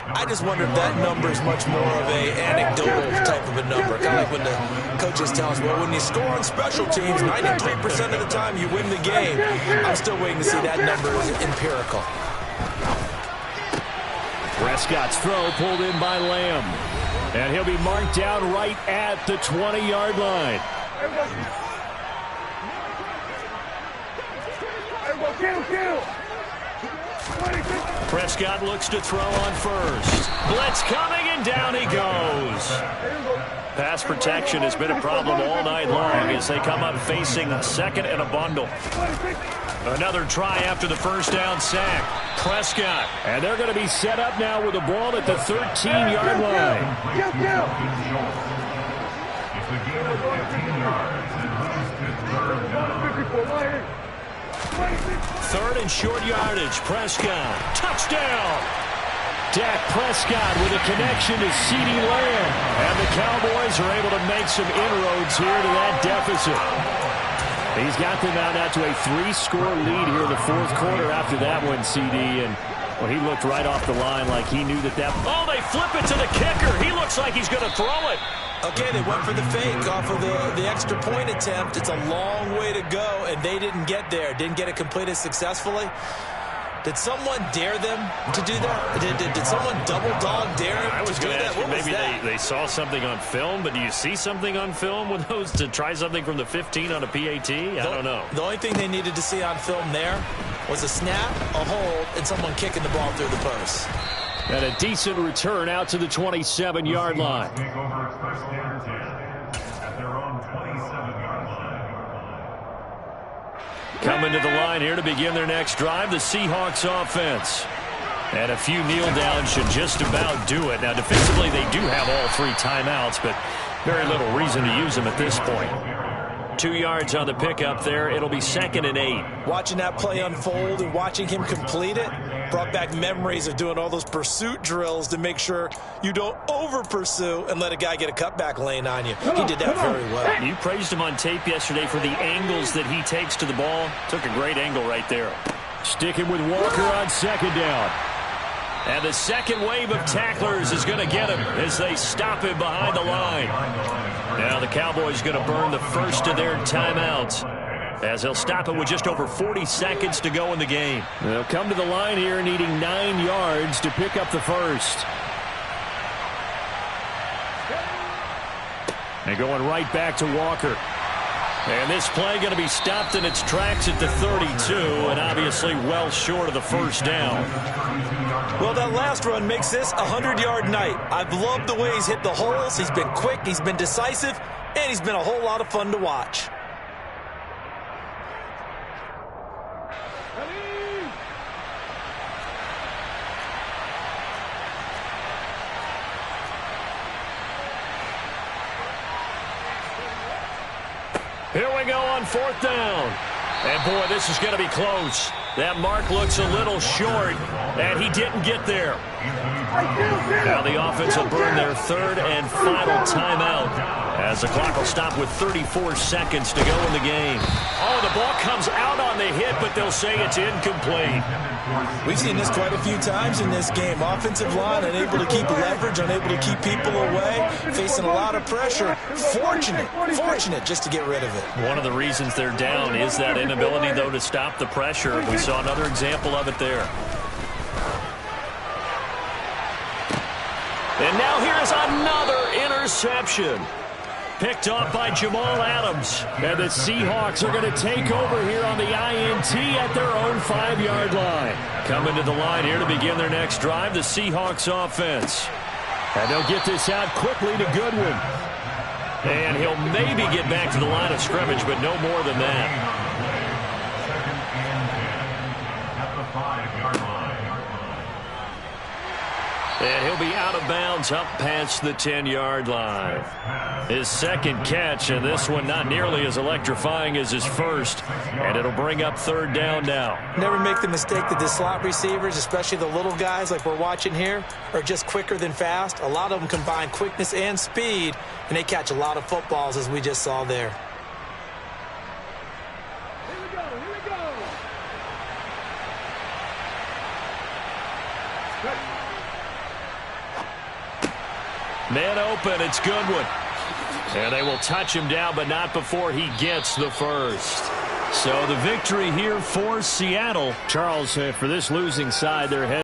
I just wonder if that number is much more of a anecdotal type of a number. Kind of like when the coaches tell us, well, when you score on special teams, 93% of the time you win the game. I'm still waiting to see that number is empirical. Prescott's throw pulled in by Lamb. And he'll be marked down right at the 20-yard line. Prescott looks to throw on first. Blitz coming, and down he goes. Pass protection has been a problem all night long as they come up facing a second and a bundle. Another try after the first down sack. Prescott. And they're going to be set up now with the ball at the 13-yard line. It's a gain of 15 yards and moves to third down. Third and short yardage. Prescott. Touchdown. Dak Prescott with a connection to CeeDee Lamb. And the Cowboys are able to make some inroads here to that deficit. He's got them out now to a 3-score lead here in the fourth quarter after that one, CD. And well, he looked right off the line like he knew that. Oh, they flip it to the kicker. He looks like he's going to throw it. Okay, they went for the fake off of the extra point attempt. It's a long way to go, and they didn't get there. Didn't get it completed successfully. Did someone dare them to do that? Did someone double dog dare them I was to do going to that? ask you, What was maybe that? they saw something on film, but do you see something on film with those to try something from the 15 on a PAT? I don't know. The only thing they needed to see on film there was a snap, a hold, and someone kicking the ball through the post. And a decent return out to the 27-yard line. Take over first down 10 at their own 27-yard line. Coming to the line here to begin their next drive, the Seahawks offense. And a few kneel downs should just about do it. Now, defensively, they do have all 3 timeouts, but very little reason to use them at this point. 2 yards on the pickup there. It'll be 2nd and 8. Watching that play unfold and watching him complete it brought back memories of doing all those pursuit drills to make sure you don't over-pursue and let a guy get a cutback lane on you. He did that very well. You praised him on tape yesterday for the angles that he takes to the ball. Took a great angle right there. Sticking with Walker on 2nd down. And the second wave of tacklers is going to get him as they stop him behind the line. Now the Cowboys going to burn the first of their timeouts as they'll stop it with just over 40 seconds to go in the game. They'll come to the line here needing 9 yards to pick up the first. And going right back to Walker. And this play going to be stopped in its tracks at the 32, and obviously well short of the first down. Well, that last run makes this a 100-yard night. I've loved the way he's hit the holes. He's been quick, he's been decisive, and he's been a whole lot of fun to watch. Here we go on 4th down. And, boy, this is going to be close. That mark looks a little short, and he didn't get there. Now the offense will burn their 3rd and final timeout as the clock will stop with 34 seconds to go in the game. Oh, the ball comes out on the hit, but they'll say it's incomplete. We've seen this quite a few times in this game. Offensive line unable to keep leverage, unable to keep people away, facing a lot of pressure. Fortunate just to get rid of it. One of the reasons they're down is that inability, though, to stop the pressure. We saw another example of it there. And now here's another interception. Picked off by Jamal Adams. And the Seahawks are going to take over here on the INT at their own 5-yard line. Coming to the line here to begin their next drive, the Seahawks offense. And they'll get this out quickly to Goodwin. And he'll maybe get back to the line of scrimmage, but no more than that. Second and 10 at the 5-yard line. And he'll be out of bounds up past the 10-yard line. His second catch, and this one not nearly as electrifying as his first. And it'll bring up third down now. Never make the mistake that the slot receivers, especially the little guys like we're watching here, are just quicker than fast. A lot of them combine quickness and speed, and they catch a lot of footballs, as we just saw there. Here we go. Man open, it's Goodwin. And they will touch him down, but not before he gets the first. So the victory here for Seattle. Charles, for this losing side, they're headed